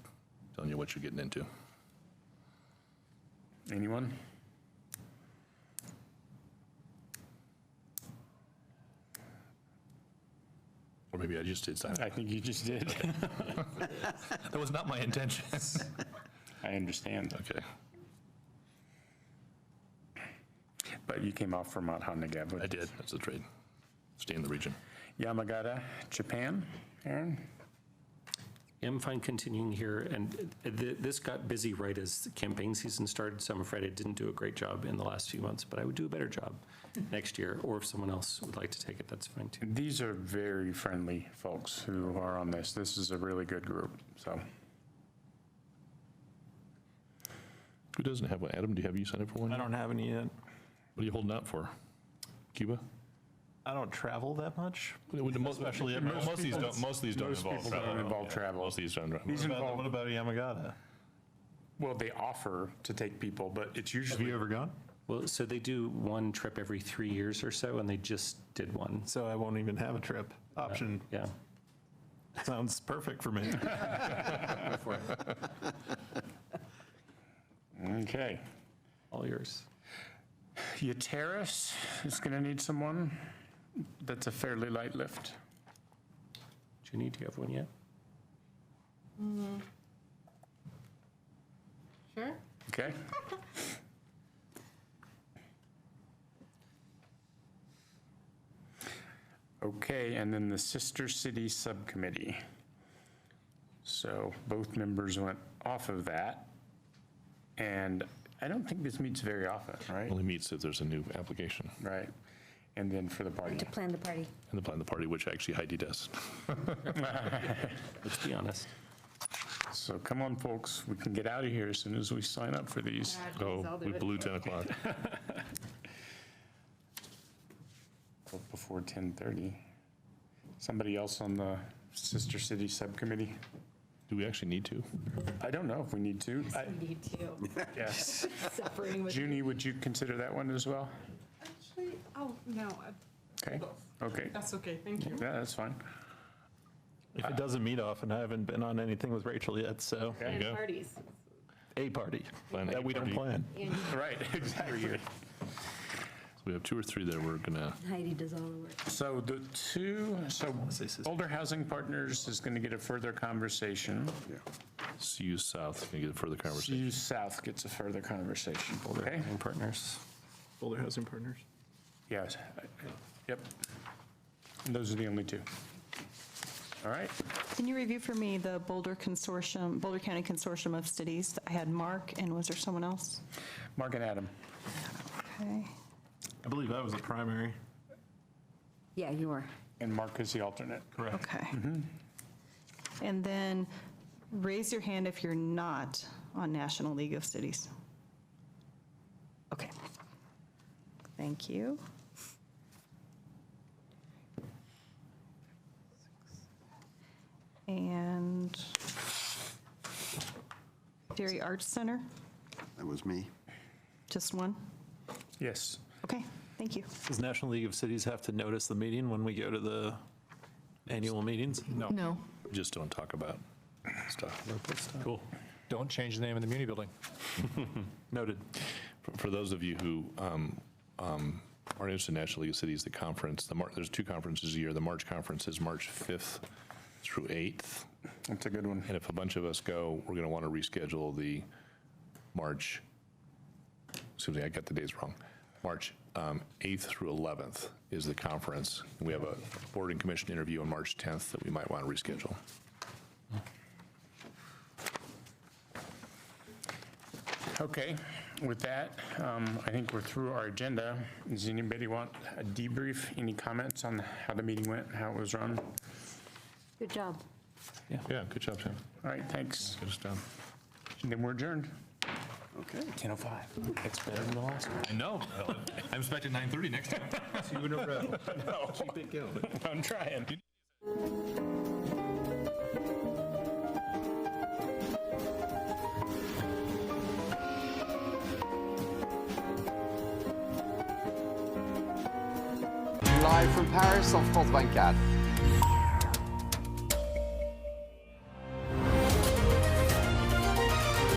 S8: telling you what you're getting into.
S1: Anyone?
S8: Or maybe I just did sign up.
S1: I think you just did.
S8: That was not my intention.
S1: I understand.
S8: Okay.
S1: But you came off from Mount Hanagab.
S8: I did. That's a trade. Stay in the region.
S1: Yamagata, Japan. Aaron?
S2: Yeah, I'm fine continuing here, and this got busy right as the campaign season started, so I'm afraid I didn't do a great job in the last few months, but I would do a better job next year, or if someone else would like to take it, that's fine too.
S1: These are very friendly folks who are on this. This is a really good group, so.
S8: Who doesn't have one? Adam, do you have you signed up for one?
S23: I don't have any yet.
S8: What are you holding out for? Cuba?
S23: I don't travel that much.
S8: Most of these don't. Most of these don't involve travel.
S23: Most
S8: of these don't.
S23: What about Yamagata?
S1: Well, they offer to take people, but it's usually.
S23: Have you ever gone?
S2: Well, so they do one trip every 3 years or so, and they just did one.
S23: So I won't even have a trip option.
S2: Yeah.
S23: Sounds perfect for me.
S1: Okay.
S2: All yours.
S1: Yateris is going to need someone. That's a fairly light lift.
S2: Ginny, do you have one yet?
S6: Sure.
S1: Okay. Okay, and then the Sister City Subcommittee. So both members went off of that. And I don't think this meets very often, right?
S8: Only meets if there's a new application.
S1: Right. And then for the party.
S9: To plan the party.
S8: And the plan the party, which actually Heidi does.
S2: Let's be honest.
S1: So come on, folks. We can get out of here as soon as we sign up for these.
S8: Oh, we blew 10 o'clock.
S1: Before 10:30. Somebody else on the Sister City Subcommittee?
S8: Do we actually need to?
S1: I don't know if we need to.
S6: We need to.
S1: Yes.
S6: Separating with.
S1: Junie, would you consider that one as well?
S14: Actually, oh, no.
S1: Okay. Okay.
S14: That's okay, thank you.
S1: Yeah, that's fine.
S23: If it doesn't meet often, I haven't been on anything with Rachel yet, so.
S8: There you go.
S6: Parties.
S23: A party
S8: Plan
S23: that
S8: a
S23: we don't
S8: party.
S23: plan.
S1: Right, exactly.
S8: So we have 2 or 3 that we're gonna.
S9: Heidi does all the work.
S1: So Boulder Housing Partners is going to get a further conversation.
S8: CU South can get a further conversation.
S1: CU South gets a further conversation.
S2: Boulder
S1: Okay?
S2: Housing Partners.
S23: Boulder Housing Partners.
S1: Yes. Yep. And those are the only 2. All right.
S15: Can you review for me the Boulder Consortium, Boulder County Consortium of Cities? I had Mark, and was there someone else?
S1: Mark and Adam.
S15: Okay.
S23: I believe I was a primary.
S9: Yeah, you are.
S1: And Mark is the alternate.
S23: Correct.
S15: Okay. And then raise your hand if you're not on National League of Cities. Okay. Thank you. And Dairy Arts Center,
S12: That was me.
S15: just one?
S1: Yes.
S15: Okay, thank you.
S23: Does National League of Cities have to notice the meeting when we go to the annual meetings?
S4: No.
S8: Just don't talk about stuff.
S23: Cool. Don't change the name of the Muni Building. Noted.
S8: For those of you who are interested in National League of Cities, the conference, there's 2 conferences a year. The March conference is March 5th through 8th.
S1: That's a good one.
S8: And if a bunch of us go, we're going to want to reschedule the March, excuse me, I got the days wrong. March 8th through 11th is the conference. And we have a board and commission interview on March 10th that we might want to reschedule.
S1: Okay, with that, I think we're through our agenda. Does anybody want a debrief? Any comments on how the meeting went, how it was run?
S9: Good job.
S8: Yeah, good job, Tim.
S1: All right, thanks.
S8: Get us done.
S1: And then we're adjourned.
S12: Okay.
S2: 10:05. It's better than the last one.
S8: I know. I'm expecting 9:30 next time. 2 in a row.
S1: No.
S8: Keep it going.
S1: I'm trying.
S10: Live from Paris on France 24.